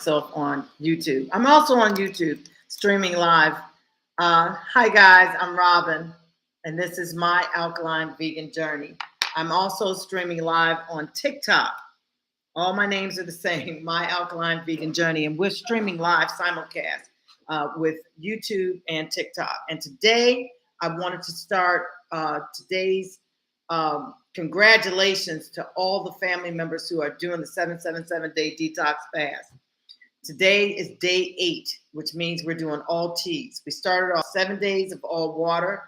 myself on YouTube. I'm also on YouTube streaming live. Hi guys, I'm Robin, and this is my alkaline vegan journey. I'm also streaming live on TikTok. All my names are the same, my alkaline vegan journey, and we're streaming live simulcast with YouTube and TikTok. And today, I wanted to start today's congratulations to all the family members who are doing the 777-day detox fast. Today is day 8, which means we're doing all teas. We started off 7 days of all water.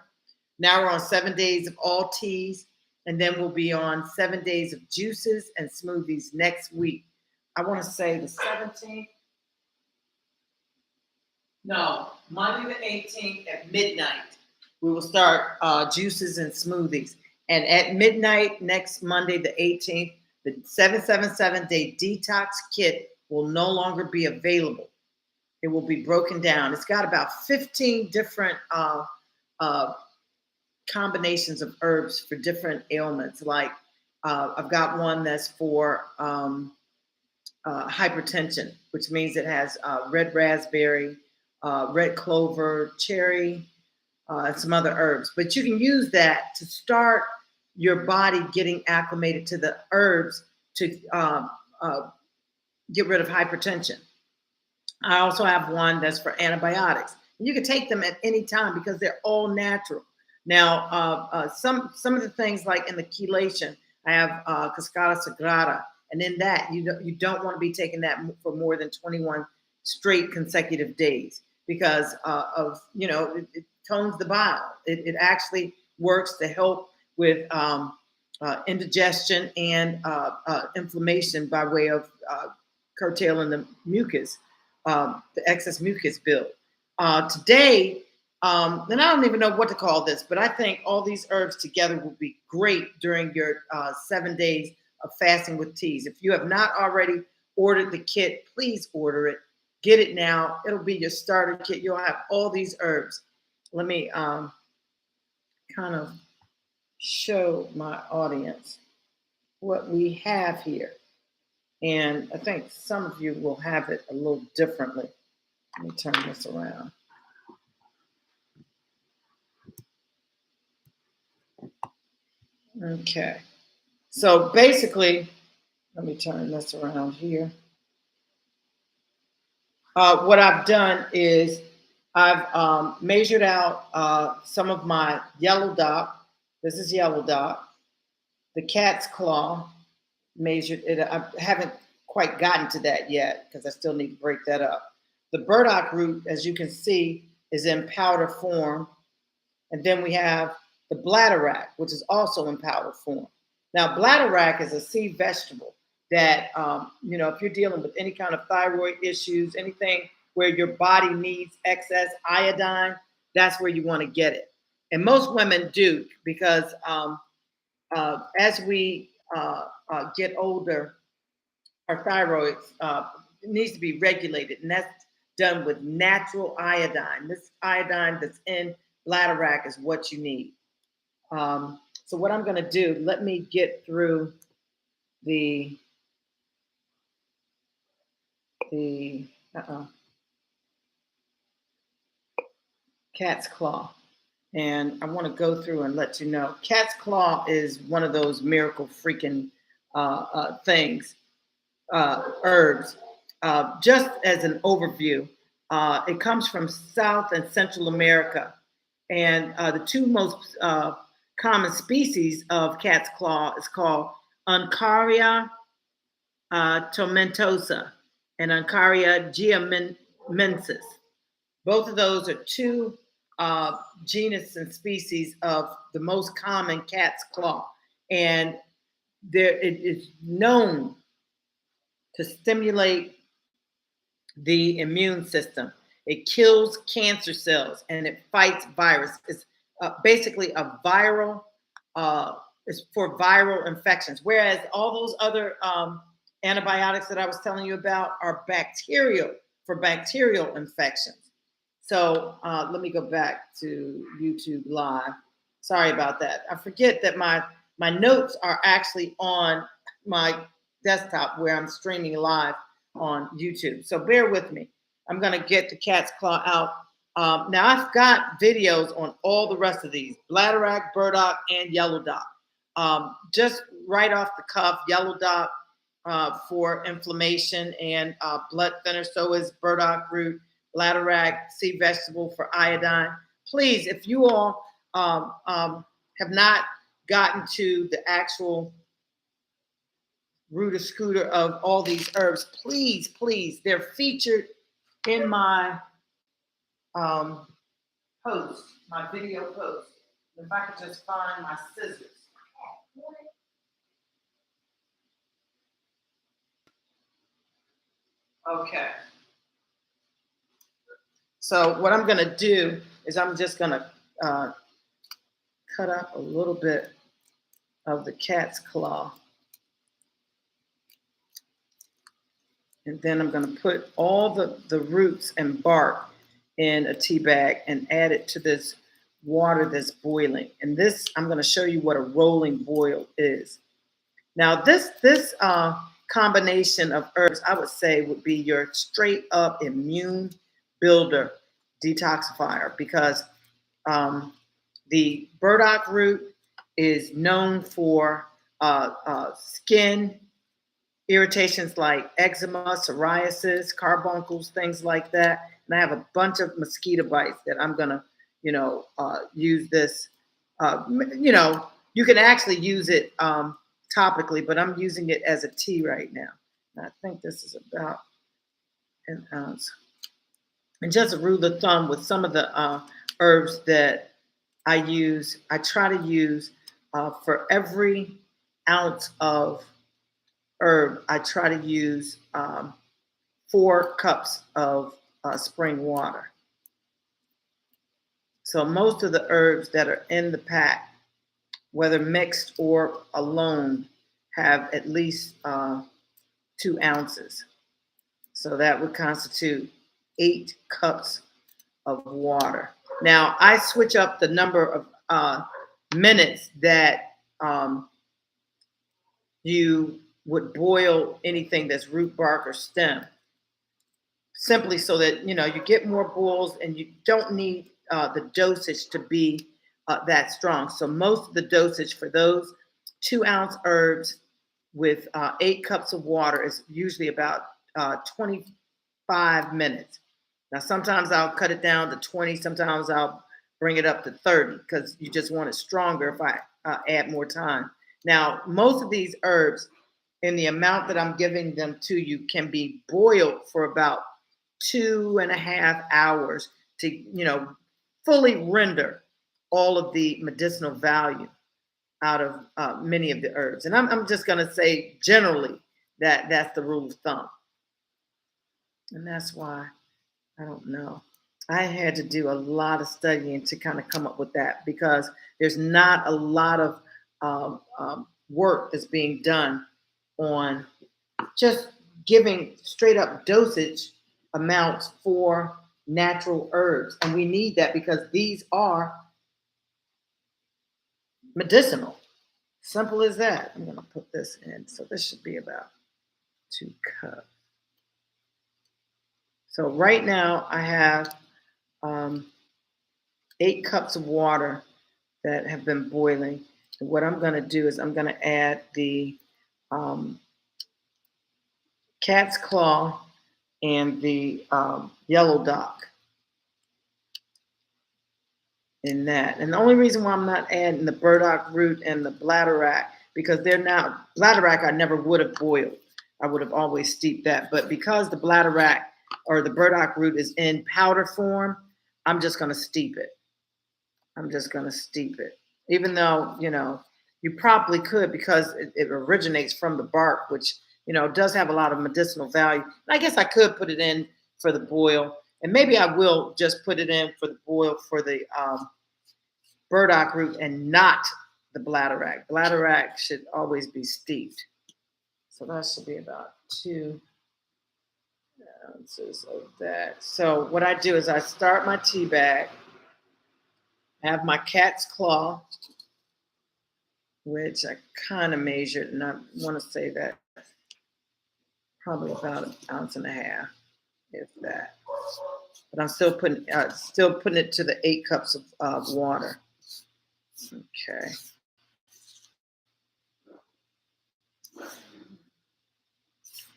Now we're on 7 days of all teas. And then we'll be on 7 days of juices and smoothies next week. I want to say the 17th. No, Monday the 18th at midnight. We will start juices and smoothies. And at midnight next Monday the 18th, the 777-day detox kit will no longer be available. It will be broken down. It's got about 15 different combinations of herbs for different ailments. Like I've got one that's for hypertension, which means it has red raspberry, red clover, cherry, and some other herbs. But you can use that to start your body getting acclimated to the herbs to get rid of hypertension. I also have one that's for antibiotics. You can take them at any time because they're all natural. Now, some of the things like in the chelation, I have Cascada Sagrada, and in that you don't want to be taking that for more than 21 straight consecutive days because it tones the bile. It actually works to help with indigestion and inflammation by way of curtailing the mucus, the excess mucus build. Today. And I don't even know what to call this, but I think all these herbs together will be great during your 7 days of fasting with teas. If you have not already ordered the kit, please order it. Get it now. It'll be your starter kit. You'll have all these herbs. Let me kind of show my audience what we have here. And I think some of you will have it a little differently. Let me turn this around. Okay, so basically, let me turn this around here. What I've done is I've measured out some of my yellow dot. This is yellow dot. The cat's claw, measured it. I haven't quite gotten to that yet because I still need to break that up. The burdock root, as you can see, is in powder form. And then we have the bladderwrack, which is also in powder form. Now, bladderwrack is a sea vegetable that, if you're dealing with any kind of thyroid issues, anything where your body needs excess iodine, that's where you want to get it. And most women do because as we get older, our thyroid needs to be regulated, and that's done with natural iodine. This iodine that's in bladderwrack is what you need. So what I'm going to do, let me get through the cat's claw. And I want to go through and let you know. Cat's claw is one of those miracle freaking things, herbs. Just as an overview, it comes from South and Central America. And the two most common species of cat's claw is called Uncaria tomentosa and Uncaria geomensis. Both of those are two genus and species of the most common cat's claw. And it is known to stimulate the immune system. It kills cancer cells and it fights virus. It's basically a viral, it's for viral infections. Whereas all those other antibiotics that I was telling you about are bacterial, for bacterial infections. So let me go back to YouTube Live. Sorry about that. I forget that my notes are actually on my desktop where I'm streaming live on YouTube. So bear with me. I'm going to get the cat's claw out. Now I've got videos on all the rest of these: bladderwrack, burdock, and yellow dock. Just right off the cuff, yellow dock for inflammation and blood thinner. So is burdock root, bladderwrack, sea vegetable for iodine. Please, if you all have not gotten to the actual root scooter of all these herbs, please, please, they're featured in my um, post, my video post. If I could just find my scissors. Okay. So what I'm going to do is I'm just going to cut up a little bit of the cat's claw. And then I'm going to put all the roots and bark in a tea bag and add it to this water that's boiling. And this, I'm going to show you what a rolling boil is. Now, this combination of herbs, I would say, would be your straight up immune builder detoxifier, because the burdock root is known for skin irritations like eczema, psoriasis, carbuncles, things like that. And I have a bunch of mosquito bites that I'm gonna, use this. You can actually use it topically, but I'm using it as a tea right now. And I think this is about an ounce. And just a rule of thumb with some of the herbs that I use, I try to use for every ounce of herb, I try to use 4 cups of spring water. So most of the herbs that are in the pack, whether mixed or alone, have at least 2 ounces. So that would constitute 8 cups of water. Now, I switch up the number of minutes that you would boil anything that's root, bark, or stem, simply so that you get more boils and you don't need the dosage to be that strong. So most of the dosage for those 2-ounce herbs with 8 cups of water is usually about 25 minutes. Now, sometimes I'll cut it down to 20. Sometimes I'll bring it up to 30 because you just want it stronger if I add more time. Now, most of these herbs, in the amount that I'm giving them to you, can be boiled for about 2.5 hours to, fully render all of the medicinal value out of many of the herbs. And I'm just going to say generally that that's the rule of thumb. And that's why, I don't know, I had to do a lot of studying to kind of come up with that, because there's not a lot of work that's being done on just giving straight up dosage amounts for natural herbs. And we need that because these are medicinal. Simple as that. I'm going to put this in. So this should be about 2 cups. So right now I have 8 cups of water that have been boiling. And what I'm going to do is I'm going to add the cat's claw and the yellow dock in that. And the only reason why I'm not adding the burdock root and the bladderwrack, because they're not, bladderwrack I never would have boiled. I would have always steeped that. But because the bladderwrack or the burdock root is in powder form, I'm just going to steep it. I'm just going to steep it. Even though, you probably could, because it originates from the bark, which, does have a lot of medicinal value. And I guess I could put it in for the boil. And maybe I will just put it in for the boil for the burdock root and not the bladderwrack. Bladderwrack should always be steeped. So that should be about 2 ounces of that. So what I do is I start my tea bag, have my cat's claw, which I kind of measured, and I want to say that probably about an ounce and a half, if that. But I'm still putting it to the 8 cups of water. Okay.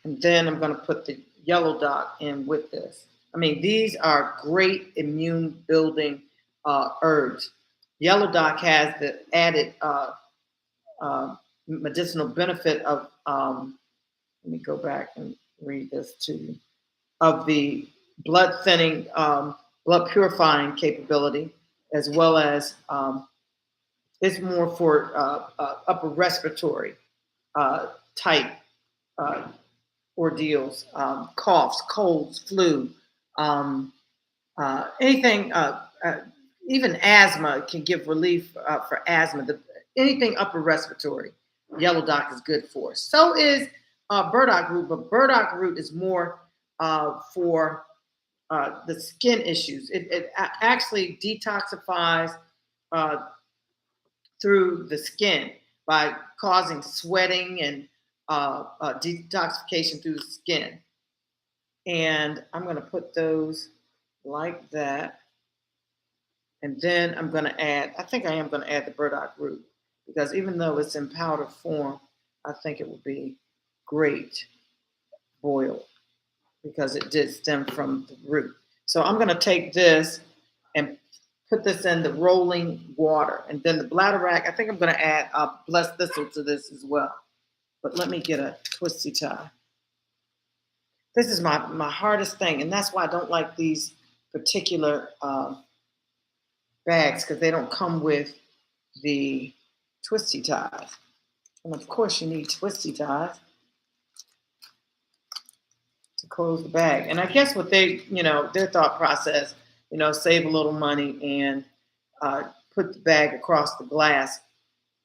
And then I'm going to put the yellow dot in with this. I mean, these are great immune building herbs. Yellow dot has the added medicinal benefit of, let me go back and read this to you, of the blood thinning, blood purifying capability, as well as it's more for upper respiratory type ordeals, coughs, colds, flu, um, anything, even asthma can give relief for asthma. Anything upper respiratory, yellow dock is good for. So is burdock root, but burdock root is more for the skin issues. It actually detoxifies uh, through the skin by causing sweating and detoxification through the skin. And I'm going to put those like that. And then I'm going to add, I think I am going to add the burdock root because even though it's in powder form, I think it would be great boiled because it did stem from the root. So I'm going to take this and put this in the rolling water. And then the bladderwrack, I think I'm going to add blessed thistle to this as well. But let me get a twisty tie. This is my hardest thing, and that's why I don't like these particular bags because they don't come with the twisty ties. And of course, you need twisty ties to close the bag. And I guess what they, their thought process, save a little money and put the bag across the glass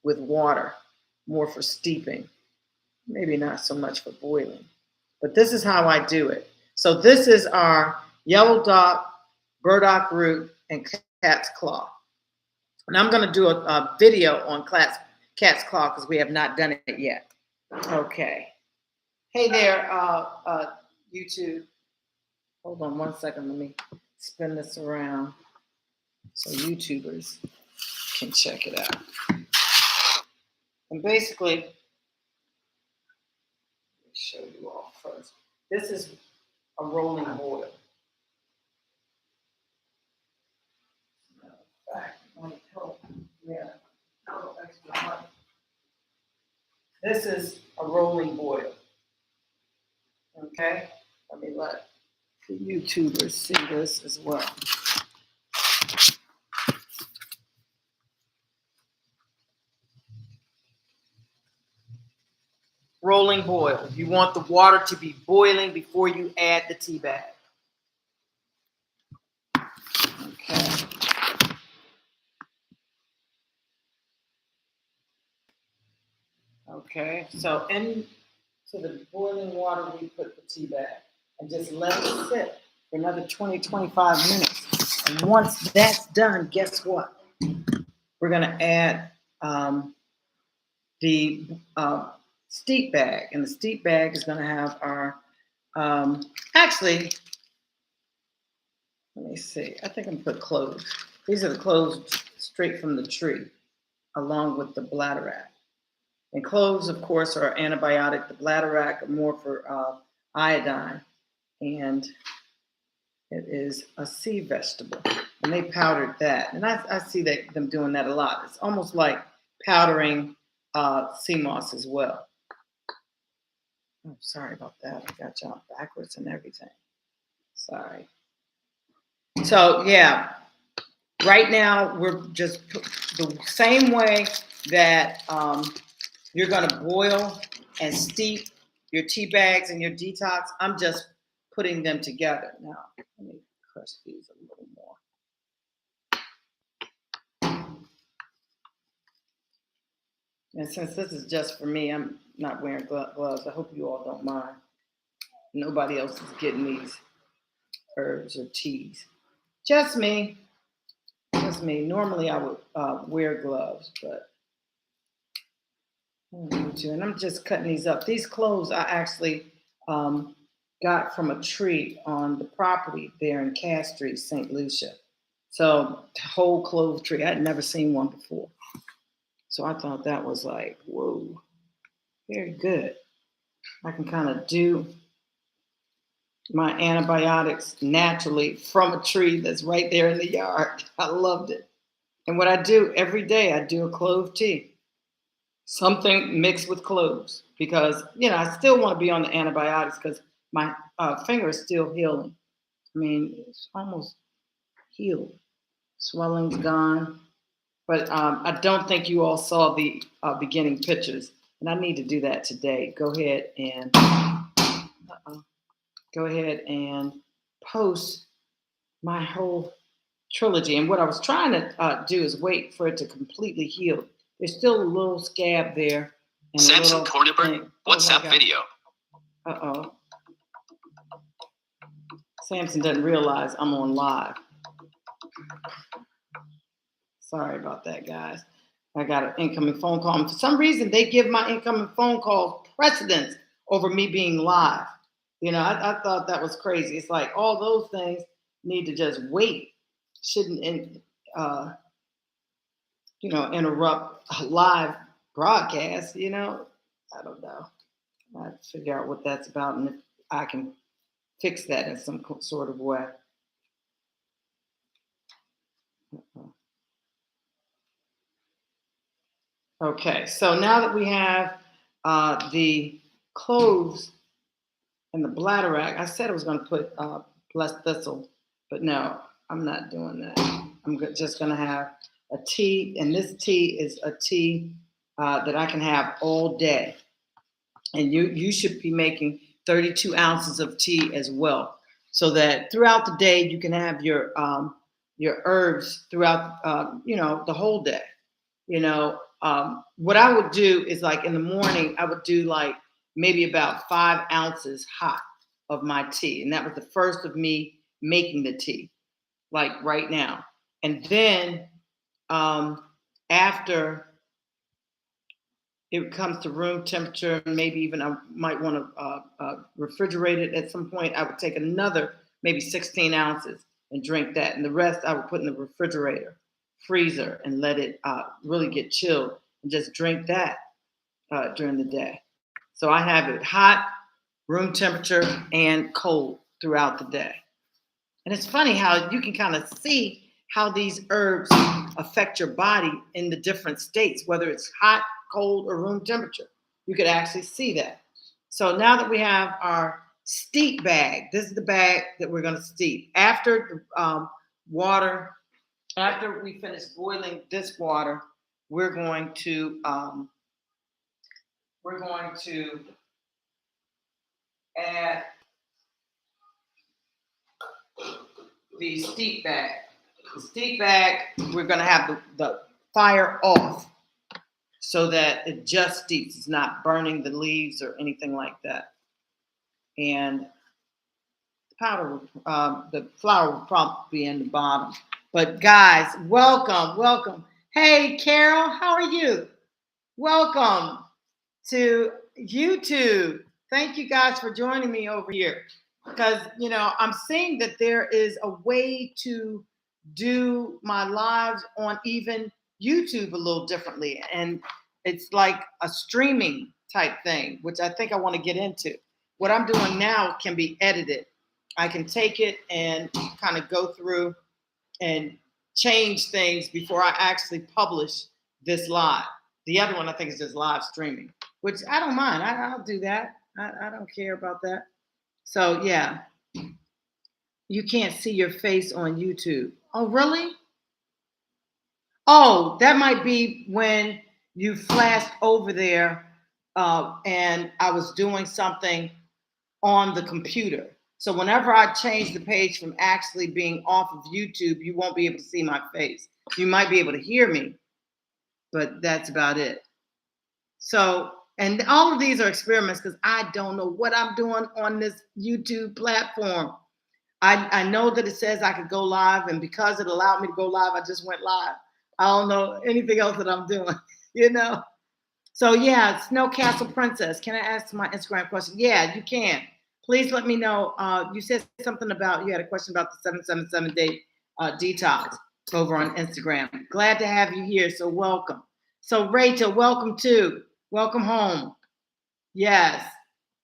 with water, more for steeping, maybe not so much for boiling. But this is how I do it. So this is our yellow dot, burdock root, and cat's claw. And I'm going to do a video on cat's claw because we have not done it yet. Okay. Hey there, YouTube. Hold on 1 second. Let me spin this around so YouTubers can check it out. And basically, let me show you all first. This is a rolling boil. This is a rolling boil. Okay? Let me let the YouTubers see this as well. Rolling boil. You want the water to be boiling before you add the tea bag. Okay. Okay, so into the boiling water, we put the tea bag and just let it sit for another 20, 25 minutes. And once that's done, guess what? We're going to add the steep bag. And the steep bag is going to have our, actually, let me see. I think I'm going to put cloves. These are the cloves straight from the tree, along with the bladderwrack. And cloves, of course, are antibiotic. The bladderwrack are more for iodine. And it is a sea vegetable. And they powdered that. And I see them doing that a lot. It's almost like powdering sea moss as well. Oh, sorry about that. I got y'all backwards and everything. Sorry. So, yeah. Right now, we're just the same way that you're going to boil and steep your tea bags and your detox. I'm just putting them together. Now, let me crush these a little more. And since this is just for me, I'm not wearing gloves. I hope you all don't mind. Nobody else is getting these herbs or teas. Just me. Just me. Normally, I would wear gloves, but I don't need to. And I'm just cutting these up. These cloves are actually um, got from a tree on the property there in Cass Street, St. Lucia. So, whole clove tree. I'd never seen one before. So I thought that was like, whoa, very good. I can kind of do my antibiotics naturally from a tree that's right there in the yard. I loved it. And what I do every day, I do a clove tea, something mixed with cloves, because I still want to be on the antibiotics because my finger is still healing. I mean, it's almost healed. Swelling's gone, but I don't think you all saw the beginning pictures, and I need to do that today. Go ahead and post my whole trilogy. And what I was trying to do is wait for it to completely heal. There's still a little scab there. And Samson Cordober, WhatsApp video. Uh-oh. Samson doesn't realize I'm on live. Sorry about that, guys. I got an incoming phone call. And for some reason, they give my incoming phone calls precedence over me being live. I thought that was crazy. It's like all those things need to just wait. Shouldn't interrupt a live broadcast. I don't know. I have to figure out what that's about and if I can fix that in some sort of way. Okay, so now that we have the cloves and the bladderwrack, I said I was going to put blessed thistle, but no, I'm not doing that. I'm just going to have a tea, and this tea is a tea that I can have all day. And you should be making 32 ounces of tea as well, so that throughout the day you can have your herbs throughout the whole day. What I would do is, like, in the morning, I would do like maybe about 5 ounces hot of my tea. And that was the first of me making the tea, like right now. And then after it comes to room temperature, maybe even I might want to refrigerate it at some point, I would take another maybe 16 ounces and drink that. And the rest I would put in the refrigerator, freezer, and let it really get chilled and just drink that during the day. So I have it hot, room temperature, and cold throughout the day. And it's funny how you can kind of see how these herbs affect your body in the different states, whether it's hot, cold, or room temperature. You could actually see that. So now that we have our steep bag, this is the bag that we're going to steep. After the water, after we finish boiling this water, we're going to add the steep bag. The steep bag, we're going to have the fire off so that it just steeps. It's not burning the leaves or anything like that. And the flour will probably be in the bottom. But guys, welcome. Hey, Carol, how are you? Welcome to YouTube. Thank you guys for joining me over here. Because, I'm seeing that there is a way to do my lives on even YouTube a little differently. And it's like a streaming type thing, which I think I want to get into. What I'm doing now can be edited. I can take it and kind of go through and change things before I actually publish this live. The other one I think is just live streaming, which I don't mind. I'll do that. I don't care about that. So yeah, you can't see your face on YouTube. Oh, really? Oh, that might be when you flashed over there and I was doing something on the computer. So whenever I change the page from actually being off of YouTube, you won't be able to see my face. You might be able to hear me, but that's about it. So, and all of these are experiments because I don't know what I'm doing on this YouTube platform. I know that it says I could go live, and because it allowed me to go live, I just went live. I don't know anything else that I'm doing, So yeah, Snow Castle Princess. Can I ask my Instagram question? Yeah, you can. Please let me know. You said something about, you had a question about the 777 day detox over on Instagram. Glad to have you here. So welcome. So Rachel, welcome too. Welcome home. Yes,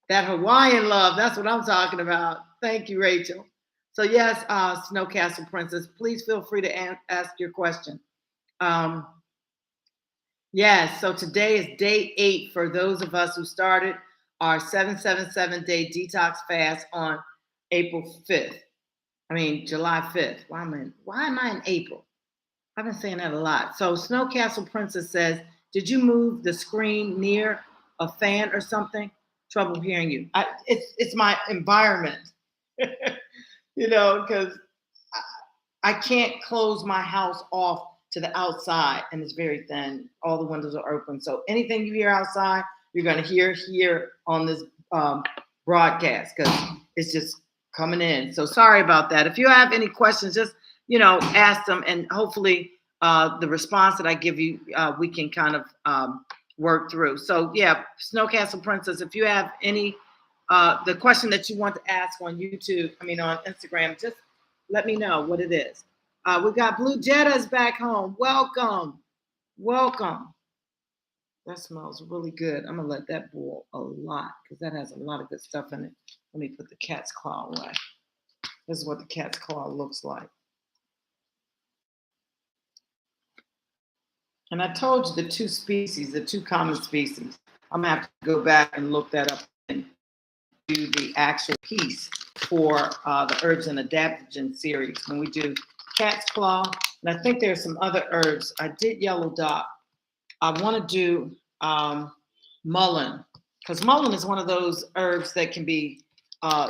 that Hawaiian love. That's what I'm talking about. Thank you, Rachel. So yes, Snow Castle Princess, please feel free to ask your question. Um, yes, so today is day 8 for those of us who started our 777 day detox fast on April 5th. I mean, July 5th. Why am I in April? I've been saying that a lot. So Snow Castle Princess says, did you move the screen near a fan or something? Trouble hearing you. It's my environment, because I can't close my house off to the outside, and it's very thin. All the windows are open. So anything you hear outside, you're going to hear here on this broadcast because it's just coming in. So sorry about that. If you have any questions, just ask them, and hopefully the response that I give you, we can kind of work through. So yeah, Snow Castle Princess, if you have any the question that you want to ask on YouTube, on Instagram, just let me know what it is. We got Blue Jetta's back home. Welcome. Welcome. That smells really good. I'm going to let that boil a lot because that has a lot of good stuff in it. Let me put the cat's claw away. This is what the cat's claw looks like. And I told you the two common species. I'm going to have to go back and look that up and do the actual piece for the herbs and adaptogen series when we do cat's claw. And I think there's some other herbs. I did yellow dot. I want to do mullein, because mullein is one of those herbs that can be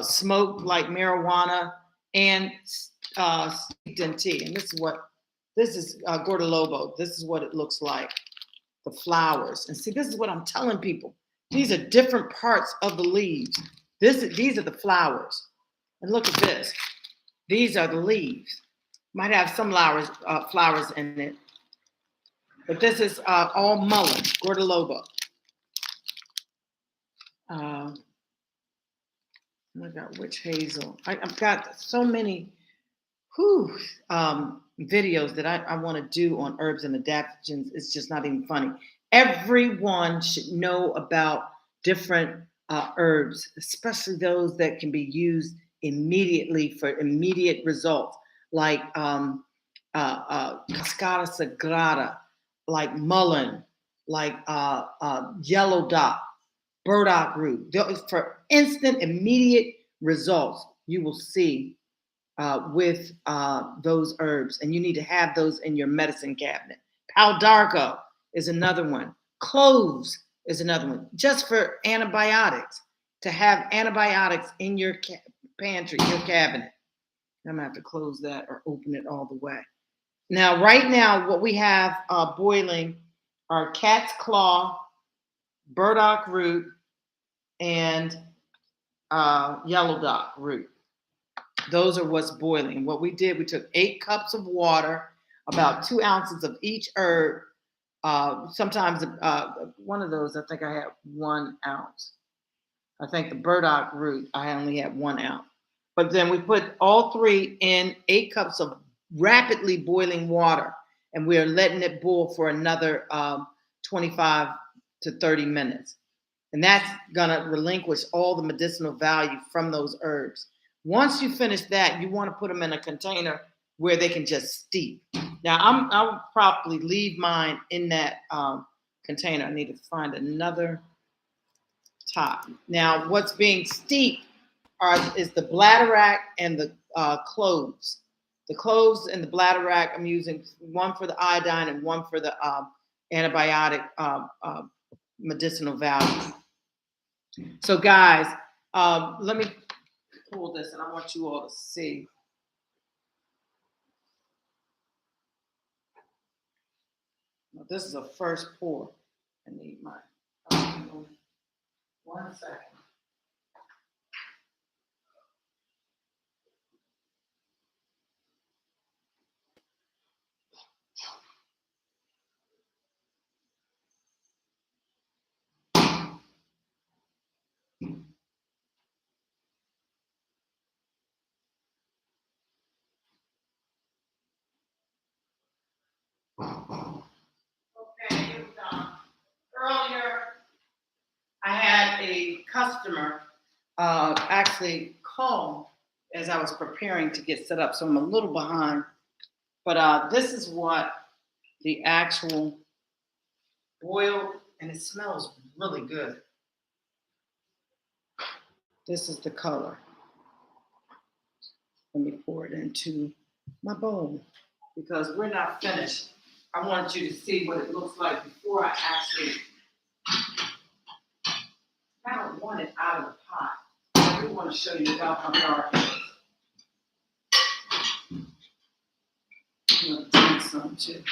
smoked like marijuana and steeped in tea. And this is Gordolobo. This is what it looks like, the flowers. And see, this is what I'm telling people. These are different parts of the leaves. These are the flowers. And look at this. These are the leaves. Might have some flowers in it. But this is all mullein, Gordolobo. I got witch hazel. I've got so many videos that I want to do on herbs and adaptogens. It's just not even funny. Everyone should know about different herbs, especially those that can be used immediately for immediate results, like cascara sagrada, like mullein, like yellow dot, burdock root. For instant, immediate results, you will see with those herbs, and you need to have those in your medicine cabinet. Palo d'Arco is another one. Cloves is another one. Just for antibiotics, to have antibiotics in your pantry, your cabinet. I'm gonna have to close that or open it all the way. Now, right now, what we have boiling are cat's claw, burdock root, and yellow dot root. Those are what's boiling. What we did, we took 8 cups of water, about 2 ounces of each herb. Sometimes one of those, I think I had 1 ounce. I think the burdock root, I only had 1 ounce. But then we put all 3 in 8 cups of rapidly boiling water, and we are letting it boil for another 25 to 30 minutes. And that's going to relinquish all the medicinal value from those herbs. Once you finish that, you want to put them in a container where they can just steep. Now, I'll probably leave mine in that container. I need to find another top. Now, what's being steeped is the bladderwrack and the cloves. The cloves and the bladderwrack, I'm using one for the iodine and one for the antibiotic medicinal value. So, guys, let me pull this, and I want you all to see. Now, this is a first pour. I need my 1 second. Okay, here we go. Earlier, I had a customer actually call as I was preparing to get set up, so I'm a little behind. But this is what the actual boiled, and it smells really good. This is the color. Let me pour it into my bowl because we're not finished. I want you to see what it looks like before I actually. I don't want it out of the pot. I do want to show you about how dark it is. I'm going to drink some too.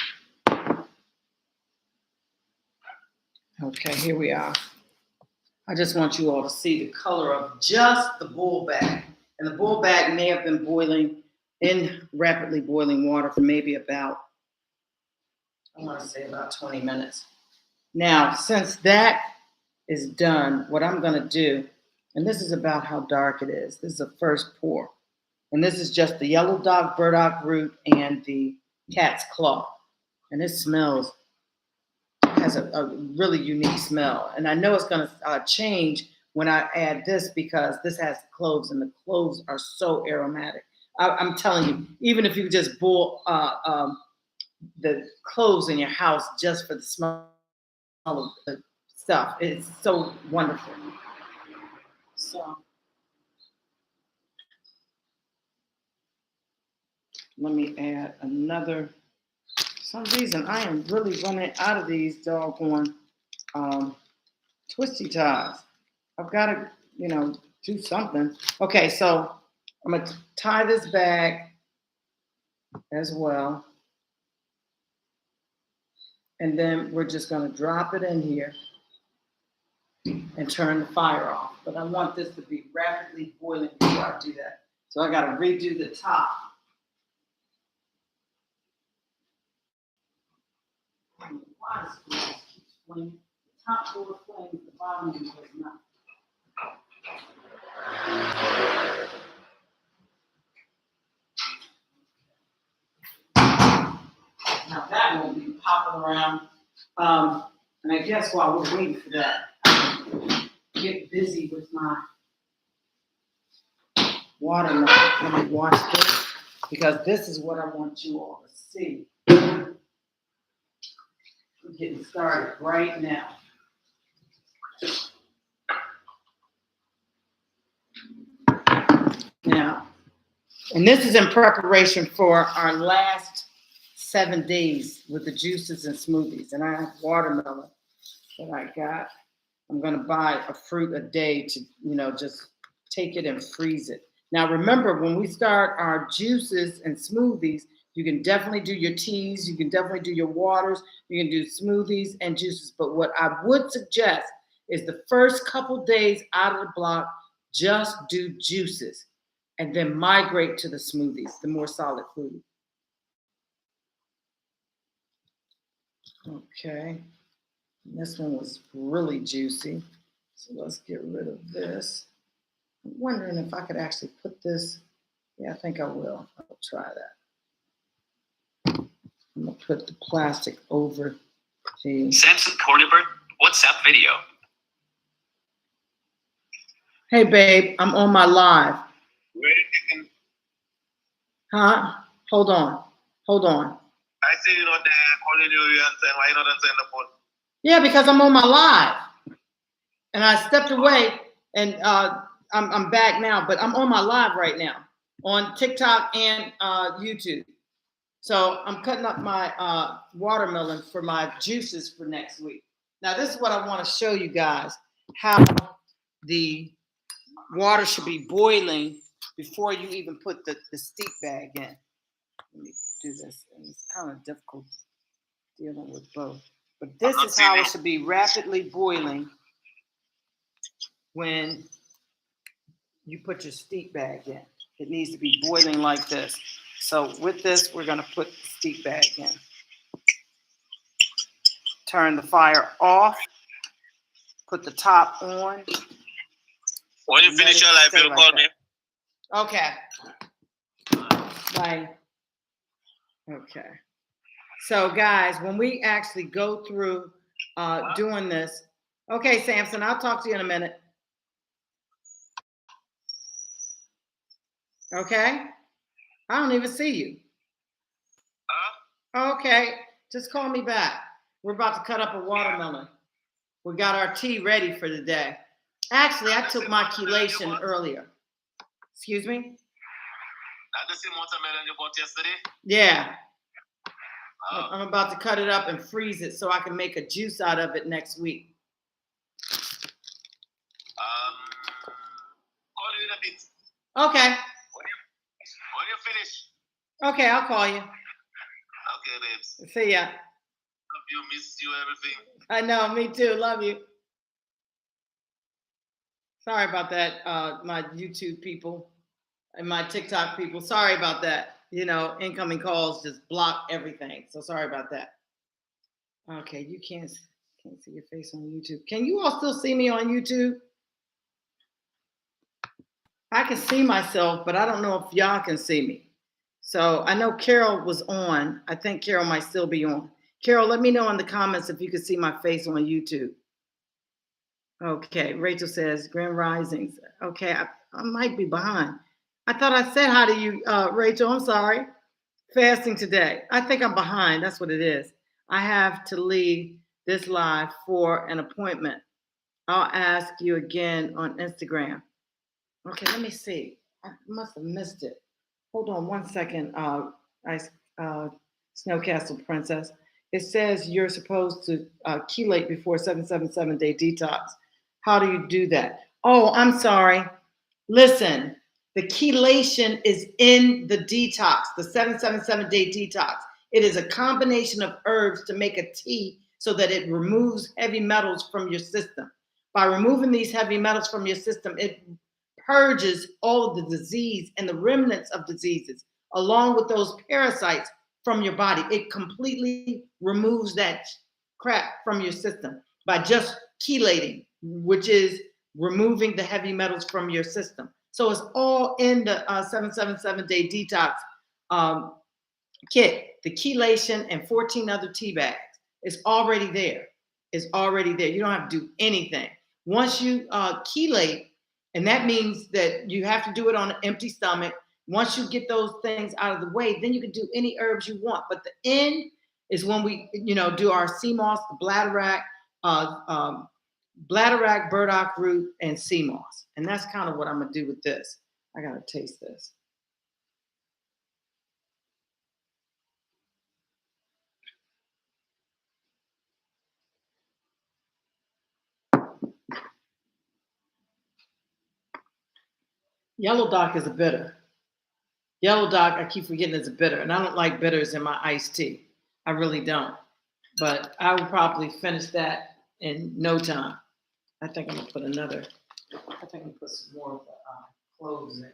Okay, here we are. I just want you all to see the color of just the bull bag. And the bull bag may have been boiling in rapidly boiling water for maybe about, I want to say about 20 minutes. Now, since that is done, what I'm going to do, and this is about how dark it is. This is a first pour. And this is just the yellow dog burdock root and the cat's claw. And it smells, has a really unique smell. And I know it's going to change when I add this because this has cloves, and the cloves are so aromatic. I'm telling you, even if you just boil the cloves in your house just for the smell of the stuff, it's so wonderful. So let me add another. For some reason, I am really running out of these doggone twisty ties. I've got to, do something. Okay, so I'm going to tie this bag as well. And then we're just going to drop it in here and turn the fire off. But I want this to be rapidly boiling before I do that. So I got to redo the top. Why does it keep flaming? The top door flames, the bottom does not. Now that won't be popping around. And I guess while we're waiting for that, I get busy with my watermelon. Let me watch this because this is what I want you all to see. We're getting started right now. Now, and this is in preparation for our last 7 days with the juices and smoothies. And I have watermelon that I got. I'm going to buy a fruit a day to, just take it and freeze it. Now, remember, when we start our juices and smoothies, you can definitely do your teas. You can definitely do your waters. You can do smoothies and juices. But what I would suggest is the first couple days out of the block, just do juices and then migrate to the smoothies, the more solid food. Okay. This one was really juicy. So let's get rid of this. I'm wondering if I could actually put this. Yeah, I think I will. I'll try that. I'm going to put the plastic over the. Samson Cornibert, WhatsApp video. Hey, babe, I'm on my live. Huh? Hold on. I see you're not there calling you and saying, why you not answering the phone? Yeah, because I'm on my live. And I stepped away and I'm back now, but I'm on my live right now on TikTok and YouTube. So I'm cutting up my watermelon for my juices for next week. Now, this is what I want to show you guys, how the water should be boiling before you even put the steep bag in. Let me do this. And it's kind of difficult dealing with both. But this is how it should be rapidly boiling when you put your steep bag in. It needs to be boiling like this. So with this, we're going to put the steep bag in. Turn the fire off. Put the top on. When you finish your life, you'll call me. Okay. Bye. Okay. So, guys, when we actually go through doing this, okay, Samson, I'll talk to you in a minute. Okay? I don't even see you. Okay, just call me back. We're about to cut up a watermelon. We got our tea ready for the day. Actually, I took my chelation earlier. Excuse me? That's the same watermelon you bought yesterday? Yeah. I'm about to cut it up and freeze it so I can make a juice out of it next week. Call you in a bit. Okay. When you finish. Okay, I'll call you. Okay, babes. See ya. Love you, miss you, everything. I know, me too. Love you. Sorry about that, my YouTube people and my TikTok people. Sorry about that. You know, incoming calls just block everything. So sorry about that. Okay, you can't see your face on YouTube. Can you all still see me on YouTube? I can see myself, but I don't know if y'all can see me. So I know Carol was on. I think Carol might still be on. Carol, let me know in the comments if you can see my face on YouTube. Okay, Rachel says Grand Risings. Okay, I might be behind. I thought I said hi to you, Rachel. I'm sorry. Fasting today. I think I'm behind. That's what it is. I have to leave this live for an appointment. I'll ask you again on Instagram. Okay, let me see. I must have missed it. Hold on one second, Snowcastle Princess. It says you're supposed to chelate before 777 day detox. How do you do that? Oh, I'm sorry. Listen, the chelation is in the detox, the 777 day detox. It is a combination of herbs to make a tea so that it removes heavy metals from your system. By removing these heavy metals from your system, it purges all of the disease and the remnants of diseases, along with those parasites from your body. It completely removes that crap from your system by just chelating, which is removing the heavy metals from your system. So it's all in the 777 day detox kit, the chelation and 14 other tea bags. It's already there. It's already there. You don't have to do anything. Once you chelate, and that means that you have to do it on an empty stomach. Once you get those things out of the way, then you can do any herbs you want. But the end is when we, do our sea moss, the bladderwrack, burdock root, and sea moss. And that's kind of what I'm gonna do with this. I gotta taste this. Yellow Dock is a bitter. Yellow Dock, I keep forgetting it's a bitter, and I don't like bitters in my iced tea. I really don't. But I will probably finish that in no time. I think I'm gonna put some more of the cloves in.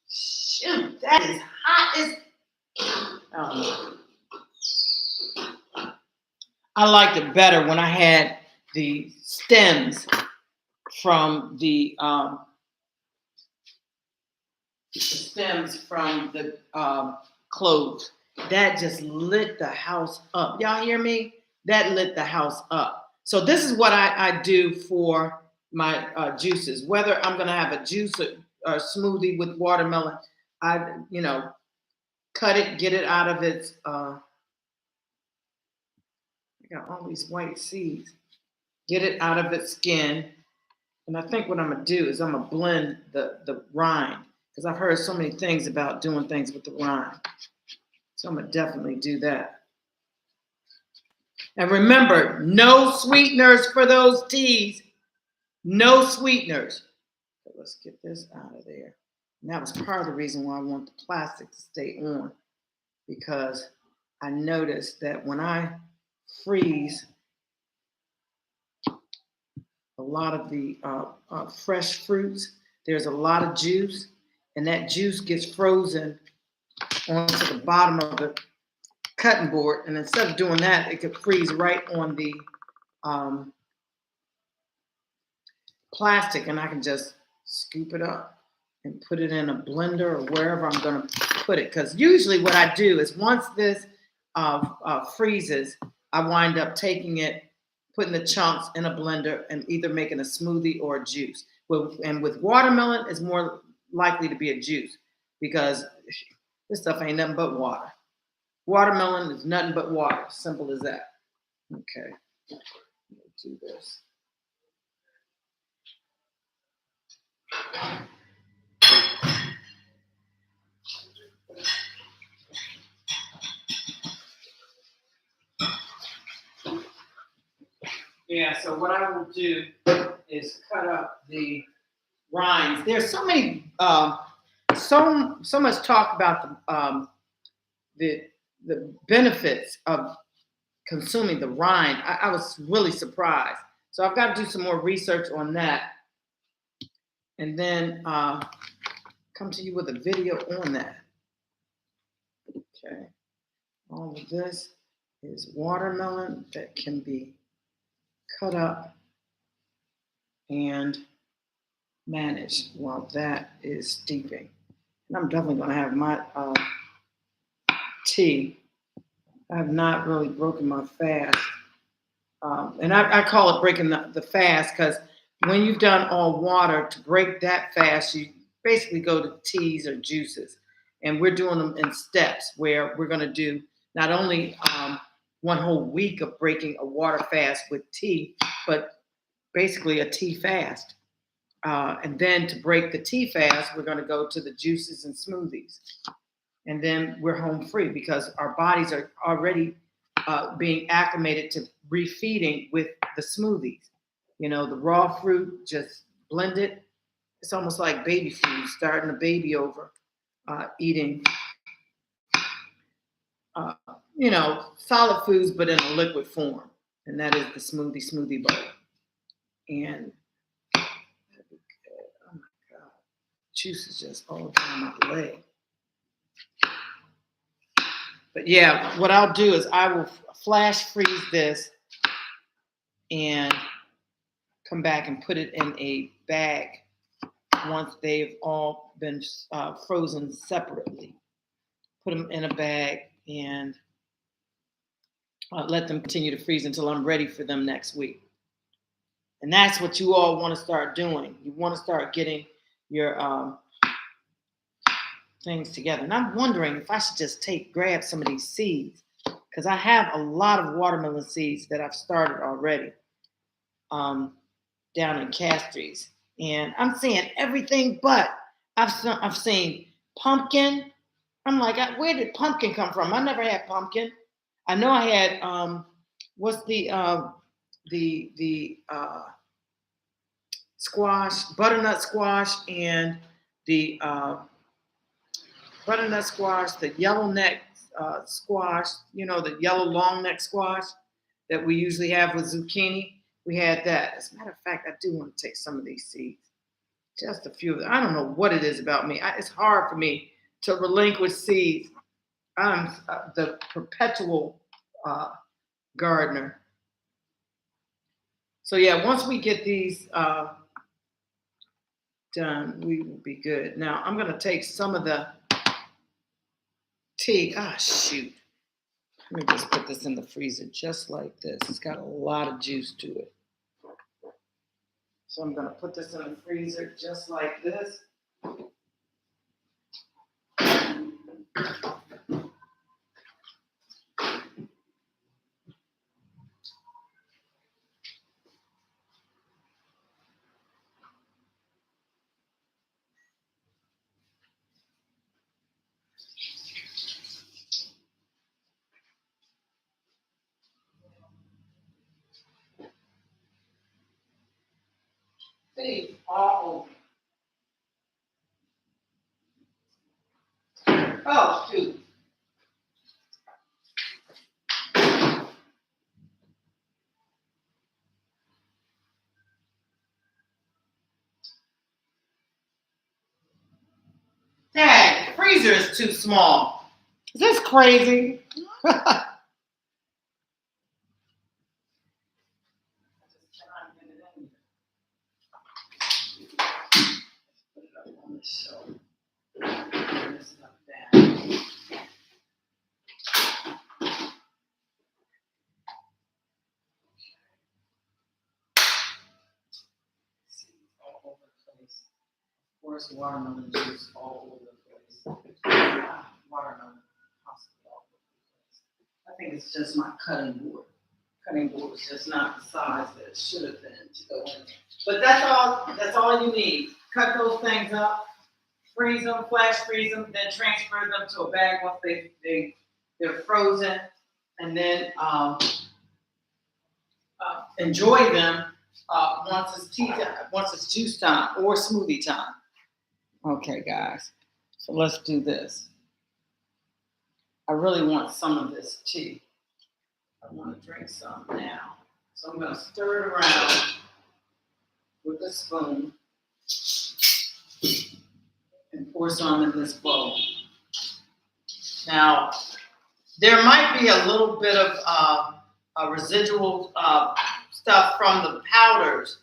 Shoot, that is hot as. I liked it better when I had the stems from the cloves. That just lit the house up. Y'all hear me? That lit the house up. So this is what I do for my juices. Whether I'm gonna have a juice or smoothie with watermelon, I cut it, get it out of its. I got all these white seeds. Get it out of its skin, and I think what I'm gonna do is I'm gonna blend the rind, because I've heard so many things about doing things with the rind. So I'm gonna definitely do that. And remember, no sweeteners for those teas. No sweeteners. So let's get this out of there. And that was part of the reason why I want the plastic to stay on, because I noticed that when I freeze a lot of the fresh fruits, there's a lot of juice, and that juice gets frozen onto the bottom of the cutting board. And instead of doing that, it could freeze right on the plastic, and I can just scoop it up and put it in a blender or wherever I'm going to put it, because usually what I do is once this freezes, I wind up taking it, putting the chunks in a blender, and either making a smoothie or a juice. And with watermelon, it's more likely to be a juice because this stuff ain't nothing but water. Watermelon is nothing but water. Simple as that. Okay. Let's do this. Yeah, so what I will do is cut up the rinds. There's so many, so much talk about the benefits of consuming the rind. I was really surprised. So I've got to do some more research on that, and then come to you with a video on that. Okay, all of this is watermelon that can be cut up and managed while that is steeping. And I'm definitely going to have my tea. I have not really broken my fast. And I call it breaking the fast because when you've done all water, to break that fast, you basically go to teas or juices. And we're doing them in steps where we're going to do not only one whole week of breaking a water fast with tea, but basically a tea fast. And then to break the tea fast, we're going to go to the juices and smoothies. And then we're home free because our bodies are already being acclimated to refeeding with the smoothies. You know, the raw fruit, just blend it. It's almost like baby food, starting a baby over, eating, uh, solid foods, but in a liquid form. And that is the smoothie bowl. And oh my God, juice is just all down my leg. But yeah, what I'll do is I will flash freeze this and come back and put it in a bag once they've all been frozen separately. Put them in a bag and let them continue to freeze until I'm ready for them next week. And that's what you all want to start doing. You want to start getting your things together. And I'm wondering if I should just grab some of these seeds, because I have a lot of watermelon seeds that I've started already down in Castries. And I'm seeing everything but I've seen pumpkin. I'm like, where did pumpkin come from? I never had pumpkin. I know I had what's the squash, butternut squash, and the butternut squash, the yellow neck squash, the yellow long neck squash that we usually have with zucchini. We had that. As a matter of fact, I do want to take some of these seeds. Just a few. I don't know what it is about me. It's hard for me to relinquish seeds. I'm the perpetual gardener. So yeah, once we get these done, we will be good. Now I'm going to take some of the tea. Shoot. Let me just put this in the freezer just like this. It's got a lot of juice to it. So I'm going to put this in the freezer just like this. See, all over. Oh, shoot. Dang, the freezer is too small. Is this crazy? Put it up on the shelf. course, watermelon juice all over the place. Watermelon. I think it's just my cutting board. Cutting board was just not the size that it should have been to go in there. But that's all. That's all you need. Cut those things up, freeze them, flash freeze them, then transfer them to a bag once they're frozen, and then enjoy them once it's tea time, once it's juice time or smoothie time. Okay, guys. So let's do this. I really want some of this tea. I want to drink some now. So I'm going to stir it around with a spoon and pour some in this bowl. Now, there might be a little bit of residual stuff from the powders,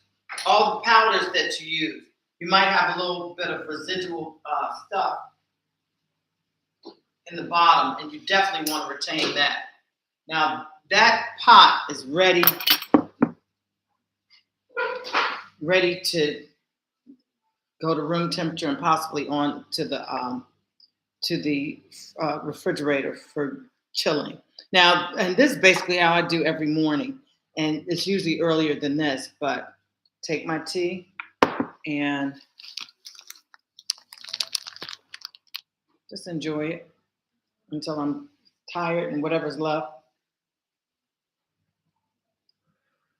all the powders that you use. You might have a little bit of residual stuff in the bottom, and you definitely want to retain that. Now, that pot is ready to go to room temperature and possibly on to the refrigerator for chilling. Now, and this is basically how I do every morning, and it's usually earlier than this, but take my tea and just enjoy it until I'm tired and whatever's left.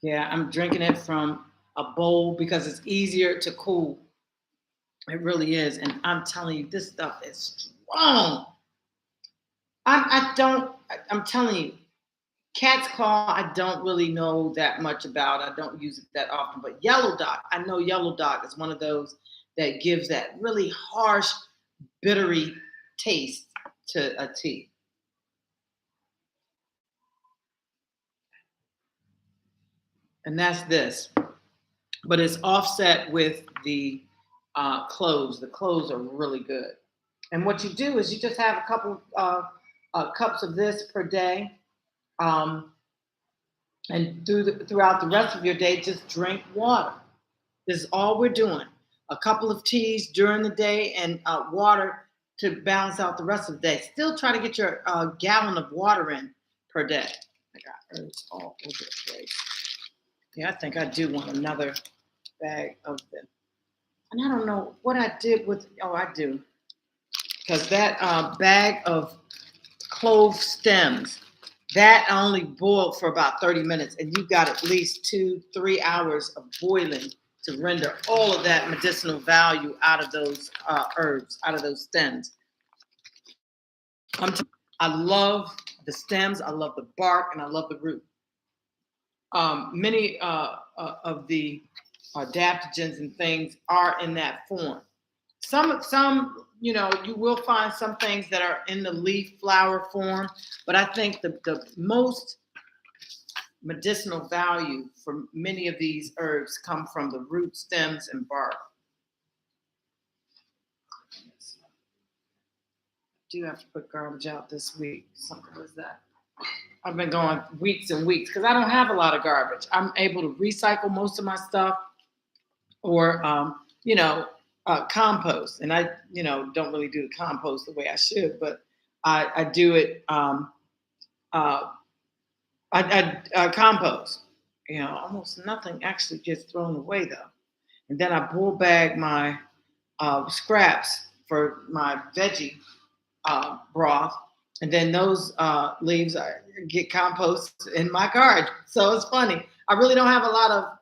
Yeah, I'm drinking it from a bowl because it's easier to cool. It really is. And I'm telling you, this stuff is strong. I'm telling you, cat's claw, I don't really know that much about. I don't use it that often. But yellow dog, I know yellow dog is one of those that gives that really harsh, bittery taste to a tea. And that's this. But it's offset with the cloves. The cloves are really good. And what you do is you just have a couple cups of this per day. And throughout the rest of your day, just drink water. This is all we're doing. A couple of teas during the day and water to balance out the rest of the day. Still try to get your gallon of water in per day. I got herbs all over the place. Yeah, I think I do want another bag of them. And I don't know what I did with, I do. Because that bag of clove stems, that only boiled for about 30 minutes. And you got at least 2-3 hours of boiling to render all of that medicinal value out of those herbs, out of those stems. I love the stems, I love the bark, and I love the root. Many of the adaptogens and things are in that form. Some, you will find some things that are in the leaf flower form, but I think the most medicinal value for many of these herbs come from the root, stems, and bark. I do have to put garbage out this week. Something was that. I've been going weeks and weeks because I don't have a lot of garbage. I'm able to recycle most of my stuff or, compost. And I, don't really do the compost the way I should, but I do it. I compost. Almost nothing actually gets thrown away though. And then I bull bag my scraps for my veggie broth. And then those leaves get compost in my garden. So it's funny. I really don't have a lot of,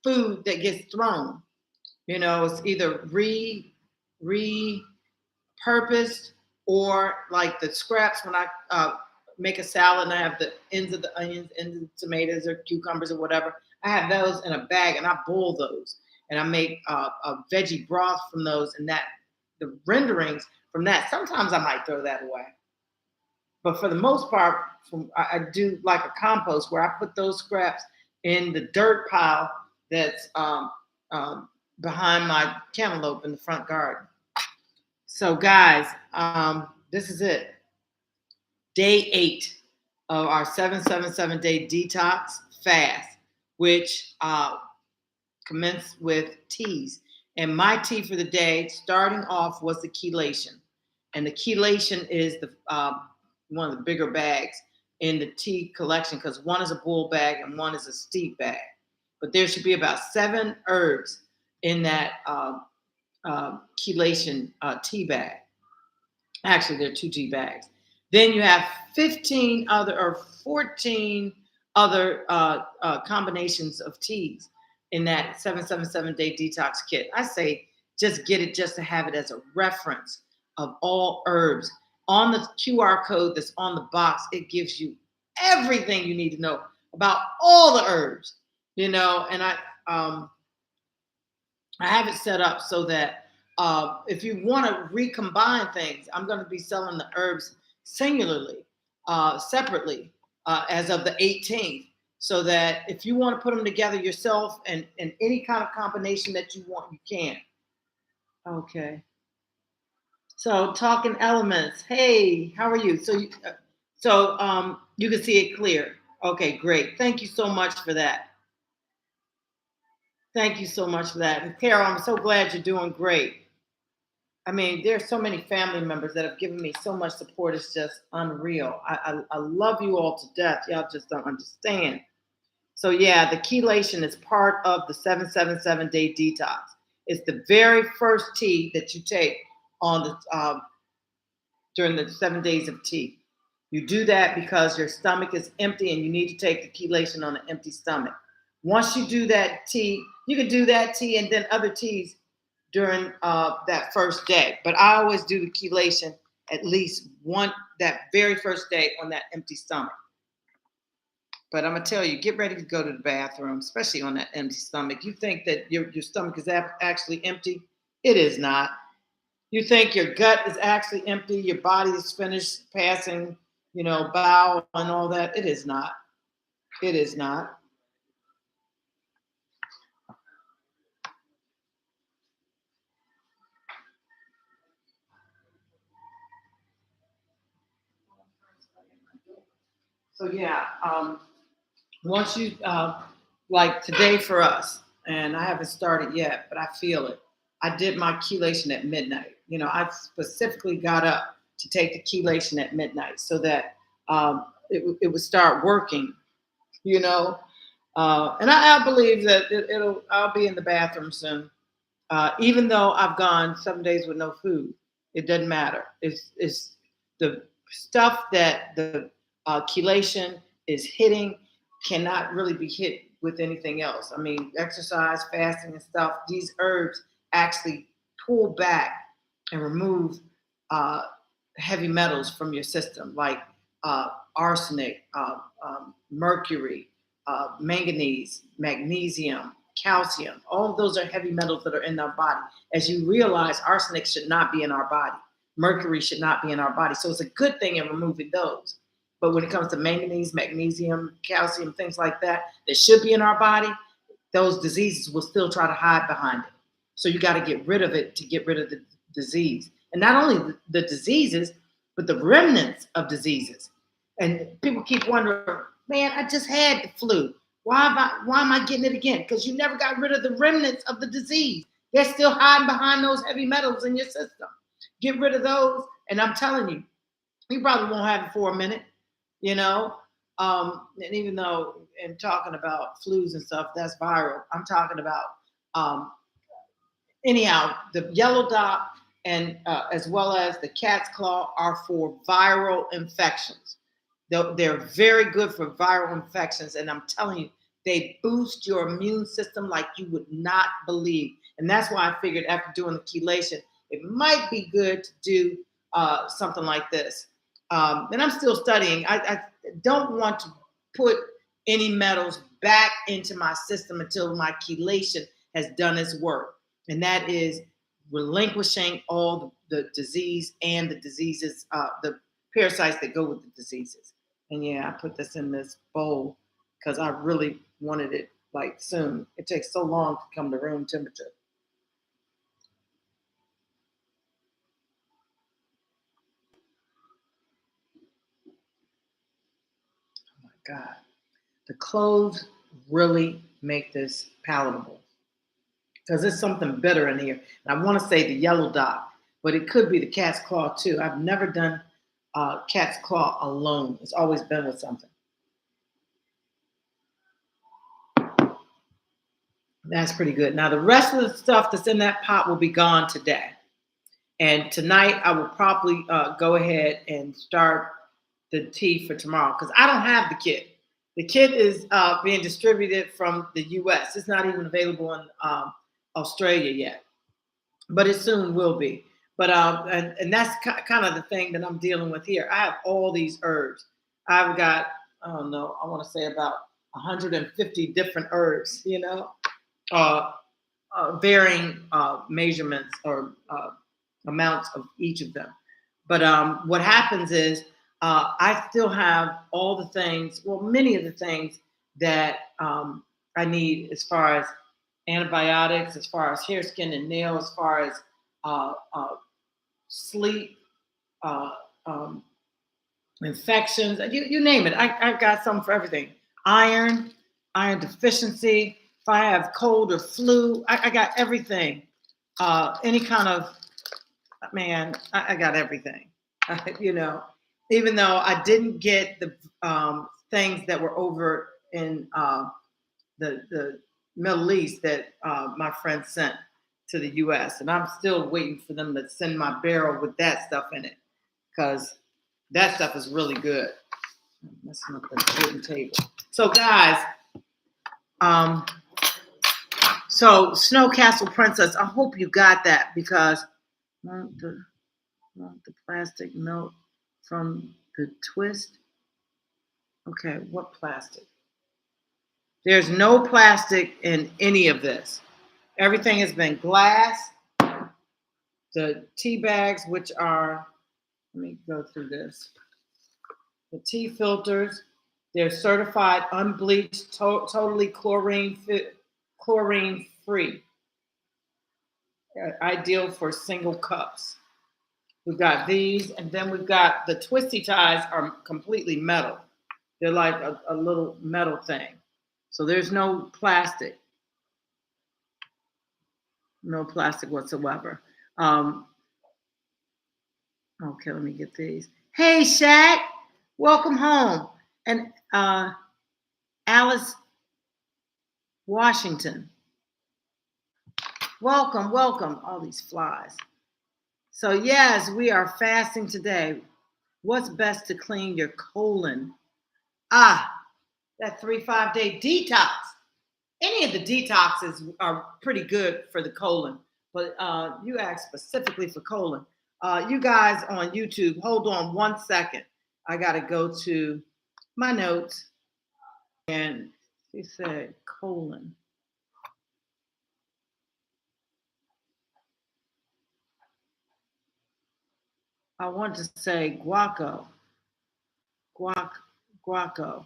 food that gets thrown. It's either repurposed or like the scraps when I make a salad and I have the ends of the onions, ends of the tomatoes or cucumbers or whatever. I have those in a bag and I boil those and I make a veggie broth from those and the renderings from that. Sometimes I might throw that away. But for the most part, I do like a compost where I put those scraps in the dirt pile that's behind my cantaloupe in the front garden. So guys, this is it. Day 8 of our 777-day detox fast, which commenced with teas. And my tea for the day, starting off, was the chelation. And the chelation is the one of the bigger bags in the tea collection because one is a bull bag and one is a steep bag. But there should be about 7 herbs in that chelation tea bag. Actually, there are 2 tea bags. Then you have 15 other or 14 other combinations of teas in that 777-day detox kit. I say just get it just to have it as a reference of all herbs. On the QR code that's on the box, it gives you everything you need to know about all the herbs, and I have it set up so that if you want to recombine things, I'm going to be selling the herbs singularly, separately, as of the 18th. So that if you want to put them together yourself and any kind of combination that you want, you can. Okay. So talking elements. Hey, how are you? You can see it clear. Okay, great. Thank you so much for that. Thank you so much for that. And Carol, I'm so glad you're doing great. I mean, there's so many family members that have given me so much support. It's just unreal. I love you all to death. Y'all just don't understand. So yeah, the chelation is part of the 777-day detox. It's the very first tea that you take on the during the 7 days of tea. You do that because your stomach is empty and you need to take the chelation on an empty stomach. Once you do that tea, you can do that tea and then other teas during that first day. But I always do the chelation at least that very first day on that empty stomach. But I'm gonna tell you, get ready to go to the bathroom, especially on that empty stomach. You think that your stomach is actually empty? It is not. You think your gut is actually empty, your body is finished passing, bowel and all that. It is not. It is not. So yeah, once you like today for us, and I haven't started yet, but I feel it. I did my chelation at midnight. I specifically got up to take the chelation at midnight so that it would start working. And I believe that I'll be in the bathroom soon. Even though I've gone 7 days with no food, it doesn't matter. It's the stuff that the chelation is hitting cannot really be hit with anything else. I mean, exercise, fasting, and stuff. These herbs actually pull back and remove uh, heavy metals from your system, like arsenic, mercury, manganese, magnesium, calcium. All of those are heavy metals that are in our body. As you realize, arsenic should not be in our body. Mercury should not be in our body. So it's a good thing in removing those. But when it comes to manganese, magnesium, calcium, things like that should be in our body, those diseases will still try to hide behind it. So you got to get rid of it to get rid of the disease. And not only the diseases, but the remnants of diseases. And people keep wondering, man, I just had the flu. Why am I getting it again? Because you never got rid of the remnants of the disease. They're still hiding behind those heavy metals in your system. Get rid of those, and I'm telling you, you probably won't have it for a minute, you know. And even though in talking about flus and stuff, that's viral. I'm talking about um, anyhow, the yellow dot and as well as the cat's claw are for viral infections. They're very good for viral infections, and I'm telling you, they boost your immune system like you would not believe. And that's why I figured after doing the chelation, it might be good to do something like this. And I'm still studying. I don't want to put any metals back into my system until my chelation has done its work. And that is relinquishing all the disease and the diseases, the parasites that go with the diseases. And yeah, I put this in this bowl because I really wanted it like soon. It takes so long to come to room temperature. Oh my God. The cloves really make this palatable. because there's something bitter in here. And I want to say the yellow dot, but it could be the cat's claw too. I've never done cat's claw alone. It's always been with something. That's pretty good. Now the rest of the stuff that's in that pot will be gone today. And tonight I will probably go ahead and start the tea for tomorrow because I don't have the kit. The kit is being distributed from the U.S. It's not even available in Australia yet, but it soon will be. But and that's kind of the thing that I'm dealing with here. I have all these herbs. I've got, I don't know, I want to say about 150 different herbs, uh, varying measurements or amounts of each of them. But what happens is I still have all the things, well, many of the things that I need as far as antibiotics, as far as hair, skin, and nail, as far as uh, uh, sleep, uh, um, infections, you name it. I've got something for everything. Iron, iron deficiency. If I have cold or flu, I got everything. Any kind of, man, I got everything. Even though I didn't get the things that were over in the Middle East that my friend sent to the U.S. And I'm still waiting for them to send my barrel with that stuff in it because that stuff is really good. Messing up the wooden table. So guys, so Snow Castle Princess, I hope you got that because the plastic melt from the twist. Okay, what plastic? There's no plastic in any of this. Everything has been glass. The tea bags, which are, let me go through this. The tea filters, they're certified unbleached, totally chlorine free. Ideal for single cups. We've got these, and then we've got the twisty ties are completely metal. They're like a little metal thing. So there's no plastic. No plastic whatsoever. Okay, let me get these. Hey, Shaq, welcome home. And Alice Washington, welcome, welcome. All these flies. So yes, we are fasting today. What's best to clean your colon? That 3-5 day detox. Any of the detoxes are pretty good for the colon, but you asked specifically for colon. You guys on YouTube, hold on 1 second. I got to go to my notes. And she said colon. I want to say guaco. Guaco.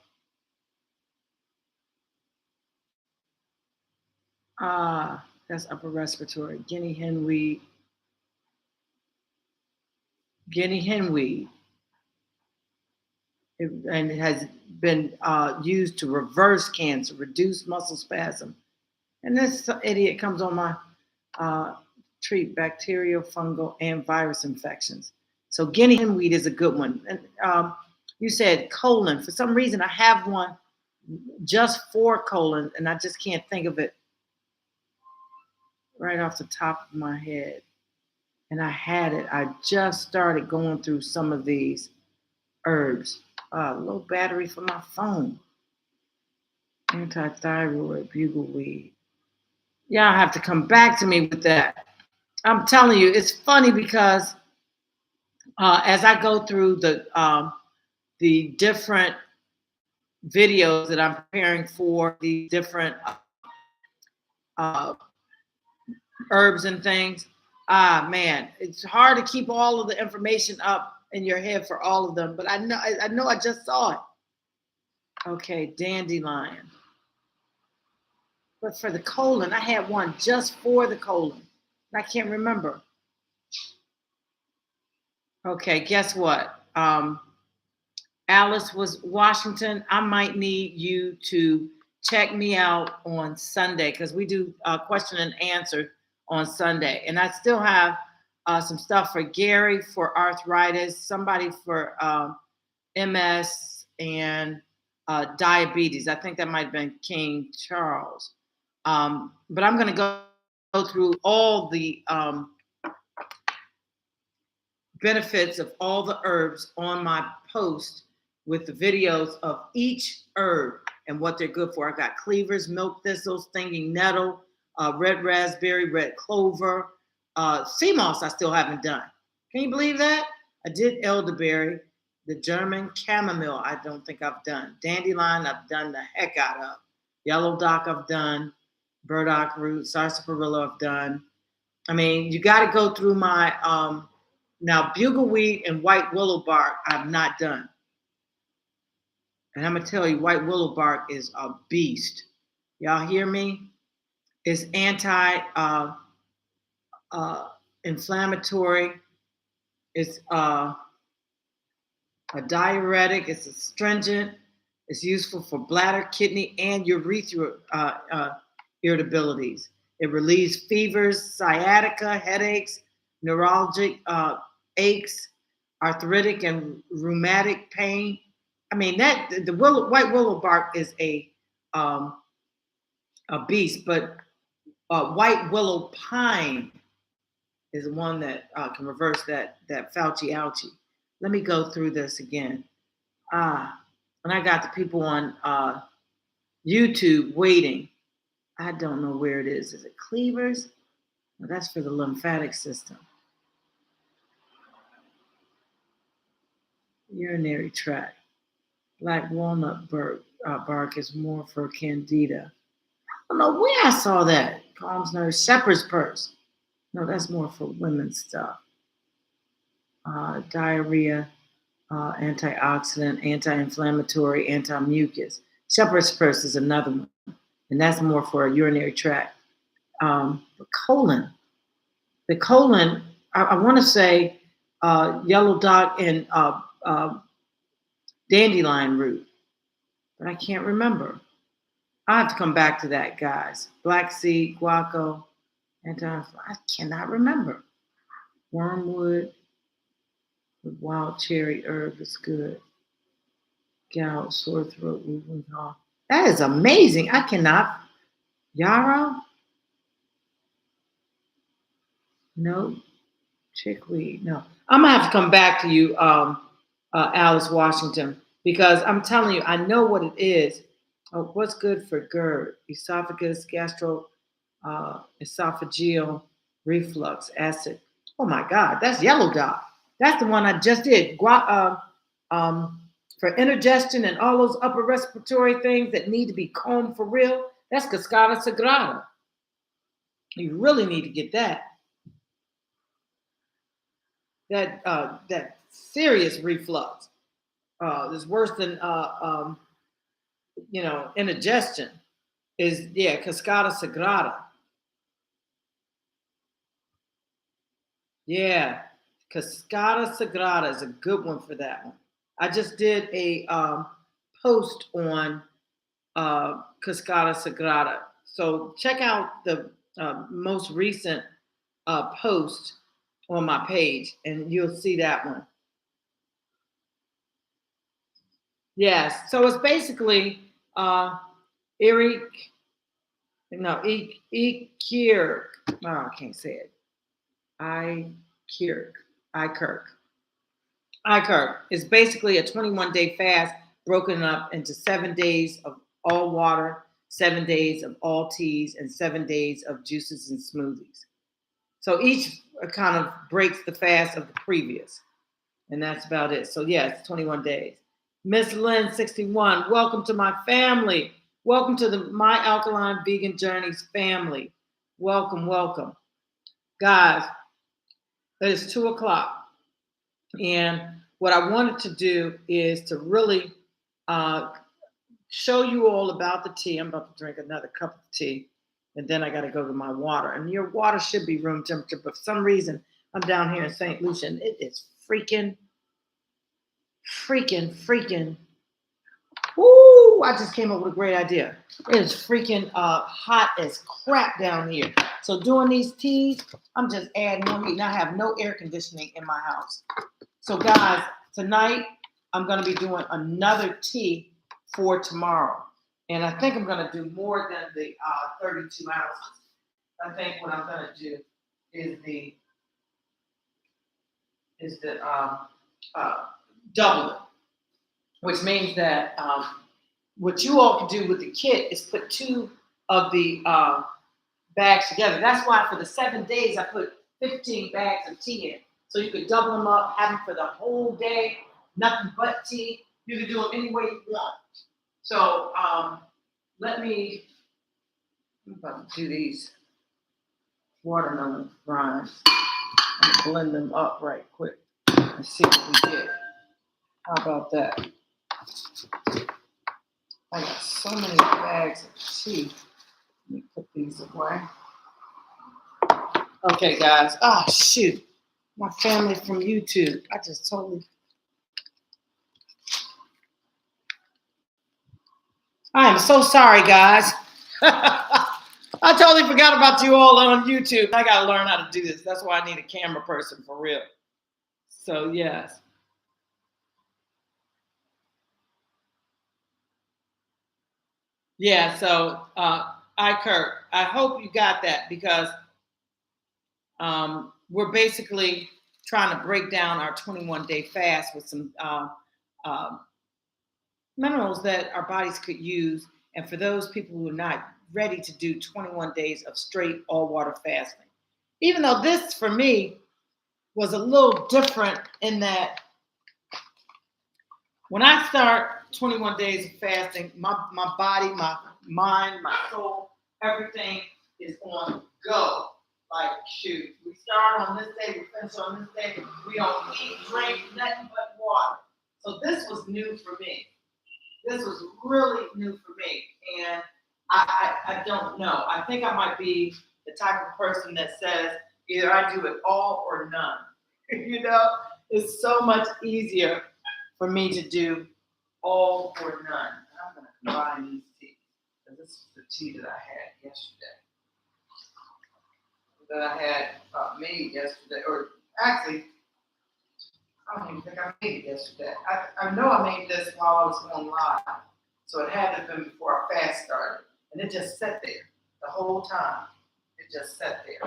That's upper respiratory. Guinea hen weed. And it has been used to reverse cancer, reduce muscle spasm. And this idiot comes on my treat bacterial, fungal, and virus infections. So guinea hen weed is a good one. And you said colon. For some reason, I have one just for colon, and I just can't think of it right off the top of my head. And I had it. I just started going through some of these herbs. Low battery for my phone. Anti-thyroid, bugleweed. Y'all have to come back to me with that. I'm telling you, it's funny because as I go through the different videos that I'm preparing for the different herbs and things, man, it's hard to keep all of the information up in your head for all of them. But I know I just saw it. Okay, dandelion. But for the colon, I had one just for the colon. I can't remember. Okay, guess what? Alice was Washington. I might need you to check me out on Sunday because we do question and answer on Sunday. And I still have some stuff for Gary for arthritis, somebody for MS and diabetes. I think that might have been King Charles. But I'm going to go through all the benefits of all the herbs on my post with the videos of each herb and what they're good for. I got cleavers, milk thistles, stinging nettle, red raspberry, red clover, sea moss I still haven't done. Can you believe that? I did elderberry, the German chamomile I don't think I've done. Dandelion I've done the heck out of. Yellow dock I've done. Burdock root, sarsaparilla I've done. I mean, you got to go through my now bugleweed and white willow bark I've not done. And I'm gonna tell you, white willow bark is a beast. Y'all hear me? It's anti-inflammatory. It's a diuretic. It's astringent. It's useful for bladder, kidney, and urethral irritabilities. It relieves fevers, sciatica, headaches, neuralgic aches, arthritic and rheumatic pain. I mean, that the white willow bark is a beast, but white willow pine is one that can reverse that Fauci ouchie. Let me go through this again. And I got the people on YouTube waiting. I don't know where it is. Is it cleavers? Well, that's for the lymphatic system. Urinary tract. Black walnut bark is more for candida. I don't know where I saw that. Calms nerves. Shepherd's purse. No, that's more for women's stuff. Diarrhea, antioxidant, anti-inflammatory, anti-mucus. Shepherd's purse is another one, and that's more for a urinary tract. The colon. The colon, I want to say yellow dock and dandelion root, but I can't remember. I have to come back to that, guys. Black seed, guaco, I cannot remember. Wormwood with wild cherry herb is good. Gout, sore throat, whooping cough. That is amazing. I cannot. Yarrow? No. Chickweed? No. I'm going to have to come back to you, Alice Washington, because I'm telling you, I know what it is. What's good for GERD? Esophagus, esophageal reflux, acid. Oh my God, that's yellow dot. That's the one I just did. For indigestion and all those upper respiratory things that need to be combed for real, that's Cascada Sagrada. You really need to get that. That serious reflux is worse than indigestion. Is Cascada Sagrada. Yeah, Cascada Sagrada is a good one for that one. I just did a post on Cascada Sagrada. So check out the most recent post on my page and you'll see that one. Yes, so it's basically Ikirk. Oh, I can't say it. Ikirk is basically a 21-day fast broken up into 7 days of all water, 7 days of all teas, and 7 days of juices and smoothies. So each kind of breaks the fast of the previous. And that's about it. So yeah, it's 21 days. Miss Lynn 61, welcome to my family. Welcome to the My Alkaline Vegan Journeys family. Welcome, welcome. Guys, it is 2:00. And what I wanted to do is to really show you all about the tea. I'm about to drink another cup of tea. And then I got to go to my water. And your water should be room temperature. But for some reason, I'm down here in St. Lucia. And it is freaking Ooh, I just came up with a great idea. It is freaking hot as crap down here. So doing these teas, I'm just adding more heat. And I have no air conditioning in my house. So guys, tonight I'm going to be doing another tea for tomorrow. And I think I'm going to do more than the 32 ounces. I think what I'm going to do is the double it, which means that what you all can do with the kit is put 2 of the bags together. That's why for the 7 days I put 15 bags of tea in. So you could double them up, have them for the whole day, nothing but tea. You can do them any way you want. So I'm about to do these watermelon rinds. I'm gonna blend them up right quick and see what we get. How about that? I got so many bags of tea. Let me put these away. Okay, guys. Oh, shoot. My family from YouTube. I just totally. I am so sorry, guys. I totally forgot about you all on YouTube. I got to learn how to do this. That's why I need a camera person for real. So, yes. Yeah, so Kurt, I hope you got that because we're basically trying to break down our 21-day fast with some minerals that our bodies could use. And for those people who are not ready to do 21 days of straight all water fasting, even though this for me was a little different in that when I start 21 days of fasting, my body, my mind, my soul, everything is on go. Like, shoot, we start on this day, we finish on this day. We don't eat, drink, nothing but water. So this was new for me. This was really new for me. And I don't know. I think I might be the type of person that says either I do it all or none. You know, it's so much easier for me to do all or none. And I'm going to combine these teas. This is the tea that I had yesterday. That I had made yesterday, or actually, I don't even think I made it yesterday. I know I made this while I was on live, so it had to have been before our fast started, and it just sat there the whole time. It just sat there.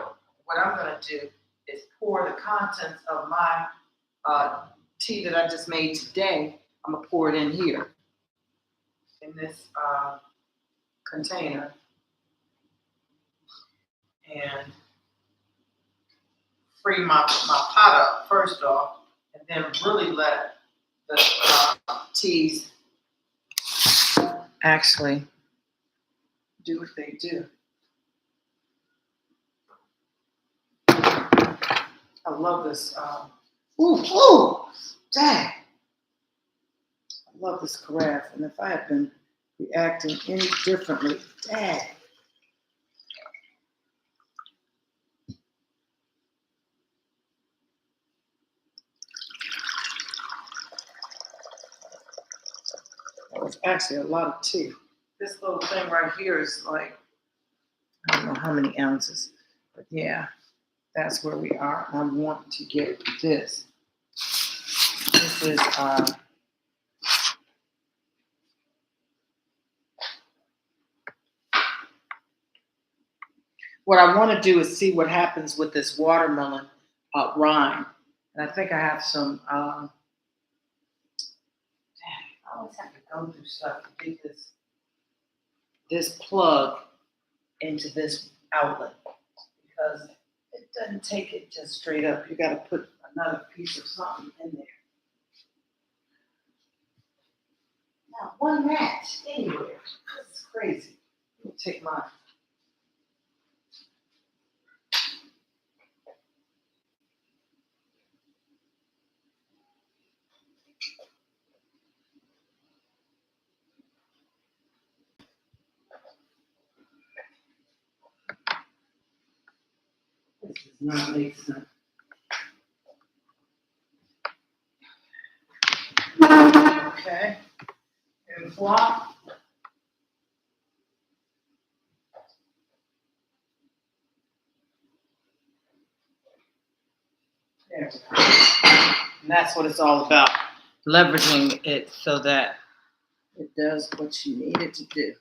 What I'm going to do is pour the contents of my tea that I just made today. I'm going to pour it in here in this container, and free my pot up first off, and then really let the teas actually do what they do. I love this. Dang. I love this carafe, and if I had been reacting any differently, dang. That was actually a lot of tea. This little thing right here is like, I don't know how many ounces, but yeah, that's where we are. I want to get this. This is what I want to do is see what happens with this watermelon rind. And I think I have some, I always have to go through stuff to get this plug into this outlet because it doesn't take it just straight up. You got to put another piece of something in there. Now, one match anywhere. This is crazy. Let me take my. This does not make sense. Okay. Here Flop. There. And that's what it's all about. Leveraging it so that it does what you need it to do.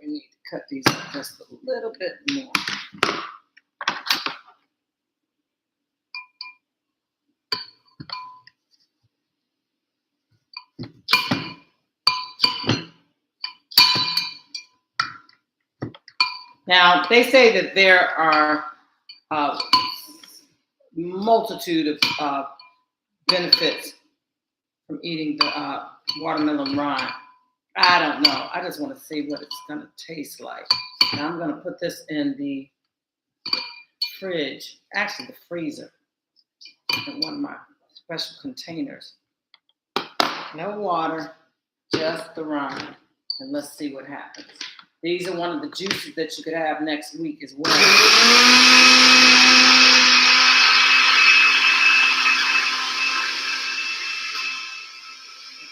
We need to cut these up just a little bit more. Now, they say that there are multitude of benefits from eating the watermelon rind. I don't know. I just want to see what it's going to taste like. Now, I'm going to put this in the fridge, actually the freezer, in one of my special containers. No water, just the rind. And let's see what happens. These are one of the juices that you could have next week as well.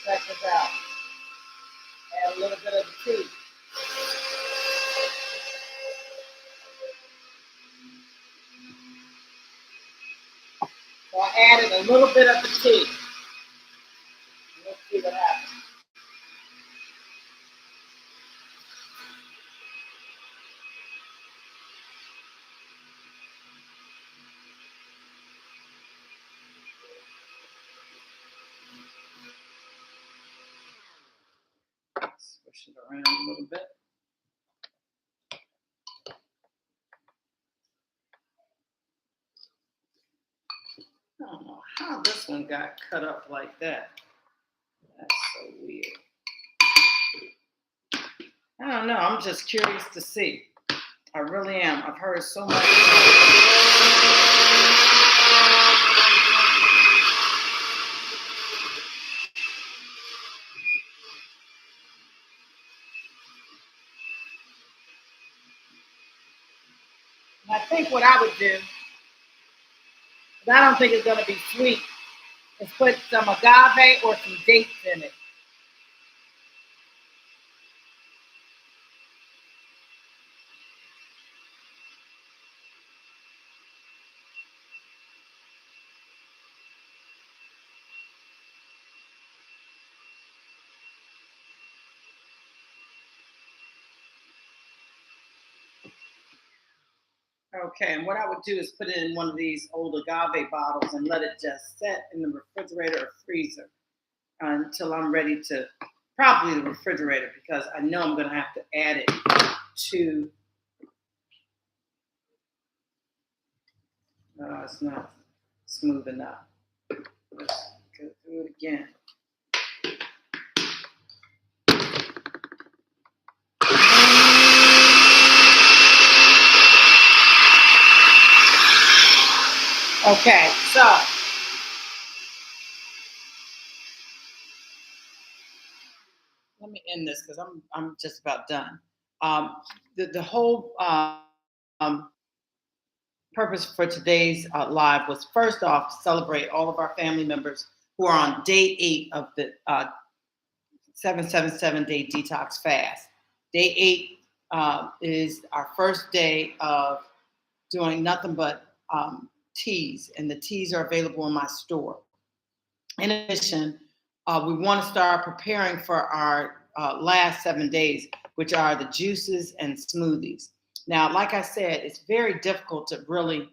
Check this out. Add a little bit of the tea. So I added a little bit of the tea. Let's see what happens. Switch it around a little bit. I don't know how this one got cut up like that. That's so weird. I don't know. I'm just curious to see. I really am. I've heard so much. And I think what I would do, because I don't think it's going to be sweet, is put some agave or some dates in it. Okay, and what I would do is put it in one of these old agave bottles and let it just set in the refrigerator or freezer until I'm ready to, probably the refrigerator, because I know I'm going to have to add it to, it's not smooth enough. Let's go through it again. Okay, so let me end this because I'm just about done. The whole purpose for today's live was, first off, to celebrate all of our family members who are on day 8 of the 777-day detox fast. Day 8 is our first day of doing nothing but teas, and the teas are available in my store. In addition, we want to start preparing for our last 7 days, which are the juices and smoothies. Now, like I said, it's very difficult to really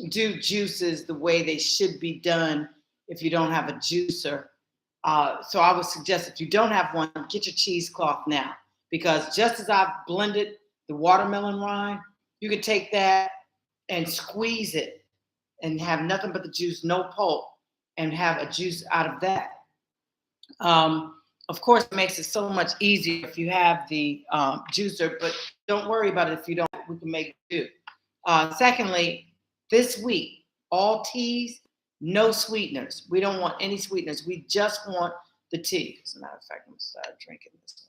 do juices the way they should be done if you don't have a juicer. So I would suggest, if you don't have one, get your cheesecloth now, because just as I've blended the watermelon rind, you can take that and squeeze it and have nothing but the juice, no pulp, and have a juice out of that. Of course, it makes it so much easier if you have the juicer, but don't worry about it if you don't. We can make it do. Secondly, this week, all teas, no sweeteners. We don't want any sweeteners. We just want the tea. As a matter of fact, I'm going to start drinking this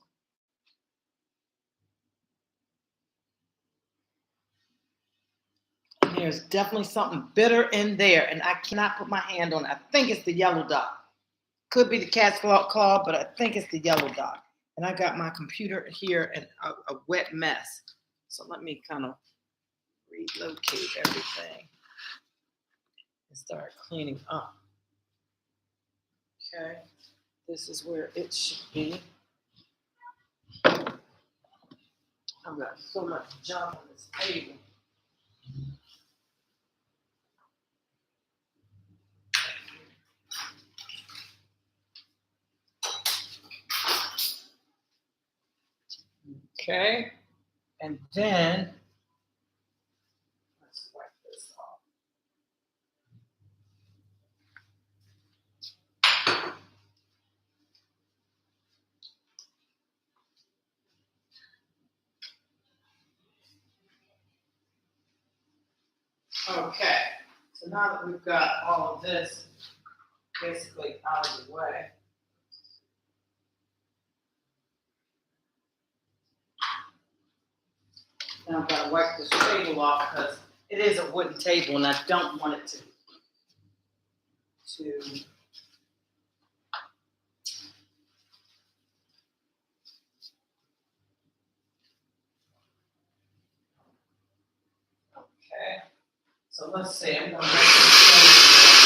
one. there's definitely something bitter in there, and I cannot put my hand on it. I think it's the yellow dot. Could be the cat's claw, but I think it's the yellow dot. And I got my computer here and a wet mess. So let me kind of relocate everything and start cleaning up. Okay, this is where it should be. I've got so much junk on this table. Okay, and then let's wipe this off. Okay, so now that we've got all of this basically out of the way, now I've got to wipe this table off because it is a wooden table and I don't want it to okay. So let's see, I'm going to wipe this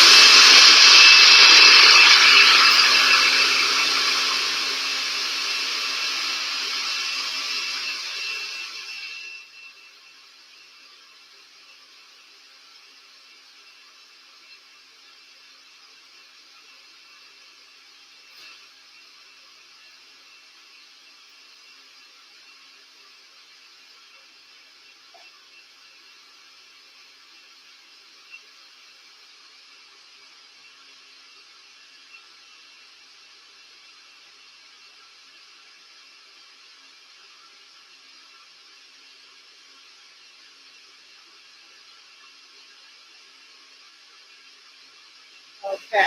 okay.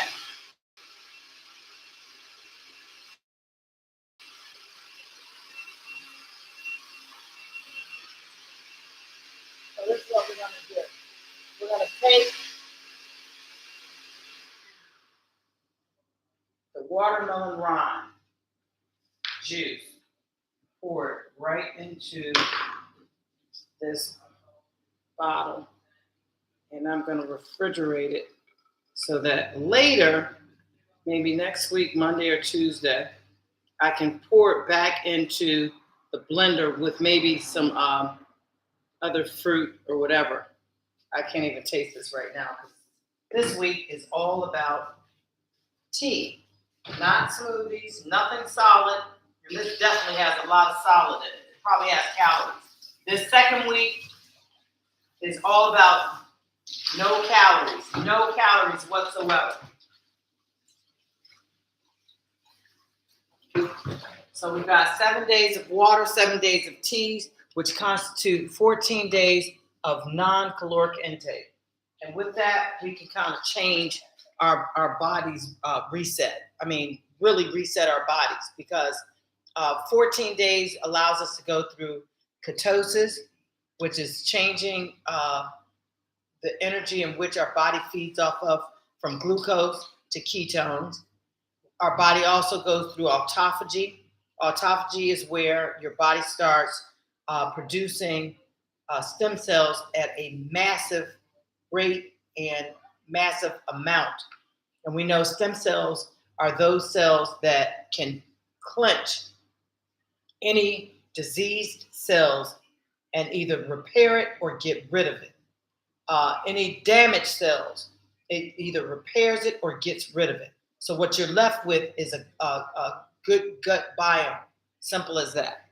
So this is what we're going to do. We're going to take the watermelon rind juice, pour it right into this bottle, and I'm going to refrigerate it so that later, maybe next week, Monday or Tuesday, I can pour it back into the blender with maybe some other fruit or whatever. I can't even taste this right now because this week is all about tea, not smoothies, nothing solid. And this definitely has a lot of solid in it. It probably has calories. This second week is all about no calories whatsoever. So we've got 7 days of water, 7 days of teas, which constitute 14 days of non-caloric intake. And with that, we can kind of change our body's reset. I mean, really reset our bodies because 14 days allows us to go through ketosis, which is changing the energy in which our body feeds off of from glucose to ketones. Our body also goes through autophagy. Autophagy is where your body starts producing stem cells at a massive rate and massive amount. And we know stem cells are those cells that can clench any diseased cells and either repair it or get rid of it. Any damaged cells, it either repairs it or gets rid of it. So what you're left with is a good gut biome. Simple as that.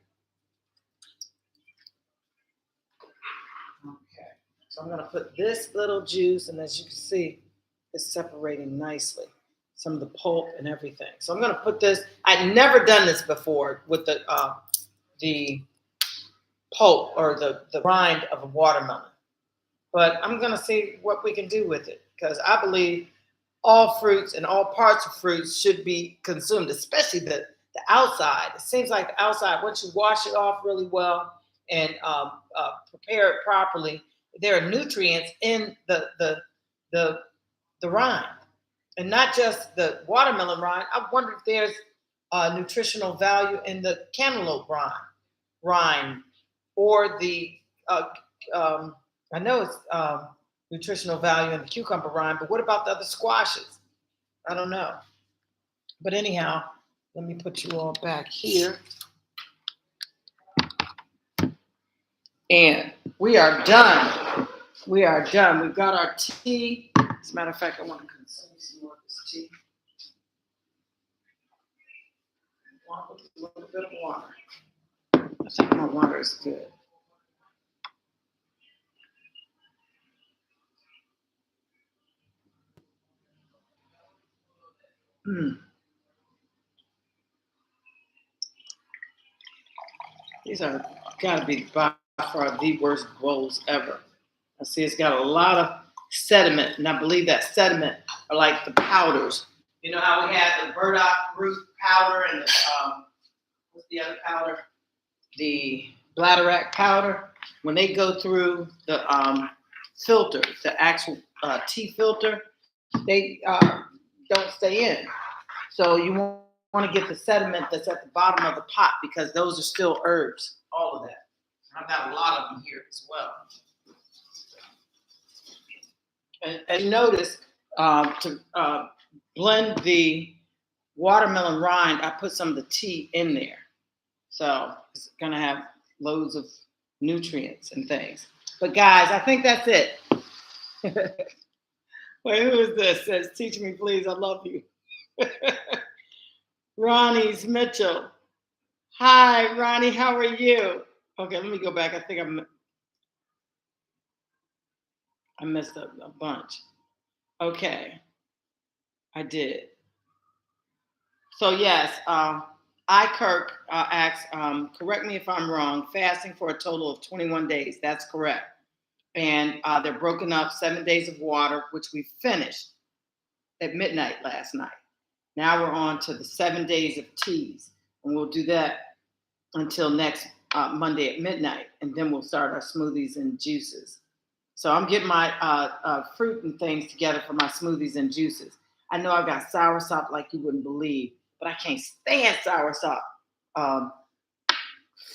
Okay, so I'm gonna put this little juice, and as you can see, it's separating nicely. Some of the pulp and everything. So I'm gonna put this, I'd never done this before with the pulp or the rind of a watermelon. But I'm gonna see what we can do with it because I believe all fruits and all parts of fruits should be consumed, especially the outside. It seems like the outside, once you wash it off really well and prepare it properly, there are nutrients in the rind, and not just the watermelon rind. I wonder if there's nutritional value in the cantaloupe rind, or the I know it's nutritional value in the cucumber rind, but what about the other squashes? I don't know. But anyhow, let me put you all back here. And we are done. We are done. We've got our tea. As a matter of fact, I want to consume some more of this tea. A little bit of water. I think my water is good. These are got to be by far the worst bowls ever. I see it's got a lot of sediment, and I believe that sediment are like the powders. You know how we had the burdock root powder and the, what's the other powder? The bladderwrack powder. When they go through the filter, the actual tea filter, they don't stay in. So you want to get the sediment that's at the bottom of the pot, because those are still herbs, all of that. I've got a lot of them here as well. And notice to blend the watermelon rind, I put some of the tea in there. So it's going to have loads of nutrients and things. But guys, I think that's it. Wait, who is this? Says, teach me, please. I love you. Ronnie's Mitchell. Hi, Ronnie. How are you? Okay, let me go back. I think I missed a bunch. Okay, I did. So yes, Kirk asks, correct me if I'm wrong, fasting for a total of 21 days. That's correct. And they're broken up 7 days of water, which we finished at midnight last night. Now we're on to the 7 days of teas, and we'll do that until next Monday at midnight, and then we'll start our smoothies and juices. So I'm getting my fruit and things together for my smoothies and juices. I know I've got soursop like you wouldn't believe, but I can't stand soursop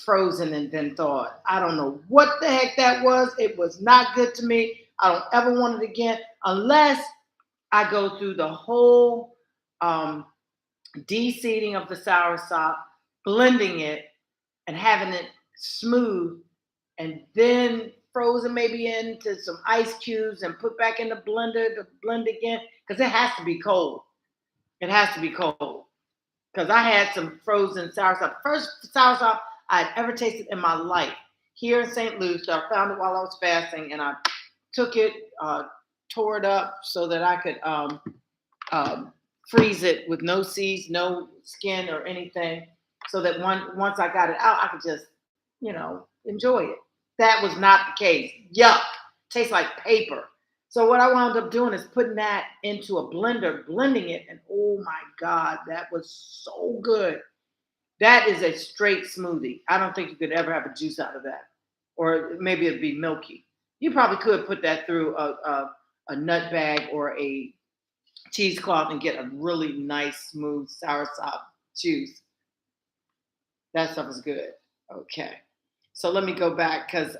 frozen and then thawed. I don't know what the heck that was. It was not good to me. I don't ever want it again unless I go through the whole de-seeding of the soursop, blending it, and having it smooth, and then frozen maybe into some ice cubes and put back in the blender to blend again, because it has to be cold. It has to be cold. Because I had some frozen soursop. First soursop I'd ever tasted in my life here in St. Louis. So I found it while I was fasting, and I took it, tore it up so that I could freeze it with no seeds, no skin or anything, so that once I got it out, I could just, enjoy it. That was not the case. Yuck. Tastes like paper. So what I wound up doing is putting that into a blender, blending it, and oh my God, that was so good. That is a straight smoothie. I don't think you could ever have a juice out of that. Or maybe it'd be milky. You probably could put that through a nut bag or a cheesecloth and get a really nice, smooth soursop juice. That stuff is good. Okay. So let me go back because,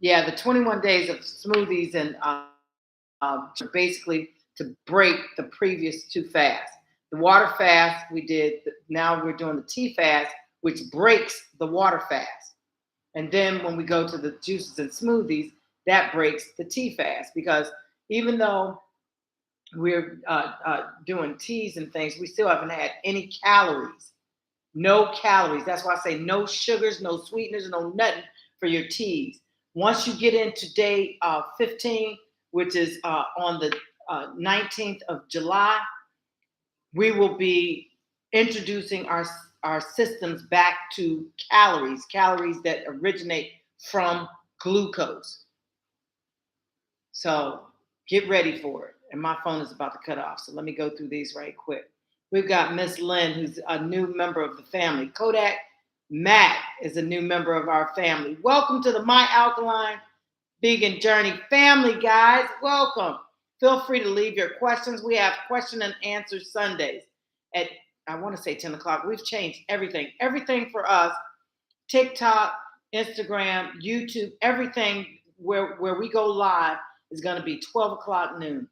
the 21 days of smoothies and basically to break the previous two fasts. The water fast we did, now we're doing the tea fast, which breaks the water fast. And then when we go to the juices and smoothies, that breaks the tea fast, because even though we're doing teas and things, we still haven't had any calories. No calories. That's why I say no sugars, no sweeteners, no nothing for your teas. Once you get into day 15, which is on the 19th of July, we will be introducing our systems back to calories that originate from glucose. So get ready for it. And my phone is about to cut off, so let me go through these right quick. We've got Miss Lynn, who's a new member of the family. Kodak Matt is a new member of our family. Welcome to the My Alkaline Vegan Journey family, guys. Welcome. Feel free to leave your questions. We have question and answer Sundays at, I want to say 10 o'clock. We've changed everything. Everything for us, TikTok, Instagram, YouTube, everything where we go live is going to be 12 o'clock noon.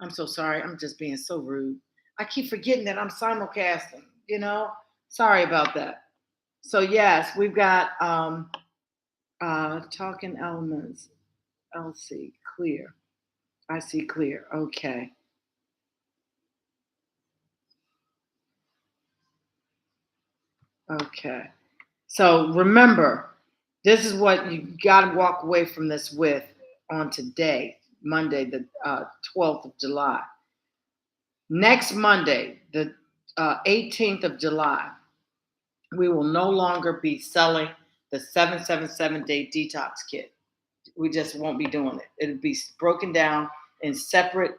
I'm so sorry. I'm just being so rude. I keep forgetting that I'm simulcasting, Sorry about that. So yes, we've got talking elements. I'll see clear. I see clear. Okay. Okay. So remember, this is what you got to walk away from this with on today, Monday, the 12th of July. Next Monday, the 18th of July, we will no longer be selling the 777-day detox kit. We just won't be doing it. It'll be broken down in separate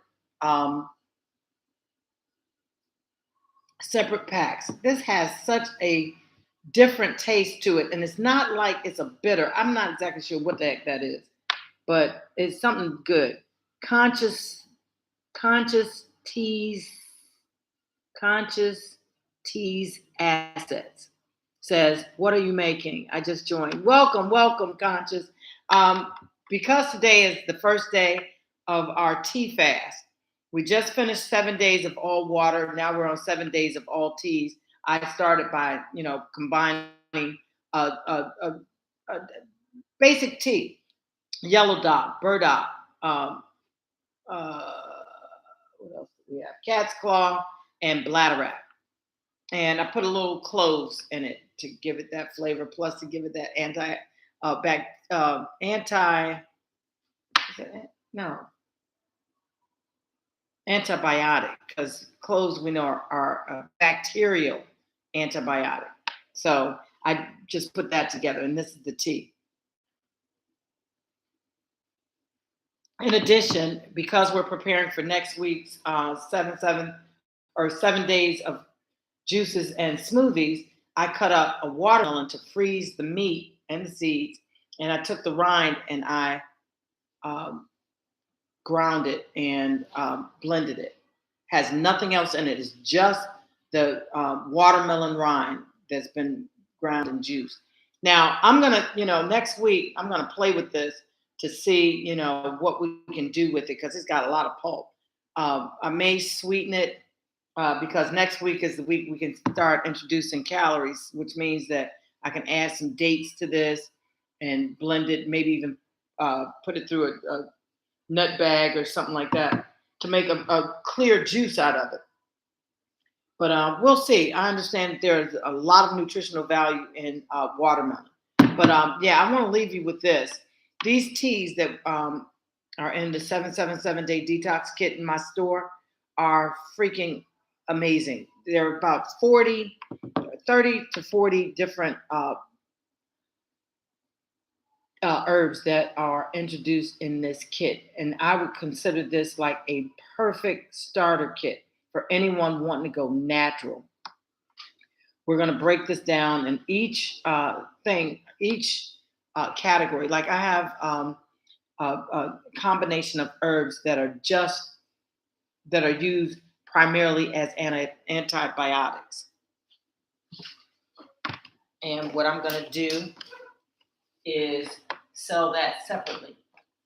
packs. This has such a different taste to it, and it's not like it's a bitter. I'm not exactly sure what the heck that is, but it's something good. Conscious teas assets says, what are you making? I just joined. Welcome, Conscious. Because today is the first day of our tea fast. We just finished 7 days of all water. Now we're on 7 days of all teas. I started by, combining a basic tea, yellow dot, burdock, what else do we have? Cat's claw and bladderwrack. And I put a little cloves in it to give it that flavor, plus to give it that antibiotic, because cloves we know are a bacterial antibiotic. So I just put that together, and this is the tea. In addition, because we're preparing for next week's 7 days of juices and smoothies, I cut up a watermelon to freeze the meat and the seeds, and I took the rind and I ground it and blended it. Has nothing else in it. It's just the watermelon rind that's been ground and juiced. Now I'm gonna, next week I'm gonna play with this to see, what we can do with it, because it's got a lot of pulp. I may sweeten it because next week is the week we can start introducing calories, which means that I can add some dates to this and blend it, maybe even put it through a nut bag or something like that to make a clear juice out of it. But we'll see. I understand that there's a lot of nutritional value in watermelon. But yeah, I want to leave you with this. These teas that are in the 777-day detox kit in my store are freaking amazing. There are about 30 to 40 different herbs that are introduced in this kit. And I would consider this like a perfect starter kit for anyone wanting to go natural. We're going to break this down in each category. Like I have a combination of herbs that are used primarily as antibiotics. And what I'm going to do is sell that separately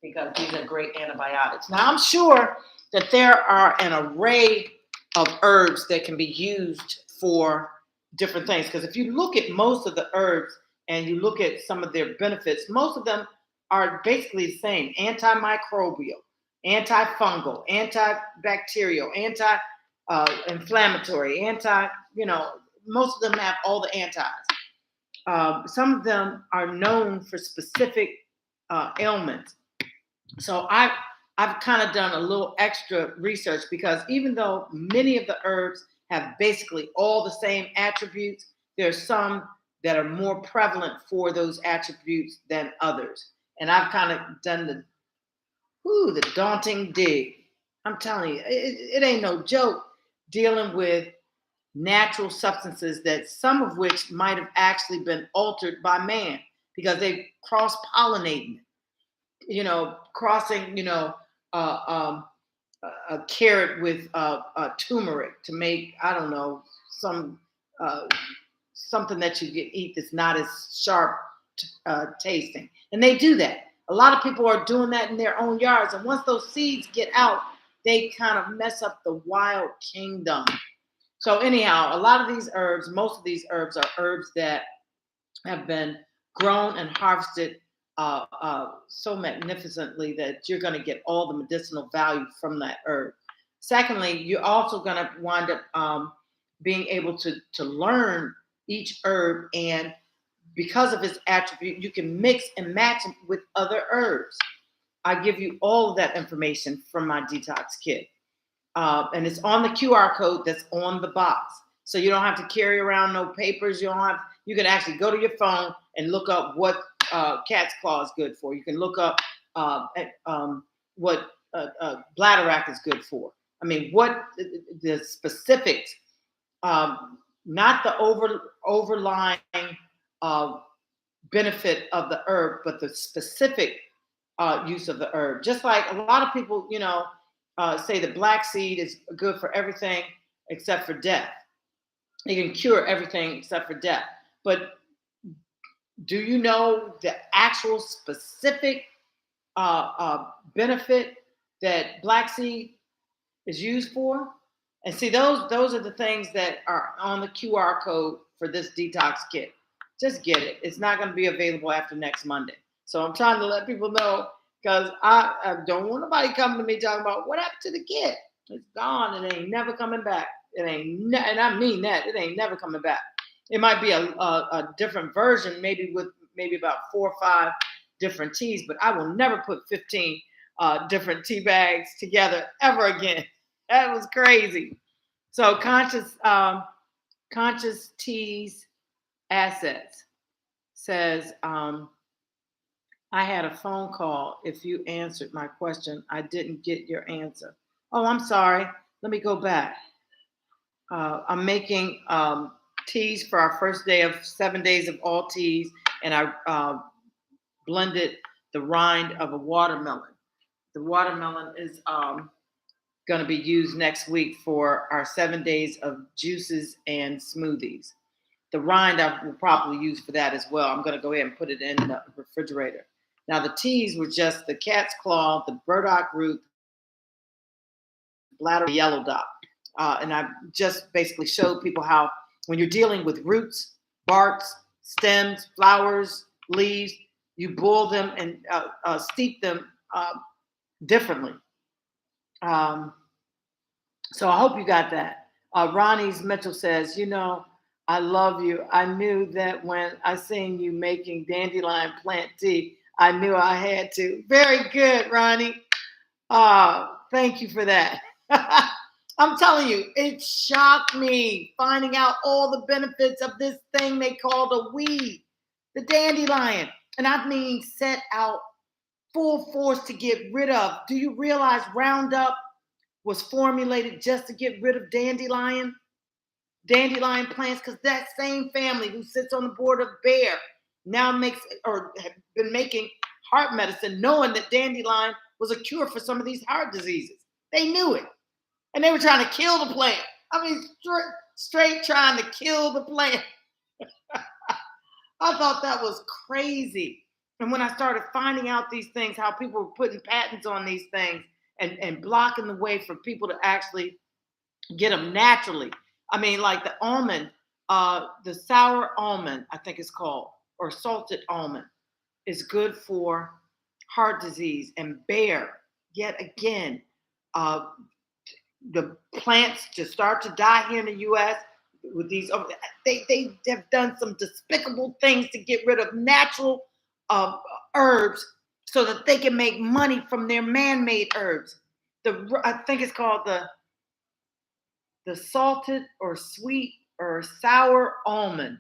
because these are great antibiotics. Now, I'm sure that there are an array of herbs that can be used for different things. Because if you look at most of the herbs and you look at some of their benefits, most of them are basically the same: antimicrobial, antifungal, antibacterial, anti-inflammatory, most of them have all the antis. Some of them are known for specific ailments. So I've kind of done a little extra research, because even though many of the herbs have basically all the same attributes, there's some that are more prevalent for those attributes than others. And I've kind of done the daunting dig. I'm telling you, it ain't no joke dealing with natural substances, that some of which might have actually been altered by man because they cross-pollinating. crossing, uh, um, a carrot with turmeric to make, I don't know, some uh, something that you can eat that's not as sharp tasting. And they do that. A lot of people are doing that in their own yards. And once those seeds get out, they kind of mess up the wild kingdom. So anyhow, a lot of these herbs, most of these herbs are herbs that have been grown and harvested so magnificently that you're going to get all the medicinal value from that herb. Secondly, you're also going to wind up being able to learn each herb, and because of its attribute, you can mix and match it with other herbs. I give you all of that information from my detox kit. And it's on the QR code that's on the box. So you don't have to carry around no papers. You can actually go to your phone and look up what cat's claw is good for. You can look up what bladderwrack is good for. I mean, what the specifics, not the overlying benefit of the herb, but the specific use of the herb. Just like a lot of people, say the black seed is good for everything except for death. It can cure everything except for death. But do you know the actual specific benefit that black seed is used for? And see, those are the things that are on the QR code for this detox kit. Just get it. It's not going to be available after next Monday. So I'm trying to let people know, because I don't want nobody coming to me talking about what happened to the kit. It's gone. It ain't never coming back. And I mean that. It ain't never coming back. It might be a different version, maybe with about 4 or 5 different teas, but I will never put 15 different tea bags together ever again. That was crazy. So conscious teas assets says, I had a phone call. If you answered my question, I didn't get your answer. Oh, I'm sorry. Let me go back. I'm making teas for our first day of 7 days of all teas, and I blended the rind of a watermelon. The watermelon is going to be used next week for our 7 days of juices and smoothies. The rind I will probably use for that as well. I'm going to go ahead and put it in the refrigerator. Now, the teas were just the cat's claw, the burdock root, bladder, yellow dot. And I just basically showed people how when you're dealing with roots, barks, stems, flowers, leaves, you boil them and steep them differently. So I hope you got that. Ronnie's Mitchell says, I love you. I knew that when I seen you making dandelion plant tea, I knew I had to. Very good, Ronnie. Thank you for that. I'm telling you, it shocked me finding out all the benefits of this thing they call the weed, the dandelion. And I mean, set out full force to get rid of. Do you realize Roundup was formulated just to get rid of dandelion plants? Because that same family who sits on the board of Bayer now makes, or have been making, heart medicine, knowing that dandelion was a cure for some of these heart diseases. They knew it. And they were trying to kill the plant. I mean, straight trying to kill the plant. I thought that was crazy. And when I started finding out these things, how people were putting patents on these things and blocking the way for people to actually get them naturally. I mean, like the almond, the sour almond, I think it's called, or salted almond, is good for heart disease. And Bayer, yet again, the plants just start to die here in the U.S. with these. They have done some despicable things to get rid of natural herbs so that they can make money from their man-made herbs. I think it's called the salted or sweet or sour almond.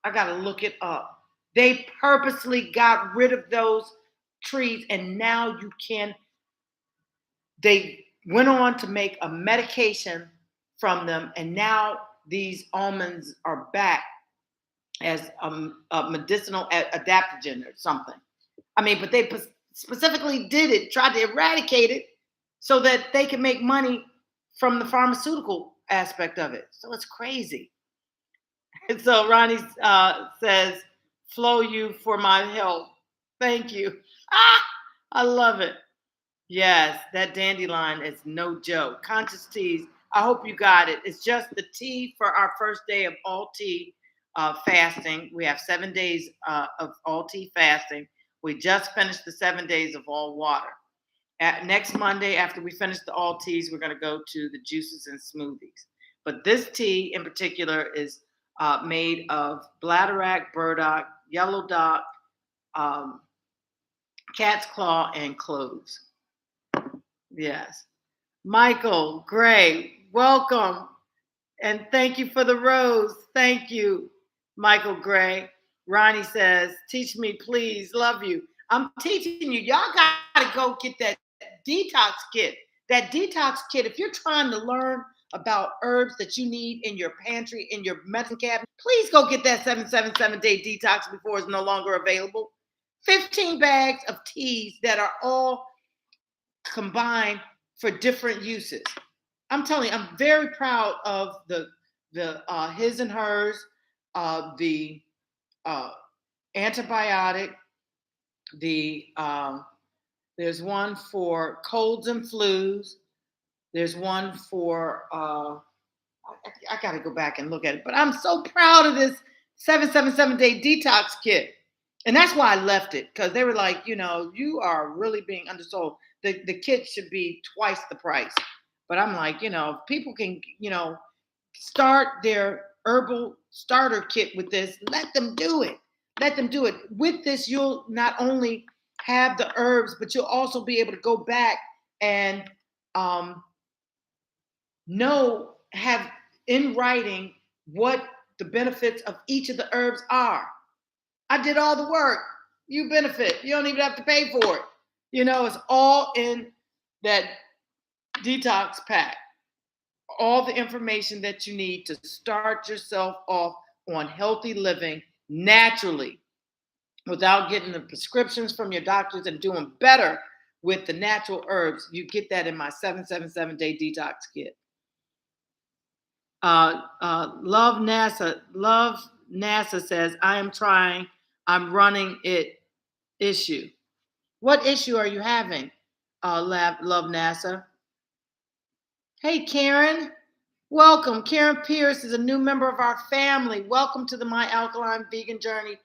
I got to look it up. They purposely got rid of those trees, and now you can. They went on to make a medication from them, and now these almonds are back as a medicinal adaptogen or something. I mean, but they specifically did it, tried to eradicate it so that they can make money from the pharmaceutical aspect of it. So it's crazy. And so Ronnie says, flow you for my health. Thank you. Ah, I love it. Yes, that dandelion is no joke. Conscious teas. I hope you got it. It's just the tea for our first day of all tea fasting. We have 7 days of all tea fasting. We just finished the 7 days of all water. Next Monday, after we finish the all teas, we're going to go to the juices and smoothies. But this tea in particular is made of bladderwrack, burdock, yellow dock, um, cat's claw, and cloves. Yes. Michael Gray, welcome. And thank you for the rose. Thank you, Michael Gray. Ronnie says, teach me, please. Love you. I'm teaching you. Y'all got to go get that detox kit. That detox kit, if you're trying to learn about herbs that you need in your pantry, in your medicine cabinet, please go get that 777-day detox before it's no longer available. 15 bags of teas that are all combined for different uses. I'm telling you, I'm very proud of the his and hers, the antibiotic, the there's one for colds and flus. There's one for I got to go back and look at it, but I'm so proud of this 777-day detox kit. And that's why I left it, because they were like, you are really being undersold. The kit should be twice the price. But I'm like, if people can, start their herbal starter kit with this, let them do it. Let them do it. With this, you'll not only have the herbs, but you'll also be able to go back and have in writing what the benefits of each of the herbs are. I did all the work. You benefit. You don't even have to pay for it. It's all in that detox pack. All the information that you need to start yourself off on healthy living naturally without getting the prescriptions from your doctors and doing better with the natural herbs. You get that in my 777-day detox kit. Love NASA says, I am trying. I'm running it issue. What issue are you having, Love NASA? Hey, Karen. Welcome. Karen Pierce is a new member of our family. Welcome to the My Alkaline Vegan Journey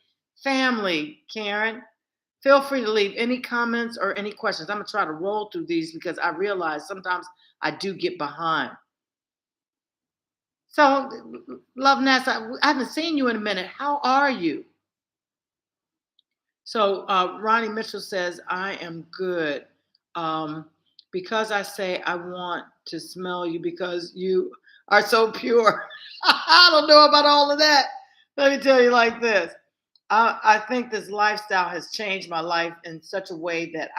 family, Karen. Feel free to leave any comments or any questions. I'm going to try to roll through these because I realize sometimes I do get behind. So, Love NASA, I haven't seen you in a minute. How are you? So, Ronnie Mitchell says, I am good. Because I say I want to smell you because you are so pure. I don't know about all of that. Let me tell you like this. I think this lifestyle has changed my life in such a way that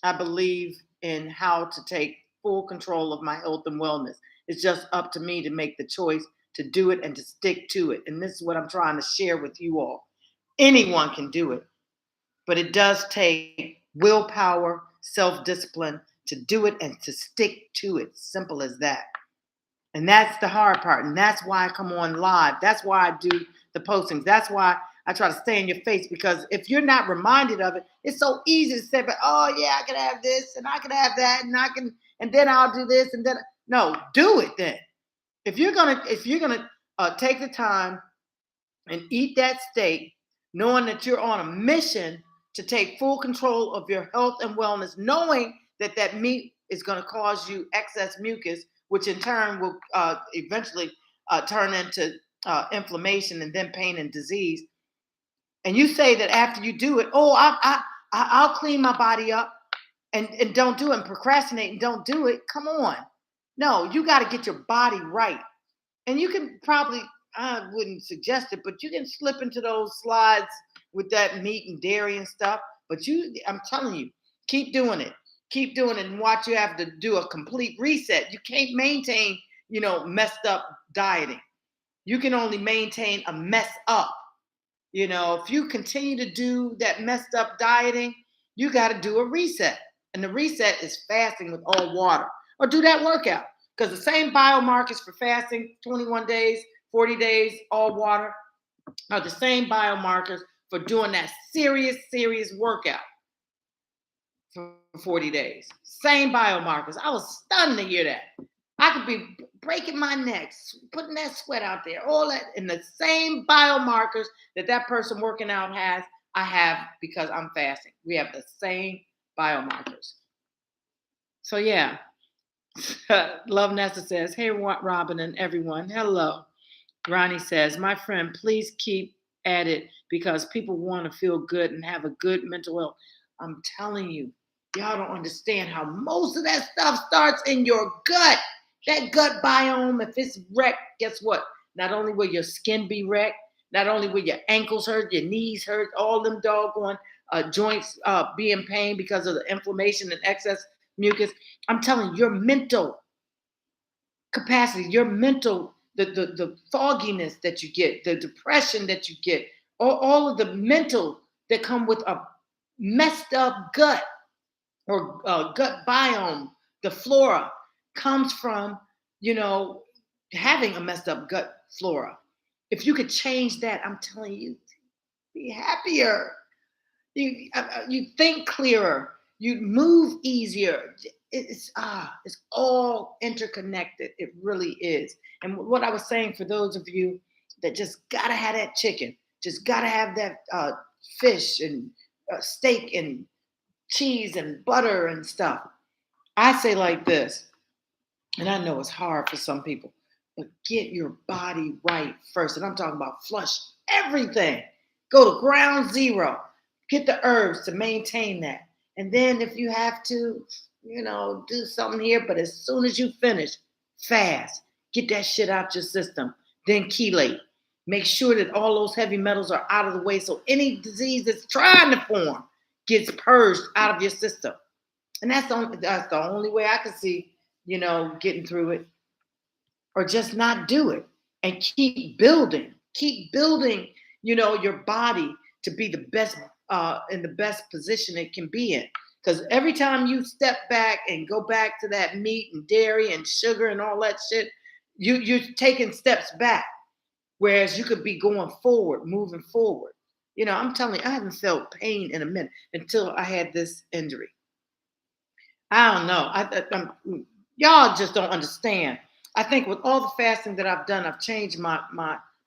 I believe in how to take full control of my health and wellness. It's just up to me to make the choice to do it and to stick to it. And this is what I'm trying to share with you all. Anyone can do it, but it does take willpower, self-discipline to do it and to stick to it. Simple as that. And that's the hard part. And that's why I come on live. That's why I do the postings. That's why I try to stay in your face, because if you're not reminded of it, it's so easy to say, but oh yeah, I can have this and I can have that and then I'll do this and then no, do it then. If you're gonna take the time and eat that steak, knowing that you're on a mission to take full control of your health and wellness, knowing that meat is going to cause you excess mucus, which in turn will eventually turn into inflammation and then pain and disease. And you say that after you do it, oh, I'll clean my body up and don't do it and procrastinate and don't do it. Come on. No, you got to get your body right. And you can probably, I wouldn't suggest it, but you can slip into those slides with that meat and dairy and stuff. But I'm telling you, keep doing it. Keep doing it and watch you have to do a complete reset. You can't maintain, messed up dieting. You can only maintain a mess up. If you continue to do that messed up dieting, you got to do a reset. And the reset is fasting with all water or do that workout. Because the same biomarkers for fasting, 21 days, 40 days, all water, are the same biomarkers for doing that serious workout for 40 days. Same biomarkers. I was stunned to hear that. I could be breaking my neck, putting that sweat out there, all that, in the same biomarkers that that person working out has, I have because I'm fasting. We have the same biomarkers. So yeah, Love Nessa says, hey, Robin and everyone, hello. Ronnie says, my friend, please keep at it because people want to feel good and have a good mental health. I'm telling you, y'all don't understand how most of that stuff starts in your gut. That gut biome, if it's wrecked, guess what? Not only will your skin be wrecked, not only will your ankles hurt, your knees hurt, all them doggone joints be in pain because of the inflammation and excess mucus. I'm telling you, your mental capacity, your mental, the fogginess that you get, the depression that you get, all of the mental that come with a messed up gut or gut biome, the flora comes from, having a messed up gut flora. If you could change that, I'm telling you, be happier. You think clearer. You move easier. It's all interconnected. It really is. And what I was saying for those of you that just gotta have that chicken, just gotta have that fish and steak and cheese and butter and stuff. I say like this, and I know it's hard for some people, but get your body right first. And I'm talking about flush everything. Go to ground zero. Get the herbs to maintain that. And then if you have to, do something here, but as soon as you finish, fast. Get that shit out your system. Then chelate. Make sure that all those heavy metals are out of the way so any disease that's trying to form gets purged out of your system. And that's the only way I can see, getting through it, or just not do it and keep building. Keep building, your body to be the best in the best position it can be in. Because every time you step back and go back to that meat and dairy and sugar and all that shit, you're taking steps back. Whereas you could be going forward, moving forward. I'm telling you, I haven't felt pain in a minute until I had this injury. I don't know. Y'all just don't understand. I think with all the fasting that I've done, I've changed my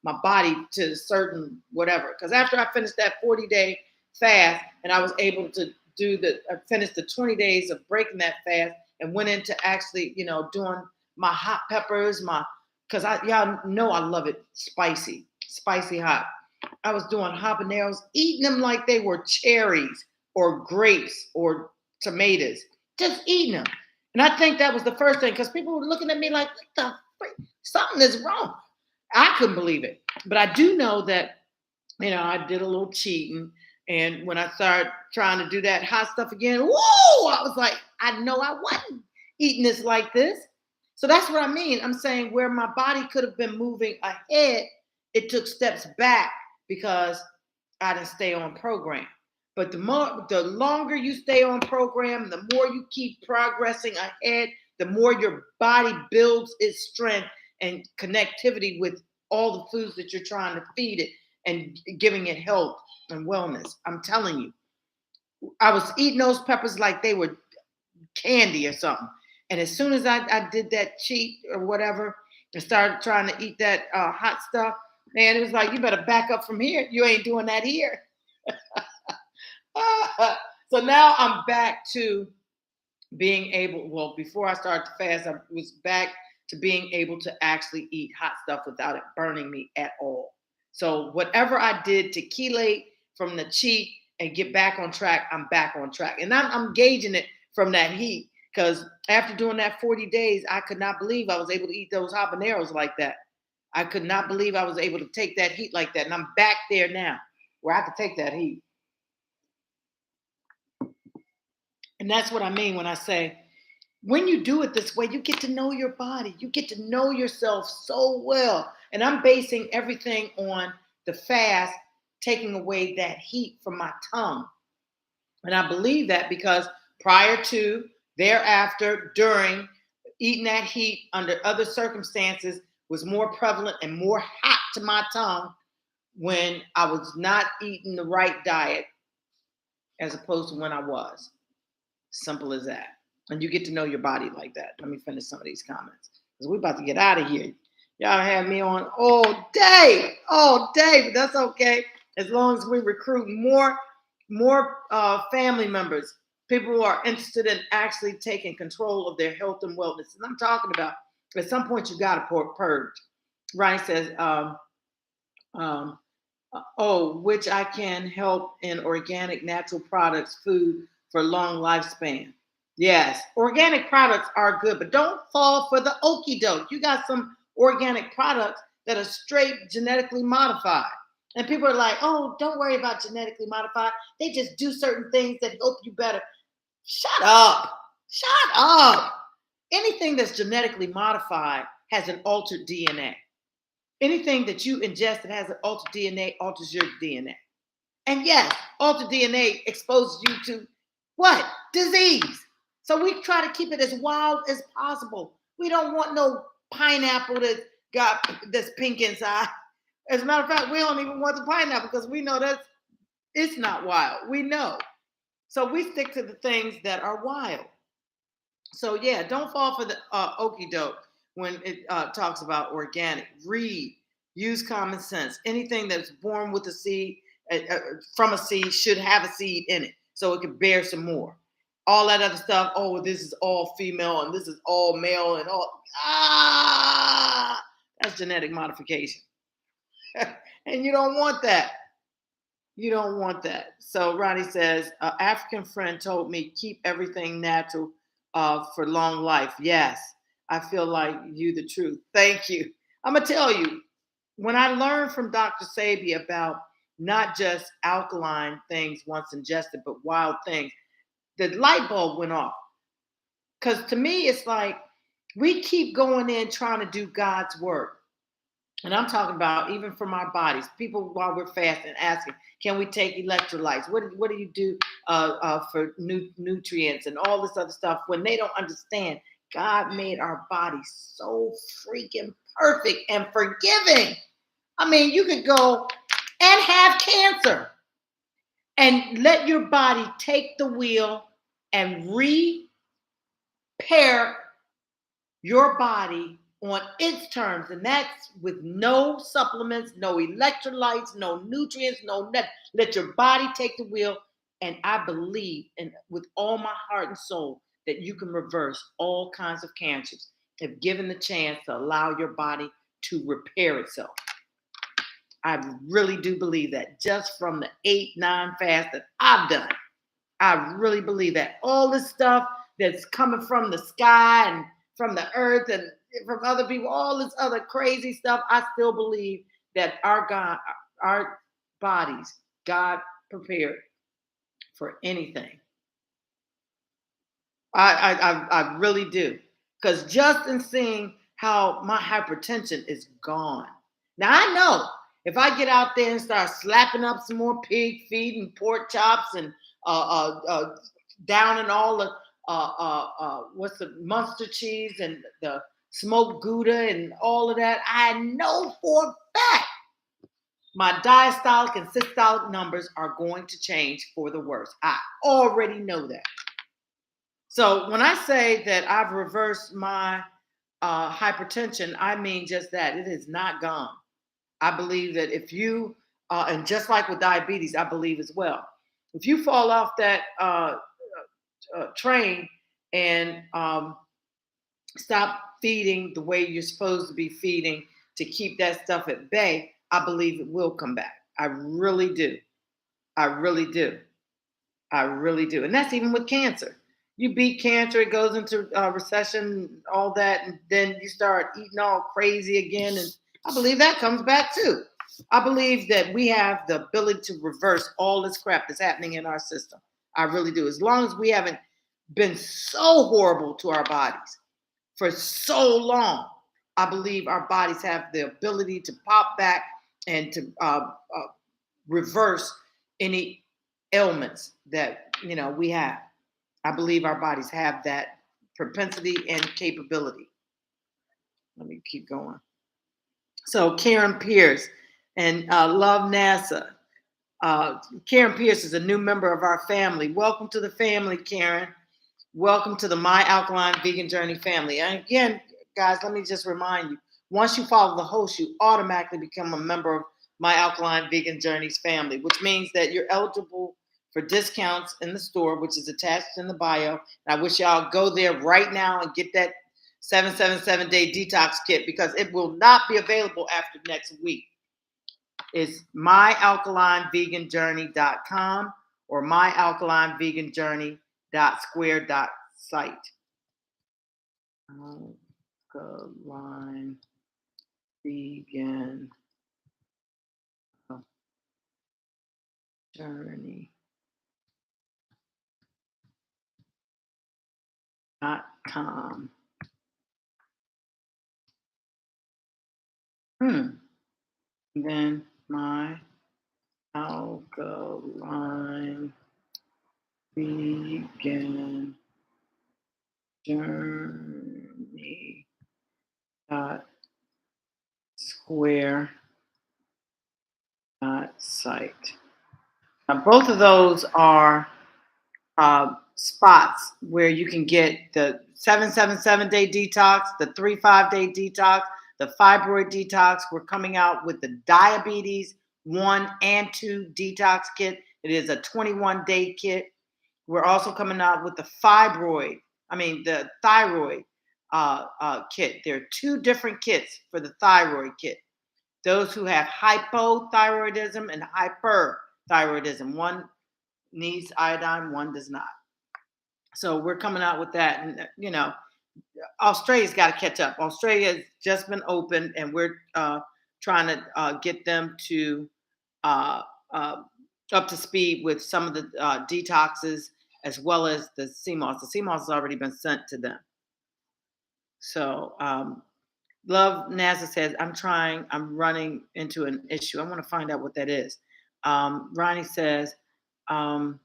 body to certain whatever. Because after I finished that 40-day fast, and I was able to I finished the 20 days of breaking that fast, and went into actually, doing my hot peppers, because y'all know I love it spicy hot. I was doing habaneros, eating them like they were cherries or grapes or tomatoes, just eating them. And I think that was the first thing, because people were looking at me like, what the freak? Something is wrong. I couldn't believe it. But I do know that, I did a little cheating. And when I started trying to do that hot stuff again, whoa, I was like, I know I wasn't eating this like this. So that's what I mean. I'm saying where my body could have been moving ahead, it took steps back because I didn't stay on program. But the longer you stay on program, the more you keep progressing ahead, the more your body builds its strength and connectivity with all the foods that you're trying to feed it and giving it health and wellness. I'm telling you, I was eating those peppers like they were candy or something. And as soon as I did that cheat or whatever and started trying to eat that hot stuff, man, it was like, you better back up from here. You ain't doing that here. So now I'm back to being able, well, before I started to fast, I was back to being able to actually eat hot stuff without it burning me at all. So whatever I did to chelate from the cheat and get back on track, I'm back on track. And I'm gauging it from that heat, because after doing that 40 days, I could not believe I was able to eat those habaneros like that. I could not believe I was able to take that heat like that. And I'm back there now where I could take that heat. And that's what I mean when I say, when you do it this way, you get to know your body. You get to know yourself so well. And I'm basing everything on the fast, taking away that heat from my tongue. And I believe that because prior to, thereafter, during, eating that heat under other circumstances was more prevalent and more hot to my tongue when I was not eating the right diet as opposed to when I was. Simple as that. And you get to know your body like that. Let me finish some of these comments because we're about to get out of here. Y'all have me on all day, but that's okay. As long as we recruit more family members, people who are interested in actually taking control of their health and wellness. And I'm talking about at some point you got to purge. Ronnie says, which I can help in organic natural products, food for long lifespan. Yes, organic products are good, but don't fall for the okie doke. You got some organic products that are straight genetically modified. And people are like, oh, don't worry about genetically modified. They just do certain things that help you better. Shut up. Shut up. Anything that's genetically modified has an altered DNA. Anything that you ingest that has an altered DNA alters your DNA. And yes, altered DNA exposes you to what? Disease. So we try to keep it as wild as possible. We don't want no pineapple that's pink inside. As a matter of fact, we don't even want the pineapple because we know that it's not wild. We know. So we stick to the things that are wild. So yeah, don't fall for the okie doke when it talks about organic. Read, use common sense. Anything that's born with a seed, from a seed, should have a seed in it, so it can bear some more. All that other stuff. Oh, well, this is all female and this is all male and all. That's genetic modification, and you don't want that. You don't want that. So Ronnie says, African friend told me keep everything natural for long life. Yes, I feel like you the truth. Thank you. I'm gonna tell you, when I learned from Dr. Sabi about not just alkaline things once ingested, but wild things, the light bulb went off. Because to me, it's like we keep going in trying to do God's work. And I'm talking about even from our bodies. People, while we're fasting, asking, can we take electrolytes? What do you do for nutrients and all this other stuff when they don't understand God made our bodies so freaking perfect and forgiving. I mean, you could go and have cancer and let your body take the wheel and repair your body on its terms, and that's with no supplements, no electrolytes, no nutrients, no nothing. Let your body take the wheel, and I believe, and with all my heart and soul, that you can reverse all kinds of cancers if given the chance to allow your body to repair itself. I really do believe that, just from the 8-9 fast that I've done. I really believe that all this stuff that's coming from the sky and from the earth and from other people, all this other crazy stuff, I still believe that our God, our bodies, God prepared for anything. I really do. Because just in seeing how my hypertension is gone. Now I know if I get out there and start slapping up some more pig feet and pork chops and down in all the what's the Munster cheese and the smoked Gouda and all of that, I know for a fact my diastolic and systolic numbers are going to change for the worse. I already know that. So when I say that I've reversed my hypertension, I mean just that. It is not gone. I believe that if you, and just like with diabetes, I believe as well, if you fall off that train and stop feeding the way you're supposed to be feeding to keep that stuff at bay, I believe it will come back. I really do. I really do. I really do. And that's even with cancer. You beat cancer, it goes into recession, all that, and then you start eating all crazy again. And I believe that comes back too. I believe that we have the ability to reverse all this crap that's happening in our system. I really do. As long as we haven't been so horrible to our bodies for so long, I believe our bodies have the ability to pop back and to reverse any ailments that we have. I believe our bodies have that propensity and capability. Let me keep going. So Karen Pierce and Love NASA. Karen Pierce is a new member of our family. Welcome to the family, Karen. Welcome to the My Alkaline Vegan Journey family. And again, guys, let me just remind you, once you follow the host, you automatically become a member of My Alkaline Vegan Journeys family, which means that you're eligible for discounts in the store, which is attached in the bio. And I wish y'all go there right now and get that 777-day detox kit because it will not be available after next week. It's myalkalineveganjourney.com or myalkalineveganjourney.square.site. Alkaline Vegan Journey.com. And then my alkaline vegan journey square site. Now, both of those are spots where you can get the 777-day detox, the 3-5-day detox, the fibroid detox. We're coming out with the diabetes 1 and 2 detox kit. It is a 21-day kit. We're also coming out with the thyroid kit. There are 2 different kits for the thyroid kit. Those who have hypothyroidism and hyperthyroidism. One needs iodine, one does not. So we're coming out with that. And, Australia's got to catch up. Australia has just been opened, and we're trying to get them to up to speed with some of the detoxes as well as the CMOS. The CMOS has already been sent to them. So Love NASA says, I'm running into an issue. I want to find out what that is. Ronnie says, Karen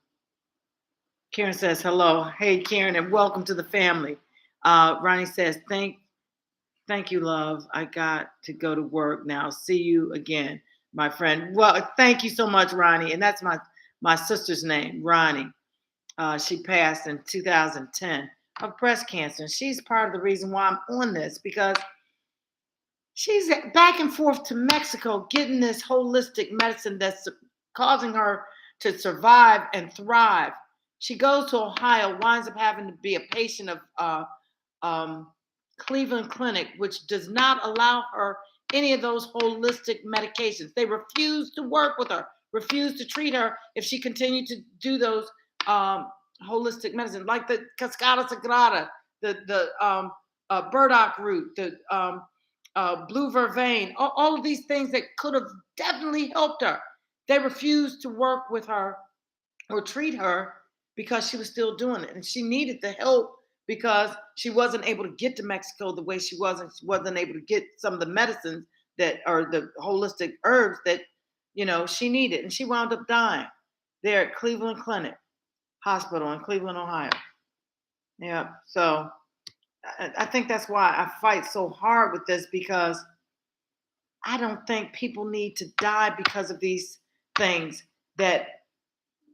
says, hello. Hey, Karen, and welcome to the family. Ronnie says, thank you, love. I got to go to work now. See you again, my friend. Well, thank you so much, Ronnie. And that's my sister's name, Ronnie. She passed in 2010 of breast cancer. And she's part of the reason why I'm on this, because she's back and forth to Mexico getting this holistic medicine that's causing her to survive and thrive. She goes to Ohio, winds up having to be a patient of Cleveland Clinic, which does not allow her any of those holistic medications. They refuse to work with her, refuse to treat her if she continued to do those holistic medicine, like the Cascada Sagrada, the burdock root, the blue vervain, all of these things that could have definitely helped her. They refused to work with her or treat her because she was still doing it. And she needed the help because she wasn't able to get to Mexico the way she was, and she wasn't able to get some of the medicines that are the holistic herbs that, she needed. And she wound up dying there at Cleveland Clinic Hospital in Cleveland, Ohio. Yeah. So I think that's why I fight so hard with this, because I don't think people need to die because of these things that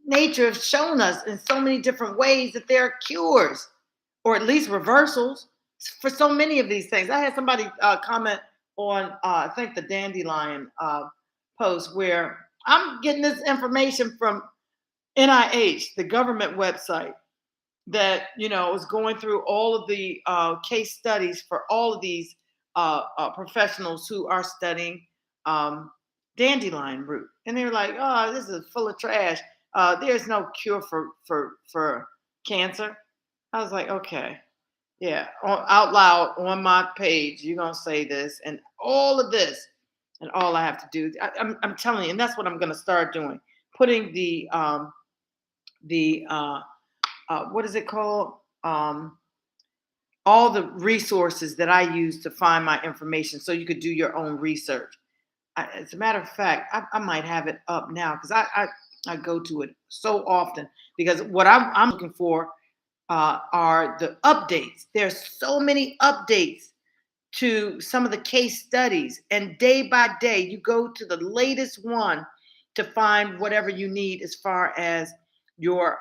nature has shown us in so many different ways that there are cures or at least reversals for so many of these things. I had somebody comment on, I think, the dandelion post, where I'm getting this information from NIH, the government website, that was going through all of the case studies for all of these professionals who are studying dandelion root, and they're like, "Oh, this is full of trash. There's no cure for cancer." I was like, "Okay, yeah." Out loud on my page, you're gonna say this and all of this, and all I have to do, I'm telling you, and that's what I'm gonna start doing, putting the what is it called? All the resources that I use to find my information, so you could do your own research. As a matter of fact, I might have it up now, because I go to it so often because what I'm looking for are the updates. There's so many updates to some of the case studies, and day by day, you go to the latest one to find whatever you need as far as your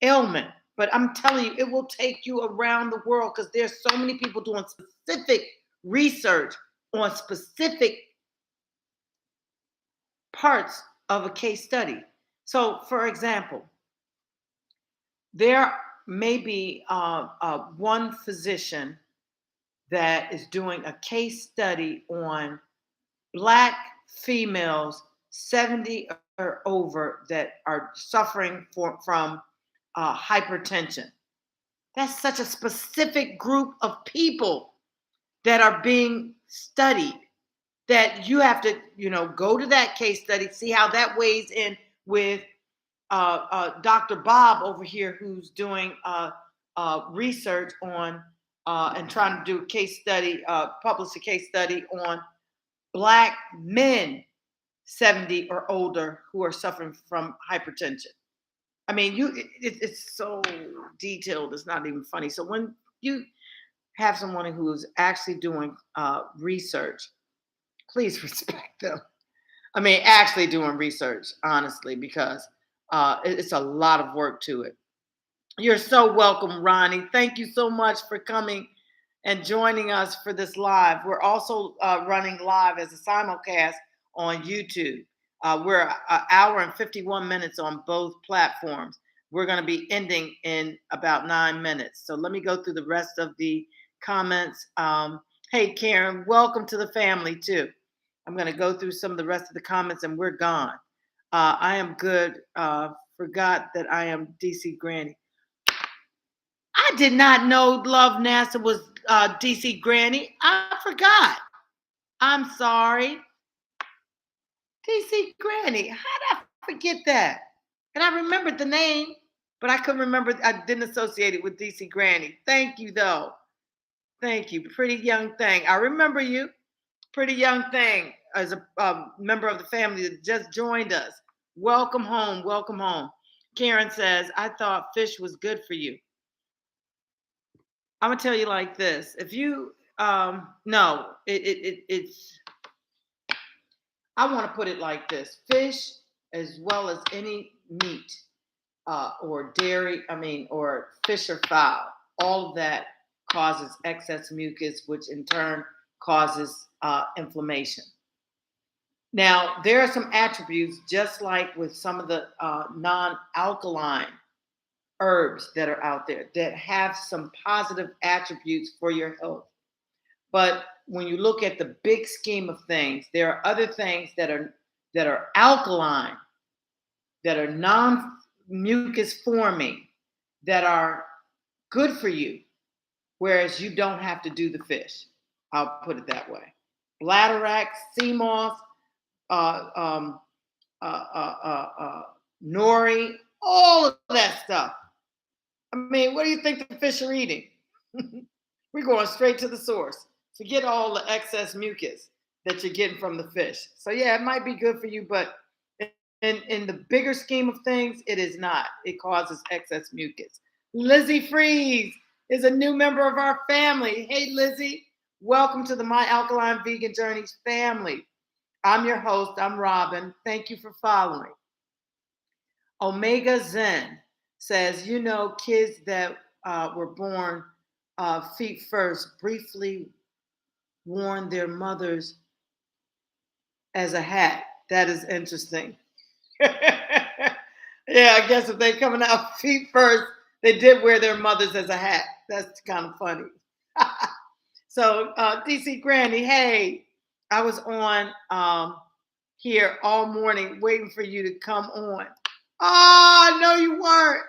ailment. But I'm telling you, it will take you around the world because there's so many people doing specific research on specific parts of a case study. So, for example, there may be one physician that is doing a case study on Black females 70 or over that are suffering from hypertension. That's such a specific group of people that are being studied that you have to, go to that case study, see how that weighs in with Dr. Bob over here, who's doing research on and trying to do a case study, publish a case study on Black men 70 or older who are suffering from hypertension. I mean, it's so detailed, it's not even funny. So when you have someone who is actually doing research, please respect them. I mean, actually doing research, honestly, because it's a lot of work to it. You're so welcome, Ronnie. Thank you so much for coming and joining us for this live. We're also running live as a simulcast on YouTube. We're an hour and 51 minutes on both platforms. We're going to be ending in about 9 minutes. So let me go through the rest of the comments. Hey, Karen, welcome to the family, too. I'm going to go through some of the rest of the comments and we're gone. I am good. Forgot that I am DC Granny. I did not know Love NASA was DC Granny. I forgot. I'm sorry. DC Granny. How did I forget that? And I remembered the name, but I couldn't remember. I didn't associate it with DC Granny. Thank you, though. Thank you. Pretty young thing. I remember you. Pretty young thing as a member of the family that just joined us. Welcome home. Welcome home. Karen says, I thought fish was good for you. I'm gonna tell you like this. If you no, it's I want to put it like this. Fish as well as any meat or dairy, or fish or fowl, all of that causes excess mucus, which in turn causes inflammation. Now, there are some attributes, just like with some of the non-alkaline herbs that are out there that have some positive attributes for your health. But when you look at the big scheme of things, there are other things that are alkaline, that are non-mucus forming, that are good for you, whereas you don't have to do the fish. I'll put it that way. Bladderwrack, sea moss, nori, all of that stuff. I mean, what do you think the fish are eating? We're going straight to the source. Forget all the excess mucus that you're getting from the fish. So yeah, it might be good for you, but in the bigger scheme of things, it is not. It causes excess mucus. Lizzie Freeze is a new member of our family. Hey, Lizzie, welcome to the My Alkaline Vegan Journeys family. I'm your host. I'm Robin. Thank you for following. Omega Zen says, kids that were born feet first briefly worn their mothers as a hat. That is interesting. Yeah, I guess if they're coming out feet first, they did wear their mothers as a hat. That's kind of funny. So, DC Granny, hey, I was on here all morning waiting for you to come on. Oh, no, you weren't.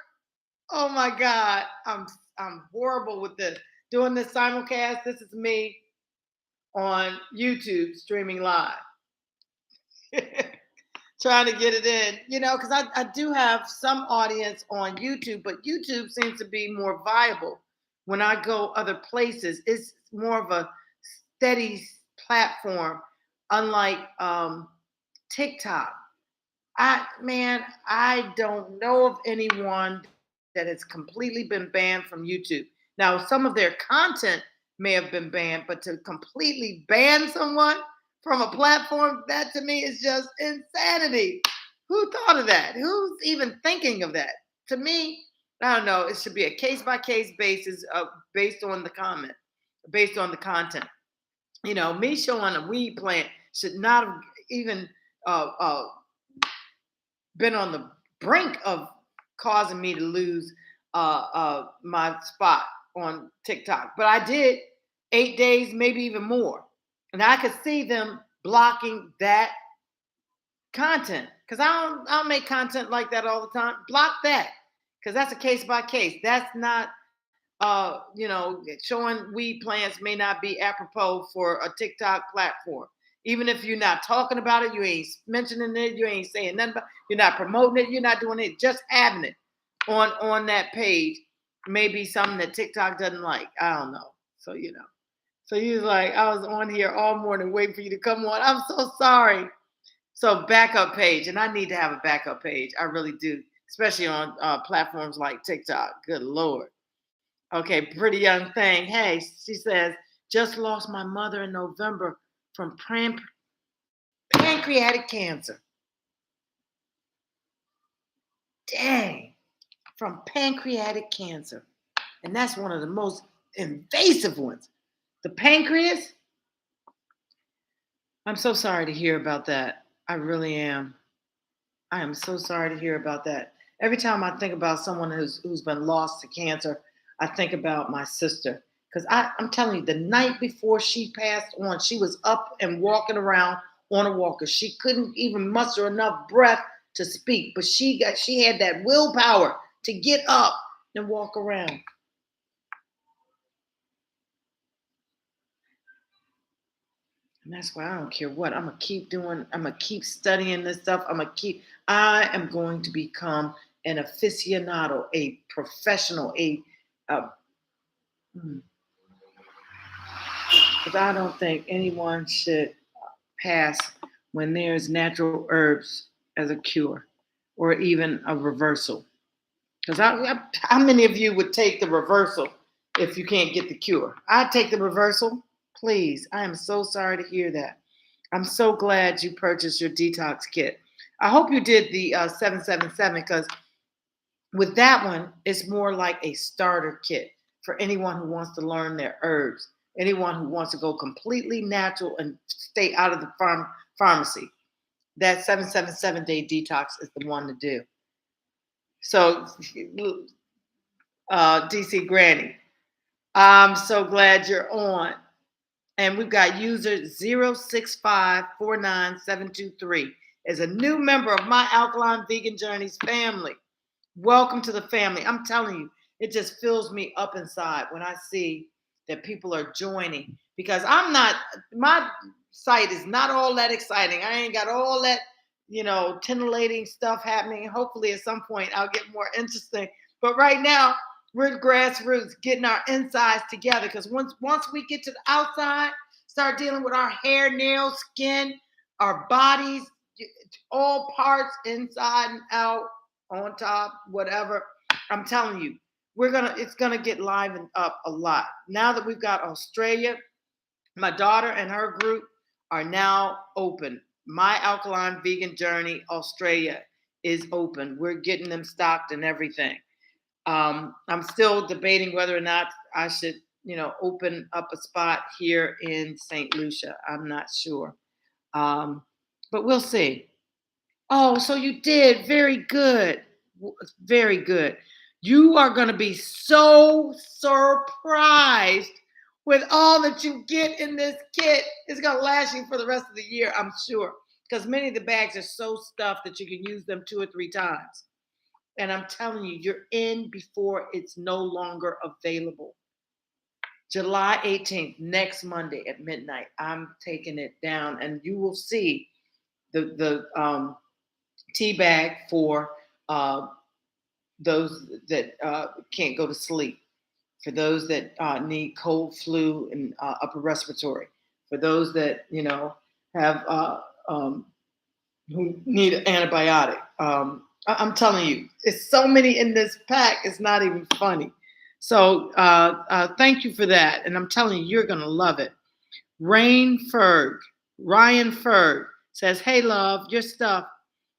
Oh my God, I'm horrible with this. Doing this simulcast, this is me on YouTube streaming live. Trying to get it in, because I do have some audience on YouTube, but YouTube seems to be more viable. When I go other places, it's more of a steady platform, unlike TikTok. I don't know of anyone that has completely been banned from YouTube. Now, some of their content may have been banned, but to completely ban someone from a platform, that to me is just insanity. Who thought of that? Who's even thinking of that? To me, I don't know. It should be a case by case basis, based on the comment, based on the content. Me showing a weed plant should not have even uh, uh, been on the brink of causing me to lose my spot on TikTok. But I did 8 days, maybe even more. And I could see them blocking that content because I don't make content like that all the time. Block that because that's a case by case. That's not showing weed plants may not be apropos for a TikTok platform. Even if you're not talking about it, you ain't mentioning it, you ain't saying nothing about it, you're not promoting it, you're not doing it, just having it on that page may be something that TikTok doesn't like. I don't know. So. So you was like, I was on here all morning waiting for you to come on. I'm so sorry. So backup page, and I need to have a backup page. I really do, especially on platforms like TikTok. Good Lord. Okay, pretty young thing. Hey, she says, just lost my mother in November from pancreatic cancer. Dang, from pancreatic cancer. And that's one of the most invasive ones. The pancreas, I'm so sorry to hear about that. I really am. I am so sorry to hear about that. Every time I think about someone who's been lost to cancer, I think about my sister. Because I'm telling you, the night before she passed on, she was up and walking around on a walker. She couldn't even muster enough breath to speak, but she had that willpower to get up and walk around. And that's why I don't care what. I'm gonna keep studying this stuff. I am going to become an aficionado, a professional, uh, because I don't think anyone should pass when there's natural herbs as a cure or even a reversal. Because how many of you would take the reversal if you can't get the cure? I'd take the reversal. Please. I am so sorry to hear that. I'm so glad you purchased your detox kit. I hope you did the 777 because with that one, it's more like a starter kit for anyone who wants to learn their herbs, anyone who wants to go completely natural and stay out of the pharmacy. That 777-day detox is the one to do. So, DC Granny, I'm so glad you're on. And we've got user 0654973 as a new member of my Alkaline Vegan Journeys family. Welcome to the family. I'm telling you, it just fills me up inside when I see that people are joining because my site is not all that exciting. I ain't got all that, titillating stuff happening. Hopefully at some point I'll get more interesting. But right now, we're grassroots getting our insides together because once we get to the outside, start dealing with our hair, nails, skin, our bodies, all parts inside and out, on top, whatever. I'm telling you, it's gonna get livened up a lot. Now that we've got Australia, my daughter and her group are now open. My Alkaline Vegan Journey Australia is open. We're getting them stocked and everything. I'm still debating whether or not I should, open up a spot here in St. Lucia. I'm not sure. But we'll see. Oh, so you did. Very good. Very good. You are going to be so surprised with all that you get in this kit. It's going to last you for the rest of the year, I'm sure. Because many of the bags are so stuffed that you can use them 2 or 3 times. And I'm telling you, you're in before it's no longer available. July 18th, next Monday at midnight, I'm taking it down, and you will see the tea bag for those that can't go to sleep, for those that need cold, flu, and upper respiratory, for those that have who need an antibiotic. I'm telling you, it's so many in this pack. It's not even funny. So thank you for that. And I'm telling you, you're going to love it. Ryan Ferg says, "Hey, love, your stuff.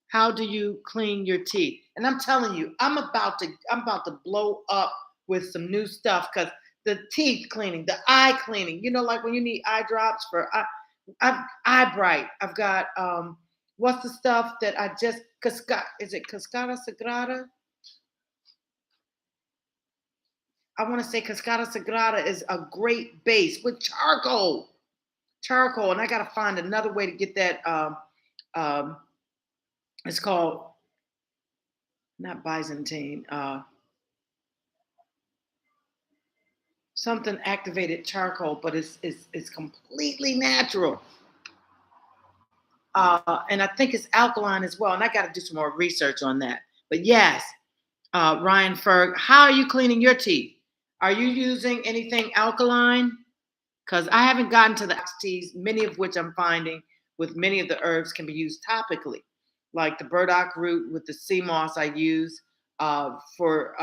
How do you clean your teeth?" And I'm telling you, I'm about to blow up with some new stuff because the teeth cleaning, the eye cleaning. You know, like when you need eye drops for eye bright. I've got what's the stuff that I just is it Cascara Sagrada? I want to say Cascara Sagrada is a great base with charcoal, and I got to find another way to get that. Um, it's called not Byzantine, something activated charcoal, but it's completely natural, and I think it's alkaline as well. And I got to do some more research on that. But yes, Ryan Ferg, how are you cleaning your teeth? Are you using anything alkaline? Because I haven't gotten to the ox teas, many of which I'm finding with many of the herbs can be used topically, like the burdock root with the sea moss I use for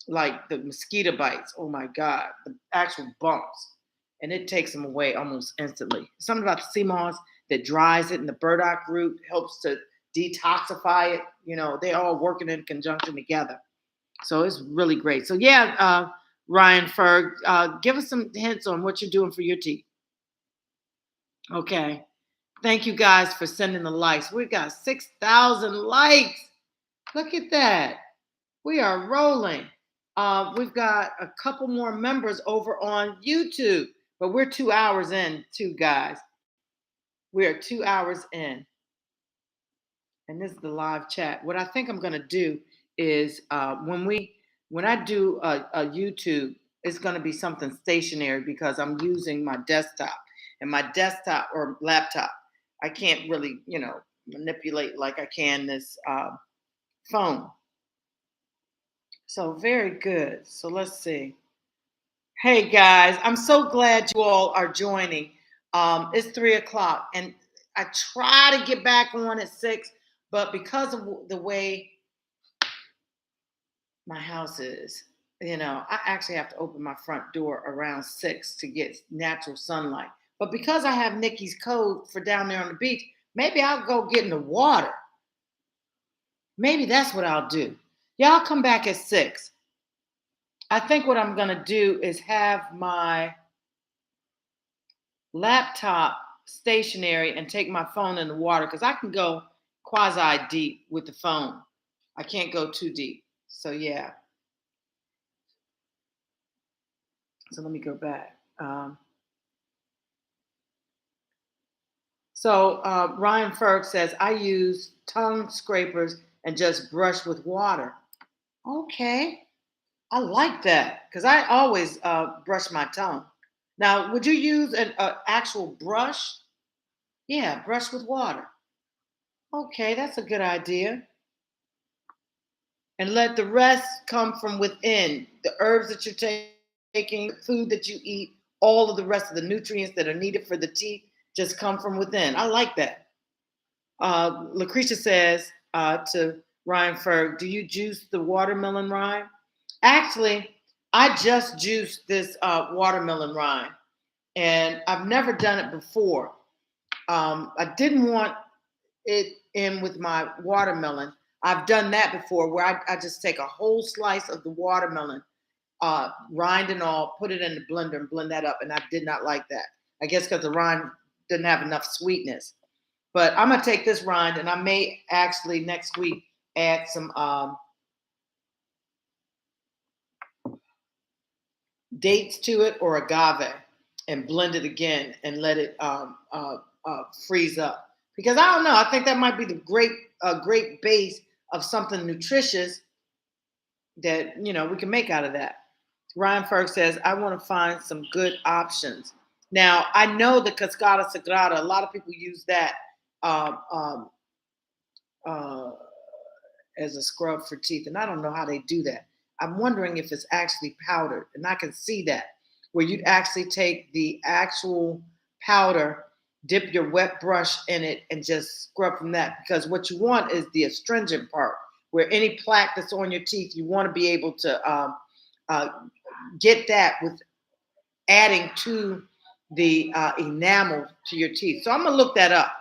like the mosquito bites. Oh my God, the actual bumps. And it takes them away almost instantly. Something about the sea moss that dries it, and the burdock root helps to detoxify it. You know, they're all working in conjunction together. So it's really great. So yeah, Ryan Ferg, give us some hints on what you're doing for your teeth. Okay. Thank you guys for sending the likes. We got 6,000 likes. Look at that. We are rolling. We've got a couple more members over on YouTube, but we're 2 hours in, too, guys. We are 2 hours in. And this is the live chat. What I think I'm going to do is when I do a YouTube, it's going to be something stationary because I'm using my desktop, and my desktop or laptop, I can't really manipulate like I can this phone. So very good. So let's see. Hey guys, I'm so glad you all are joining. It's 3 o'clock, and I try to get back on at 6, but because of the way my house is, I actually have to open my front door around 6 to get natural sunlight. But because I have Nikki's code for down there on the beach, maybe I'll go get in the water. Maybe that's what I'll do. Y'all come back at 6. I think what I'm going to do is have my laptop stationary and take my phone in the water because I can go quasi deep with the phone. I can't go too deep. So, yeah. So, let me go back. Ryan Ferg says, I use tongue scrapers and just brush with water. Okay. I like that because I always brush my tongue. Now, would you use an actual brush? Yeah, brush with water. Okay, that's a good idea. And let the rest come from within. The herbs that you're taking, the food that you eat, all of the rest of the nutrients that are needed for the teeth just come from within. I like that. Lucretia says to Ryan Ferg, do you juice the watermelon rind? Actually, I just juiced this watermelon rind, and I've never done it before. I didn't want it in with my watermelon. I've done that before where I just take a whole slice of the watermelon, rind and all, put it in the blender and blend that up. And I did not like that. I guess because the rind didn't have enough sweetness. But I'm going to take this rind, and I may actually next week add some dates to it or agave and blend it again and let it freeze up. Because I don't know, I think that might be the great base of something nutritious that we can make out of that. Ryan Ferg says, I want to find some good options. Now, I know the Cascada Sagrada, a lot of people use that um, um, uh, as a scrub for teeth, and I don't know how they do that. I'm wondering if it's actually powdered, and I can see that where you'd actually take the actual powder, dip your wet brush in it and just scrub from that, because what you want is the astringent part, where any plaque that's on your teeth, you want to be able to uh, get that with adding to the enamel to your teeth. So I'm gonna look that up.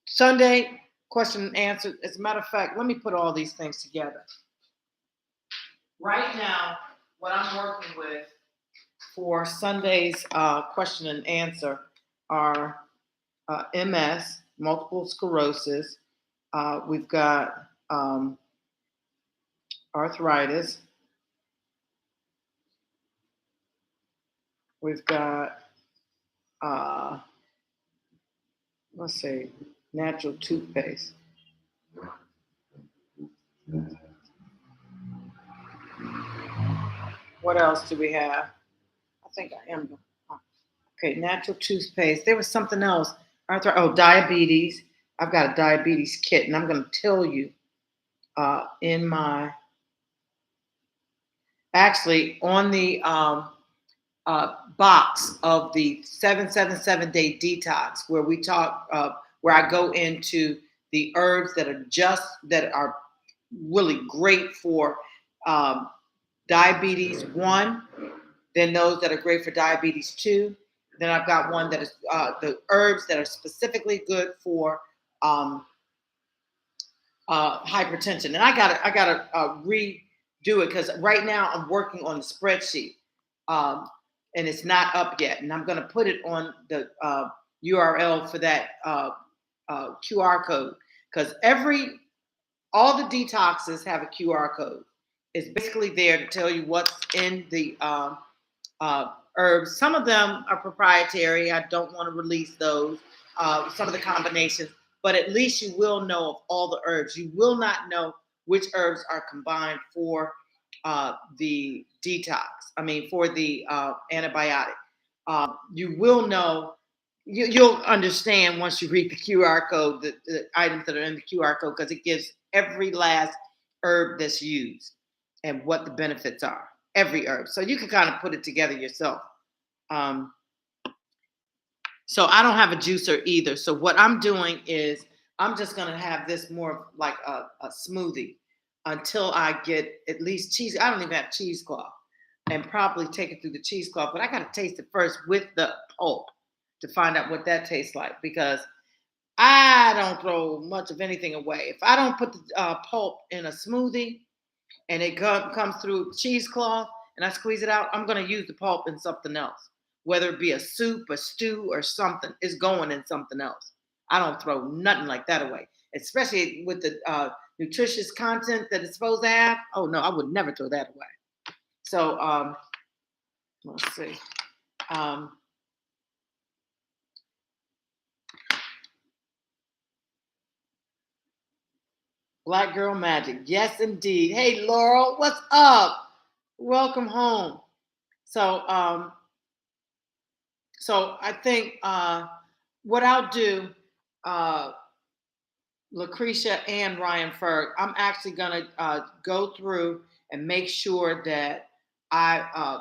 Sunday question and answer. As a matter of fact, let me put all these things together. Right now, what I'm working with for Sunday's question and answer are MS, multiple sclerosis. We've got arthritis. We've got, let's see, natural toothpaste. What else do we have? I think I am. Okay, natural toothpaste. There was something else. Diabetes. I've got a diabetes kit, and I'm going to tell you in my, actually on the box of the 777-day detox, where we talk, where I go into the herbs that are really great for diabetes 1, then those that are great for diabetes 2. Then I've got one that is the herbs that are specifically good for hypertension. And I gotta redo it, because right now I'm working on the spreadsheet, and it's not up yet. And I'm gonna put it on the URL for that QR code, because all the detoxes have a QR code. It's basically there to tell you what's in the herbs. Some of them are proprietary. I don't want to release those. Some of the combinations, but at least you will know of all the herbs. You will not know which herbs are combined for the detox. I mean, for the antibiotic. You will know. You'll understand once you read the QR code, the items that are in the QR code, because it gives every last herb that's used and what the benefits are. Every herb. So you can kind of put it together yourself. So I don't have a juicer either. So what I'm doing is I'm just going to have this more like a smoothie until I get at least cheese. I don't even have cheesecloth, and probably take it through the cheesecloth, but I got to taste it first with the pulp to find out what that tastes like, because I don't throw much of anything away. If I don't put the pulp in a smoothie and it comes through cheesecloth and I squeeze it out, I'm going to use the pulp in something else, whether it be a soup, a stew, or something. It's going in something else. I don't throw nothing like that away, especially with the nutritious content that it's supposed to have. Oh no, I would never throw that away. So let's see. Black Girl Magic. Yes, indeed. Hey, Laurel, what's up? Welcome home. So I think what I'll do, Lucretia and Ryan Ferg, I'm actually going to go through and make sure that I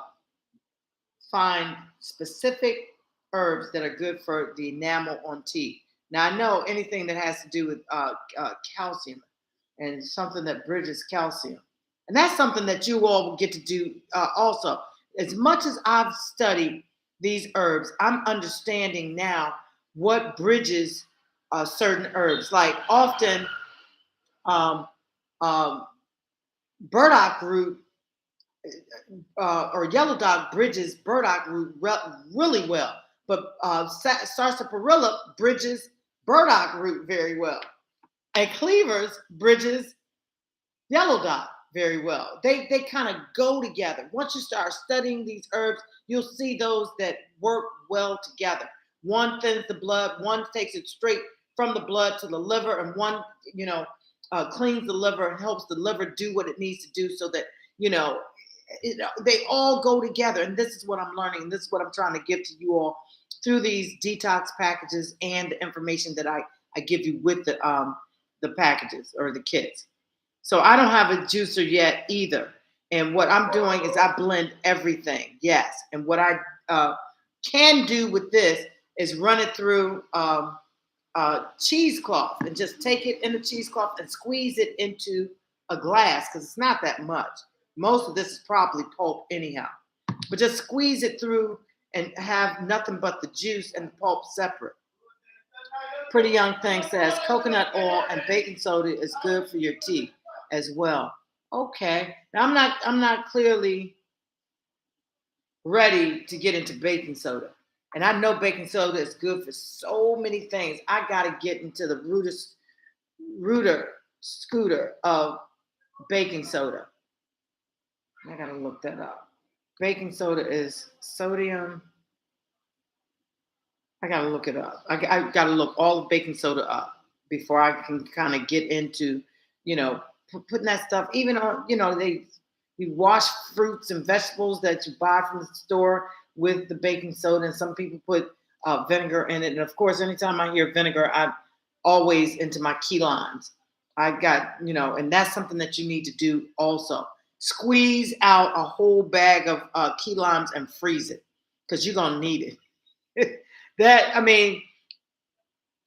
find specific herbs that are good for the enamel on teeth. Now, I know anything that has to do with calcium and something that bridges calcium. And that's something that you all will get to do also. As much as I've studied these herbs, I'm understanding now what bridges certain herbs. Like often, burdock root or yellow dog bridges burdock root really well, but sarsaparilla bridges burdock root very well, and cleavers bridges yellow dot very well. They kind of go together. Once you start studying these herbs, you'll see those that work well together. One thins the blood, one takes it straight from the blood to the liver, and one, cleans the liver and helps the liver do what it needs to do, so that they all go together. And this is what I'm learning. This is what I'm trying to give to you all through these detox packages and the information that I give you with the packages or the kits. So I don't have a juicer yet either. And what I'm doing is I blend everything. Yes. And what I can do with this is run it through cheesecloth and just take it in the cheesecloth and squeeze it into a glass because it's not that much. Most of this is probably pulp anyhow, but just squeeze it through and have nothing but the juice and the pulp separate. Pretty Young Thing says coconut oil and baking soda is good for your teeth as well. Okay, now I'm not clearly ready to get into baking soda. And I know baking soda is good for so many things. I got to get into the rooter scooter of baking soda. I got to look that up. Baking soda is sodium. I got to look it up. I got to look all of baking soda up before I can kind of get into, putting that stuff, even on, you wash fruits and vegetables that you buy from the store with the baking soda, and some people put vinegar in it. And of course, anytime I hear vinegar, I'm always into my key limes. I got, and that's something that you need to do also. Squeeze out a whole bag of key limes and freeze it because you're going to need it.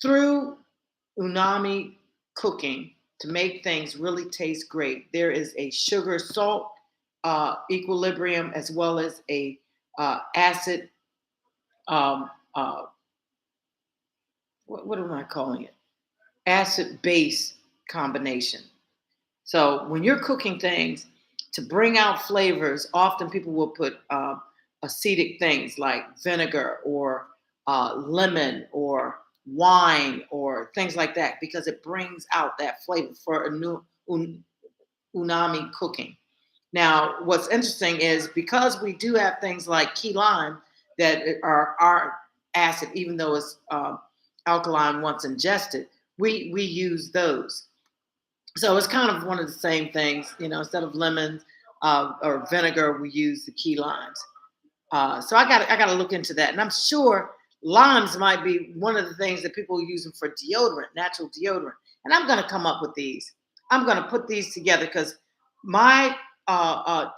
Through umami cooking to make things really taste great, there is a sugar salt equilibrium as well as a acid. What am I calling it? Acid base combination. So when you're cooking things to bring out flavors, often people will put acidic things like vinegar or lemon or wine or things like that because it brings out that flavor for a new unami cooking. Now, what's interesting is because we do have things like key lime that are acid, even though it's alkaline once ingested, we use those. So it's kind of one of the same things, instead of lemons or vinegar, we use the key limes. So I got to look into that, and I'm sure limes might be one of the things that people are using for deodorant, natural deodorant. And I'm going to come up with these. I'm going to put these together because my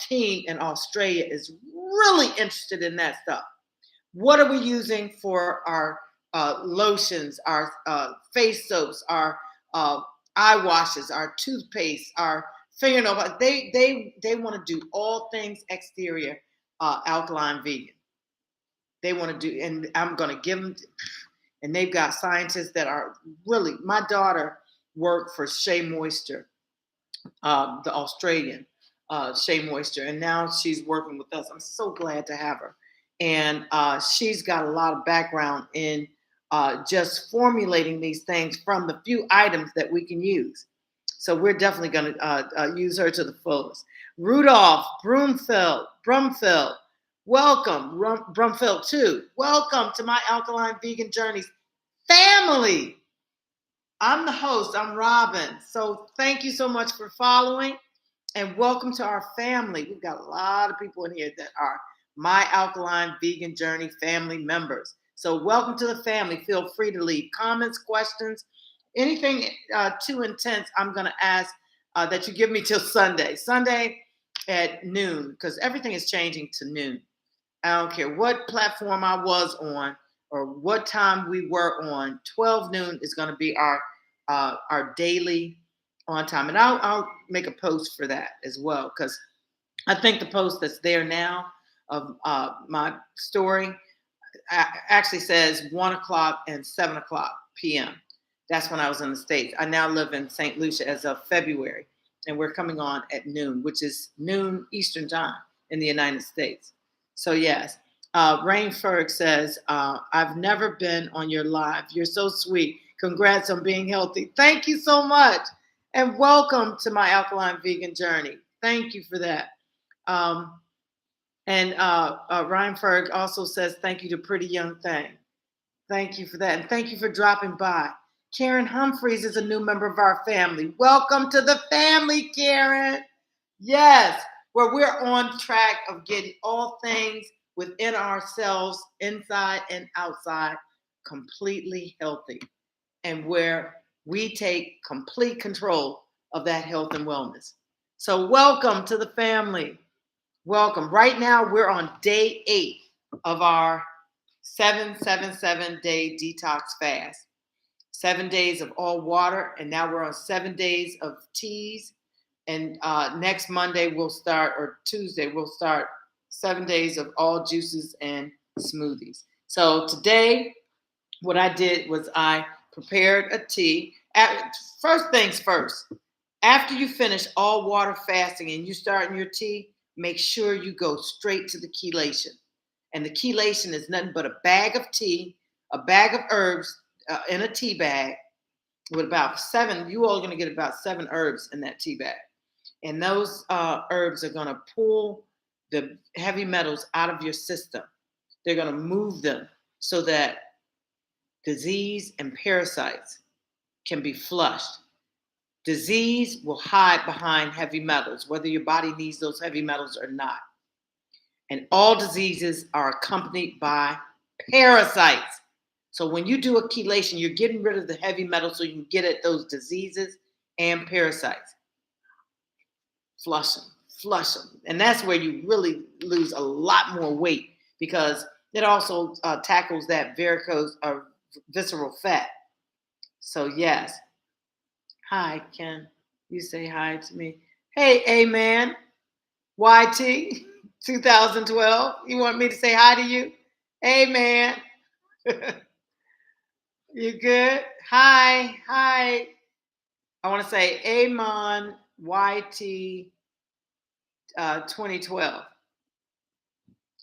team in Australia is really interested in that stuff. What are we using for our lotions, our face soaps, our eye washes, our toothpaste, our fingernail? They want to do all things exterior alkaline vegan. They want to do, and I'm going to give them. And they've got scientists that are really. My daughter worked for Shea Moisture, the Australian Shea Moisture, and now she's working with us. I'm so glad to have her. And she's got a lot of background in just formulating these things from the few items that we can use. So we're definitely going to use her to the fullest. Rudolph Brumfield, welcome. Brumfield too. Welcome to my Alkaline Vegan Journeys family. I'm the host. I'm Robin. So thank you so much for following and welcome to our family. We've got a lot of people in here that are my Alkaline Vegan Journey family members. So welcome to the family. Feel free to leave comments, questions, anything too intense. I'm going to ask that you give me till Sunday at noon, because everything is changing to noon. I don't care what platform I was on or what time we were on. 12 noon is going to be our daily on time. And I'll make a post for that as well, because I think the post that's there now of my story actually says 1 o'clock and 7 o'clock p.m. That's when I was in the States. I now live in St. Lucia as of February, and we're coming on at noon, which is noon Eastern time in the United States. So yes, Rainferg says, I've never been on your live. You're so sweet. Congrats on being healthy. Thank you so much. And welcome to my Alkaline Vegan Journey. Thank you for that. And Ryan Ferg also says, thank you to Pretty Young Thing. Thank you for that. And thank you for dropping by. Karen Humphreys is a new member of our family. Welcome to the family, Karen. Yes, where we're on track of getting all things within ourselves, inside and outside, completely healthy. And where we take complete control of that health and wellness. So welcome to the family. Welcome. Right now, we're on day 8 of our 7 7 7 day detox fast. 7 days of all water, and now we're on 7 days of teas. And next Monday we'll start, or Tuesday we'll start 7 days of all juices and smoothies. So today, what I did was I prepared a tea. First things first, after you finish all water fasting and you start in your tea, make sure you go straight to the chelation. And the chelation is nothing but a bag of tea, a bag of herbs in a tea bag with about seven. You all are going to get about 7 herbs in that tea bag. And those herbs are going to pull the heavy metals out of your system. They're going to move them so that disease and parasites can be flushed. Disease will hide behind heavy metals, whether your body needs those heavy metals or not. And all diseases are accompanied by parasites. So when you do a chelation, you're getting rid of the heavy metals so you can get at those diseases and parasites. Flush them. And that's where you really lose a lot more weight, because it also tackles that varicose or visceral fat. So yes. Hi, Ken. You say hi to me. Hey, A-Man. YT 2012. You want me to say hi to you? Hey, man. You good? Hi. I want to say Amon YT 2012.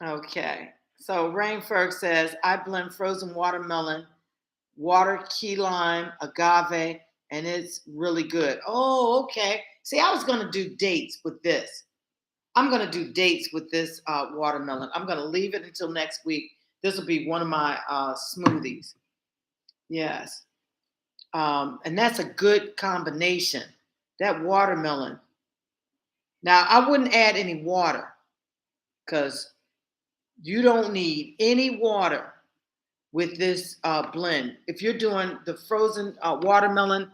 Okay. So Rainferg says, I blend frozen watermelon, water, key lime, agave, and it's really good. Oh, okay. See, I was going to do dates with this. I'm going to do dates with this watermelon. I'm going to leave it until next week. This will be one of my smoothies. Yes. And that's a good combination. That watermelon. Now, I wouldn't add any water because you don't need any water with this blend. If you're doing the frozen watermelon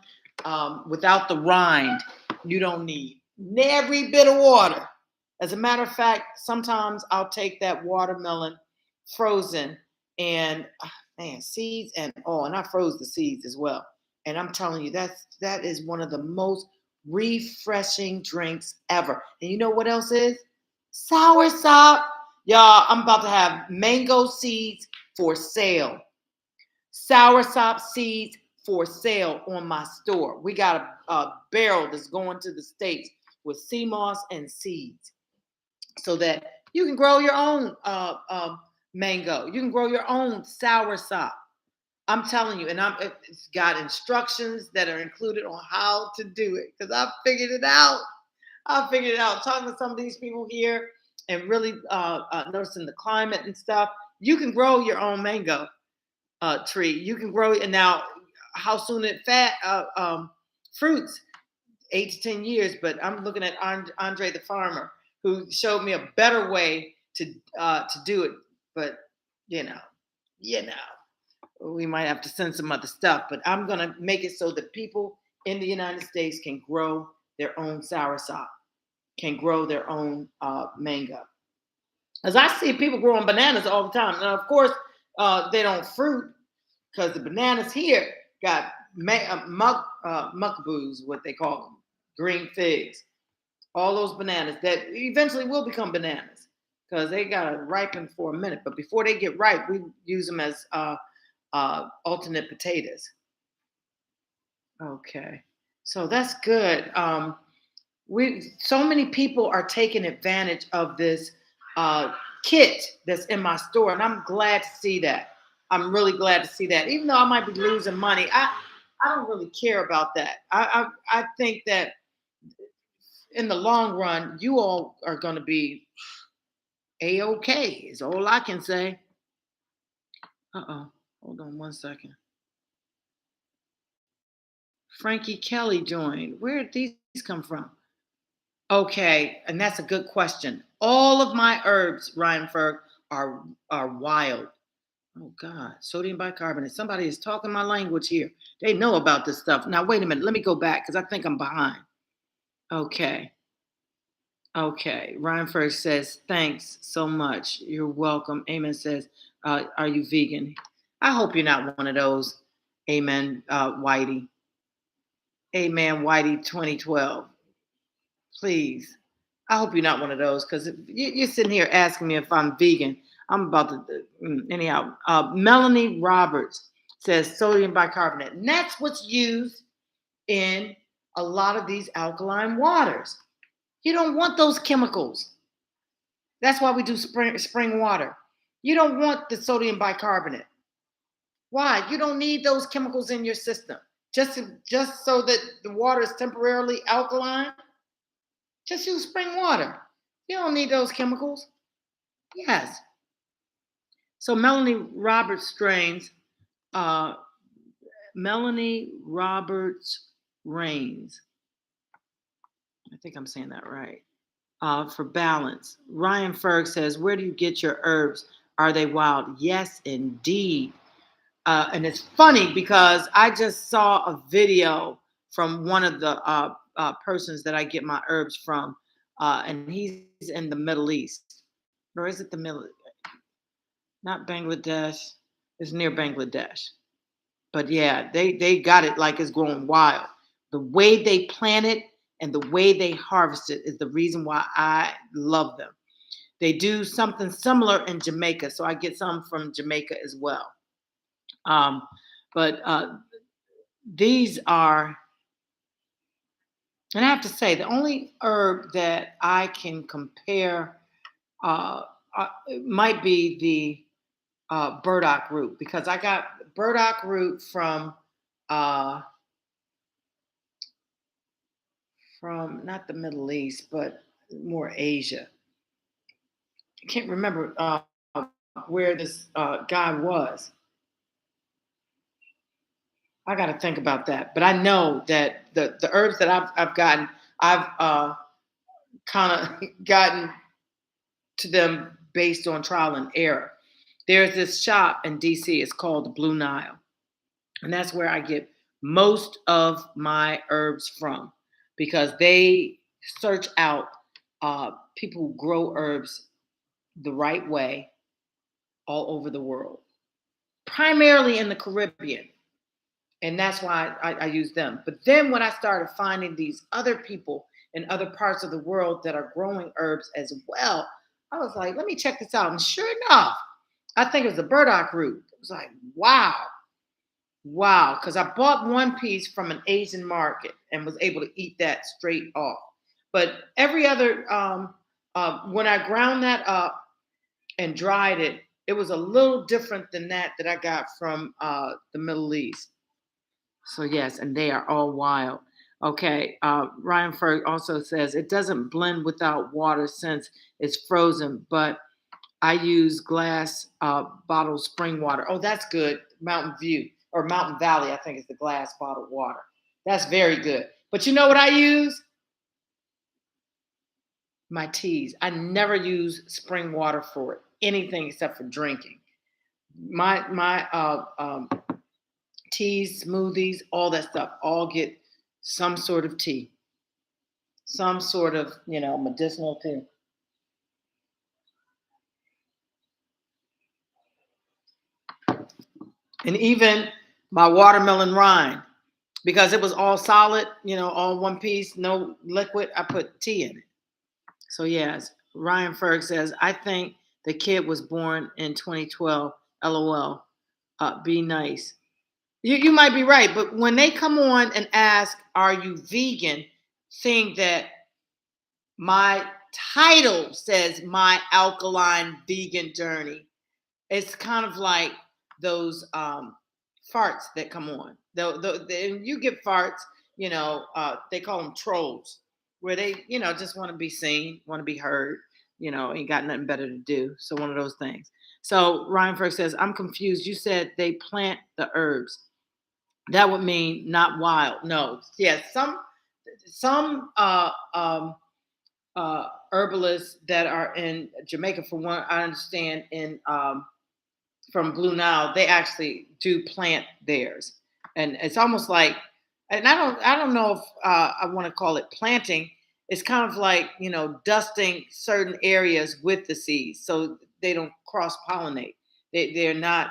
without the rind, you don't need every bit of water. As a matter of fact, sometimes I'll take that watermelon frozen and seeds and all, and I froze the seeds as well. And I'm telling you, that is one of the most refreshing drinks ever. And you know what else is? Sour sop. Y'all, I'm about to have mango seeds for sale. Sour sop seeds for sale on my store. We got a barrel that's going to the States with sea moss and seeds, so that you can grow your own mango. You can grow your own sour sop. I'm telling you, and it's got instructions that are included on how to do it, because I figured it out. Talking to some of these people here and really noticing the climate and stuff. You can grow your own mango tree. You can grow it, and now how soon it fruits, 8 to 10 years. But I'm looking at Andre the farmer, who showed me a better way to do it. But you know, we might have to send some other stuff. But I'm gonna make it so that people in the United States can grow their own soursop, can grow their own mango. As I see people growing bananas all the time. Now, of course, they don't fruit because the bananas here got muckaboos, what they call them, green figs. All those bananas that eventually will become bananas because they got to ripen for a minute. But before they get ripe, we use them as alternate potatoes. Okay, so that's good. So many people are taking advantage of this kit that's in my store, and I'm glad to see that. I'm really glad to see that. Even though I might be losing money, I don't really care about that. I think that in the long run, you all are going to be A-okay, is all I can say. Hold on one second. Frankie Kelly joined. Where did these come from? Okay, and that's a good question. All of my herbs, Ryan Ferg, are wild. Oh God, sodium bicarbonate. Somebody is talking my language here. They know about this stuff. Now wait a minute. Let me go back because I think I'm behind. Okay. Ryan Ferg says, thanks so much. You're welcome. Amen says, Are you vegan? I hope you're not one of those. Amen, Whitey. Amen, Whitey 2012. Please. I hope you're not one of those because you're sitting here asking me if I'm vegan. I'm about to, anyhow. Melanie Roberts says sodium bicarbonate. And that's what's used in a lot of these alkaline waters. You don't want those chemicals. That's why we do spring water. You don't want the sodium bicarbonate. Why? You don't need those chemicals in your system. Just so that the water is temporarily alkaline. Just use spring water. You don't need those chemicals. Yes. So uh, Melanie Roberts Rains. I think I'm saying that right. For balance. Ryan Ferg says, where do you get your herbs? Are they wild? Yes, indeed. And it's funny because I just saw a video from one of the persons that I get my herbs from, and he's in the Middle East. Or is it the Middle? Not Bangladesh. It's near Bangladesh. But yeah, they got it like it's growing wild. The way they plant it and the way they harvest it is the reason why I love them. They do something similar in Jamaica, so I get some from Jamaica as well. Um, but these are, and I have to say, the only herb that I can compare uh, might be the burdock root because I got burdock root uh, from not the Middle East, but more Asia. I can't remember where this guy was. I got to think about that. But I know that the herbs that I've gotten, I've kind of gotten to them based on trial and error. There's this shop in DC. It's called the Blue Nile, and that's where I get most of my herbs from because they search out people who grow herbs the right way all over the world, primarily in the Caribbean. And that's why I use them. But then when I started finding these other people in other parts of the world that are growing herbs as well, I was like, let me check this out. And sure enough, I think it was the burdock root. It was like, wow, wow. Because I bought one piece from an Asian market and was able to eat that straight off. But every other, when I ground that up and dried it, it was a little different than that I got from the Middle East. So yes, and they are all wild. Okay, Ryan Ferg also says it doesn't blend without water since it's frozen, but I use glass bottled spring water. Oh, that's good. Mountain View or Mountain Valley, I think is the glass bottled water. That's very good. But you know what I use? My teas. I never use spring water for anything except for drinking. My teas, smoothies, all that stuff, all get some sort of tea, some sort of, medicinal tea. And even my watermelon rind, because it was all solid, all one piece, no liquid, I put tea in it. So, yes, Ryan Ferg says, I think the kid was born in 2012. LOL. Be nice. You might be right, but when they come on and ask, are you vegan? Seeing that my title says my alkaline vegan journey, it's kind of like those farts that come on. You get farts, they call them trolls, where they, just want to be seen, want to be heard, ain't got nothing better to do. So one of those things. So Ryan Ferg says, I'm confused. You said they plant the herbs. That would mean not wild. No. Yeah, some herbalists that are in Jamaica, from what I understand, in from Blue Nile, they actually do plant theirs, and it's almost like, and I don't know if I want to call it planting. It's kind of like dusting certain areas with the seeds so they don't cross pollinate. They're not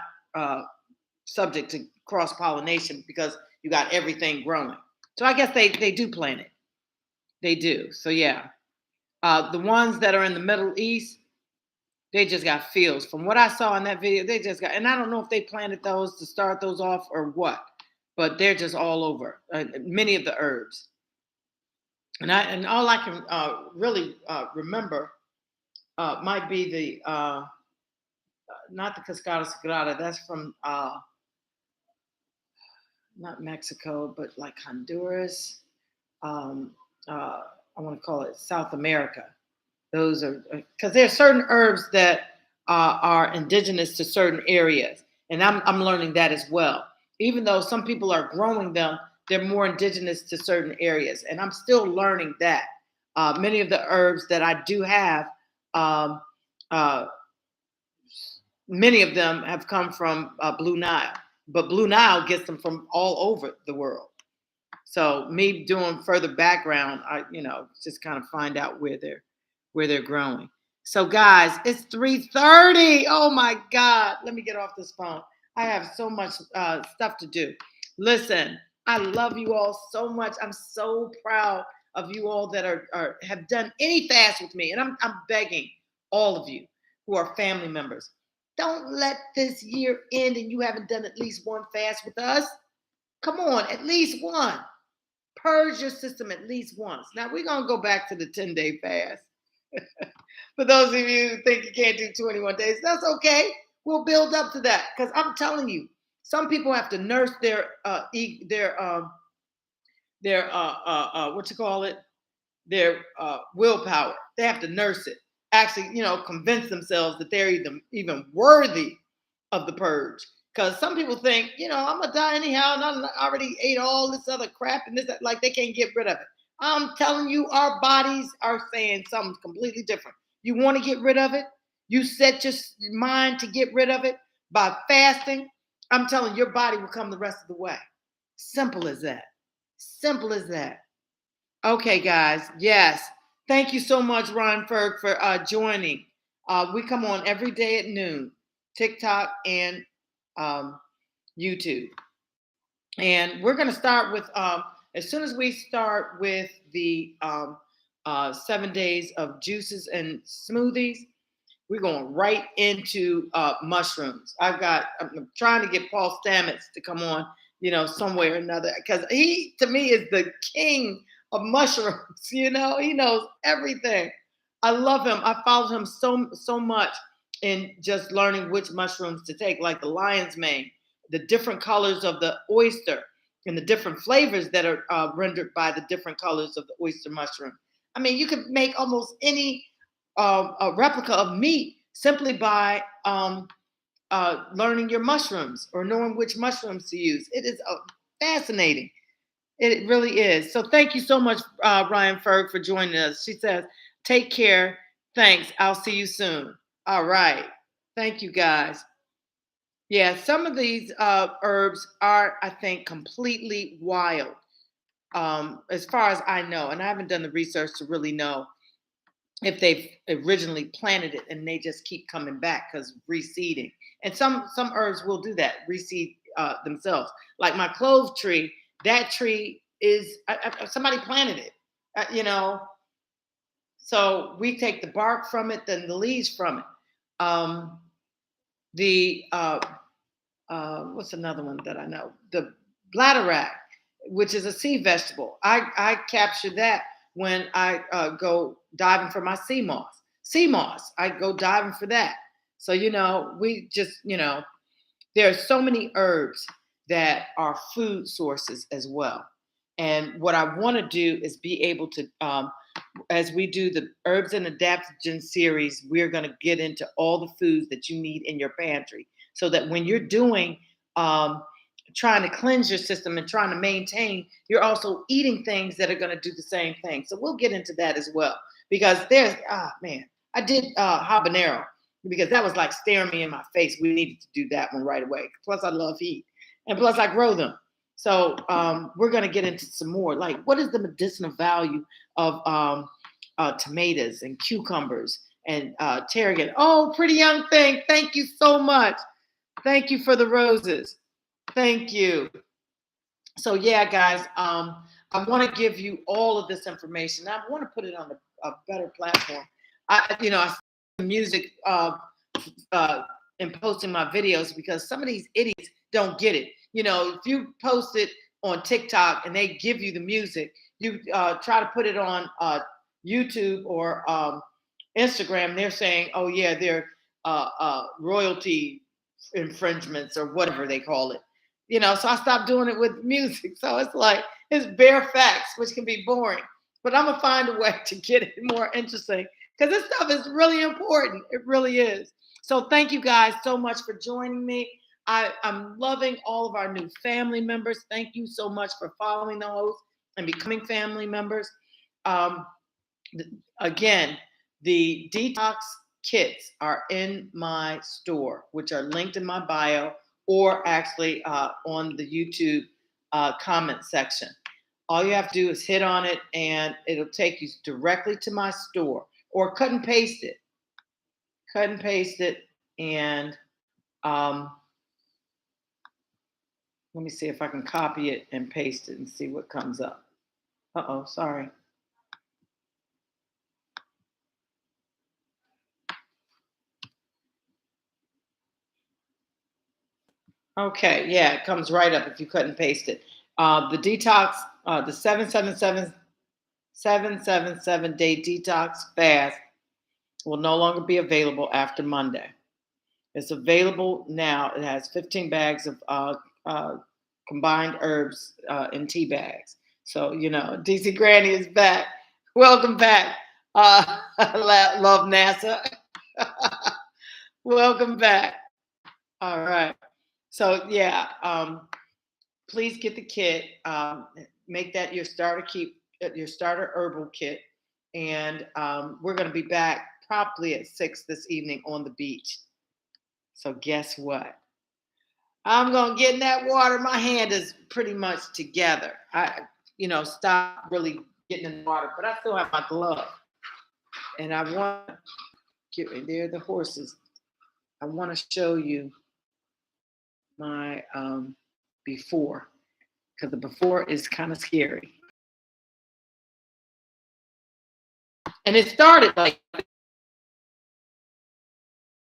subject to cross pollination because you got everything growing. So I guess they do plant it. They do. So yeah, the ones that are in the Middle East, they just got fields. From what I saw in that video, they just got, and I don't know if they planted those to start those off or what, but they're just all over. Many of the herbs, and all I can really remember might be the not the cascada sagrada. That's from not Mexico, but like Honduras. Um, I want to call it South America. Those are because there are certain herbs that are indigenous to certain areas, and I'm learning that as well. Even though some people are growing them, they're more indigenous to certain areas, and I'm still learning that. Many of the herbs that I do have, um, uh, many of them have come from Blue Nile, but Blue Nile gets them from all over the world. So me doing further background, I just kind of find out where they're growing. So guys, it's 3:30. Oh my God. Let me get off this phone. I have so much stuff to do. Listen, I love you all so much. I'm so proud of you all that have done any fast with me. And I'm begging all of you who are family members. Don't let this year end and you haven't done at least one fast with us. Come on, at least one. Purge your system at least once. Now we're gonna go back to the 10-day fast. For those of you who think you can't do 21 days, that's okay. We'll build up to that because I'm telling you, some people have to nurse their what you call it, their willpower. They have to nurse it. Actually, convince themselves that they're even worthy of the purge. Because some people think, I'm gonna die anyhow, and I already ate all this other crap, and this like they can't get rid of it. I'm telling you, our bodies are saying something completely different. You want to get rid of it? You set your mind to get rid of it by fasting. I'm telling you, your body will come the rest of the way. Simple as that. Simple as that. Okay, guys. Yes. Thank you so much, Ron Ferg, for joining. We come on every day at noon, TikTok and YouTube. And we're going to start with, as soon as we start with the 7 days of juices and smoothies, we're going right into mushrooms. I'm trying to get Paul Stamets to come on, some way or another, because he, to me, is the king of mushrooms. He knows everything. I love him. I followed him so much in just learning which mushrooms to take, like the lion's mane, the different colors of the oyster, and the different flavors that are rendered by the different colors of the oyster mushroom. I mean, you can make almost any a replica of meat simply by learning your mushrooms or knowing which mushrooms to use. It is fascinating. It really is. So thank you so much, Ryan Ferg, for joining us. She says, take care. Thanks. I'll see you soon. All right. Thank you, guys. Yeah, some of these herbs are, I think, completely wild, as far as I know. And I haven't done the research to really know if they've originally planted it and they just keep coming back because reseeding. And some herbs will do that, reseed themselves. Like my clove tree, that tree is somebody planted it, So we take the bark from it, then the leaves from it. The what's another one that I know? The bladderwrack, which is a sea vegetable. I capture that when I go diving for my sea moss. Sea moss, I go diving for that. So we just there are so many herbs that are food sources as well. And what I want to do is be able to, as we do the herbs and adaptogen series, we're going to get into all the foods that you need in your pantry so that when you're doing, trying to cleanse your system and trying to maintain, you're also eating things that are going to do the same thing. So we'll get into that as well because I did habanero because that was like staring me in my face. We needed to do that one right away. Plus I love heat and plus I grow them. So we're going to get into some more, like what is the medicinal value of tomatoes and cucumbers And Terry, oh, pretty young thing. Thank you so much. Thank you for the roses. Thank you. So yeah, guys, I want to give you all of this information. I want to put it on a better platform. I music uh, in posting my videos because some of these idiots don't get it. If you post it on TikTok and they give you the music, you try to put it on YouTube or Instagram. They're saying, oh yeah, they're royalty infringements or whatever they call it. So I stopped doing it with music. So it's bare facts, which can be boring. But I'm gonna find a way to get it more interesting because this stuff is really important. It really is. So thank you guys so much for joining me. I'm loving all of our new family members. Thank you so much for following the host and becoming family members. Um, Again, the detox kits are in my store, which are linked in my bio or actually on the YouTube comment section. All you have to do is hit on it and it'll take you directly to my store, or cut and paste it. Cut and paste it. And let me see if I can copy it and paste it and see what comes up. Uh-oh, sorry. Okay, yeah, it comes right up if you cut and paste it. The detox, the 777 day detox fast will no longer be available after Monday. It's available now. It has 15 bags of combined herbs in tea bags. So, DC Granny is back. Welcome back. Love NASA. Welcome back. All right. So yeah, please get the kit. Make that your starter herbal kit, and we're going to be back probably at 6 this evening on the beach. So guess what? I'm going to get in that water. My hand is pretty much together. I stop really getting in the water, but I still have my glove, and I want to get there. The horses. I want to show you my before, because the before is kind of scary. And it started like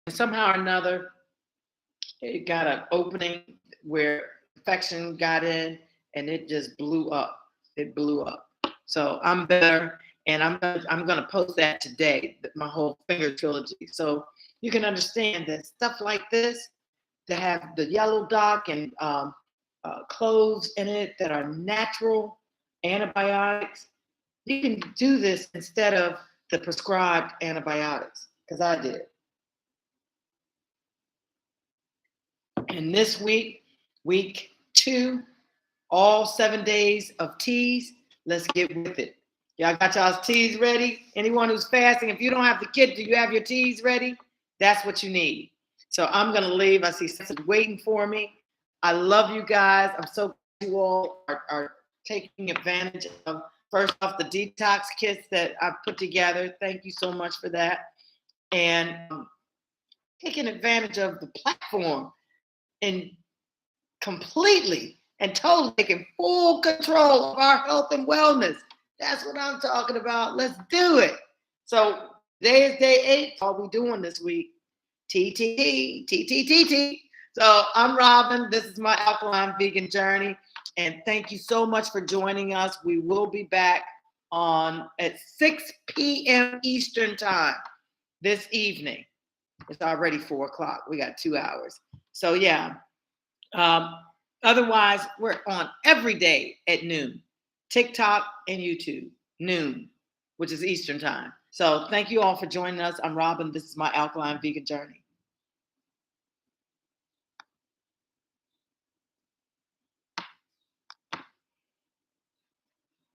somehow or another, it got an opening where infection got in and it just blew up. It blew up. So I'm better, and I'm gonna post that today, my whole finger trilogy. So you can understand that stuff like this, that have the yellow dock and cloves in it that are natural antibiotics, you can do this instead of the prescribed antibiotics, because I did. And this week, week 2, all 7 days of teas, let's get with it. Y'all got y'all's teas ready? Anyone who's fasting, if you don't have the kit, do you have your teas ready? That's what you need. So I'm going to leave. I see Seth waiting for me. I love you guys. I'm so glad you all are taking advantage of, first off, the detox kits that I put together. Thank you so much for that. And taking advantage of the platform and completely and totally taking full control of our health and wellness. That's what I'm talking about. Let's do it. So today is day 8. All we doing this week. TTT. So I'm Robin. This is my alkaline vegan journey. And thank you so much for joining us. We will be back at 6 p.m. Eastern time this evening. It's already 4 o'clock. We got 2 hours. So yeah. Otherwise, we're on every day at noon. TikTok and YouTube, noon, which is Eastern time. So thank you all for joining us. I'm Robin. This is my alkaline vegan journey.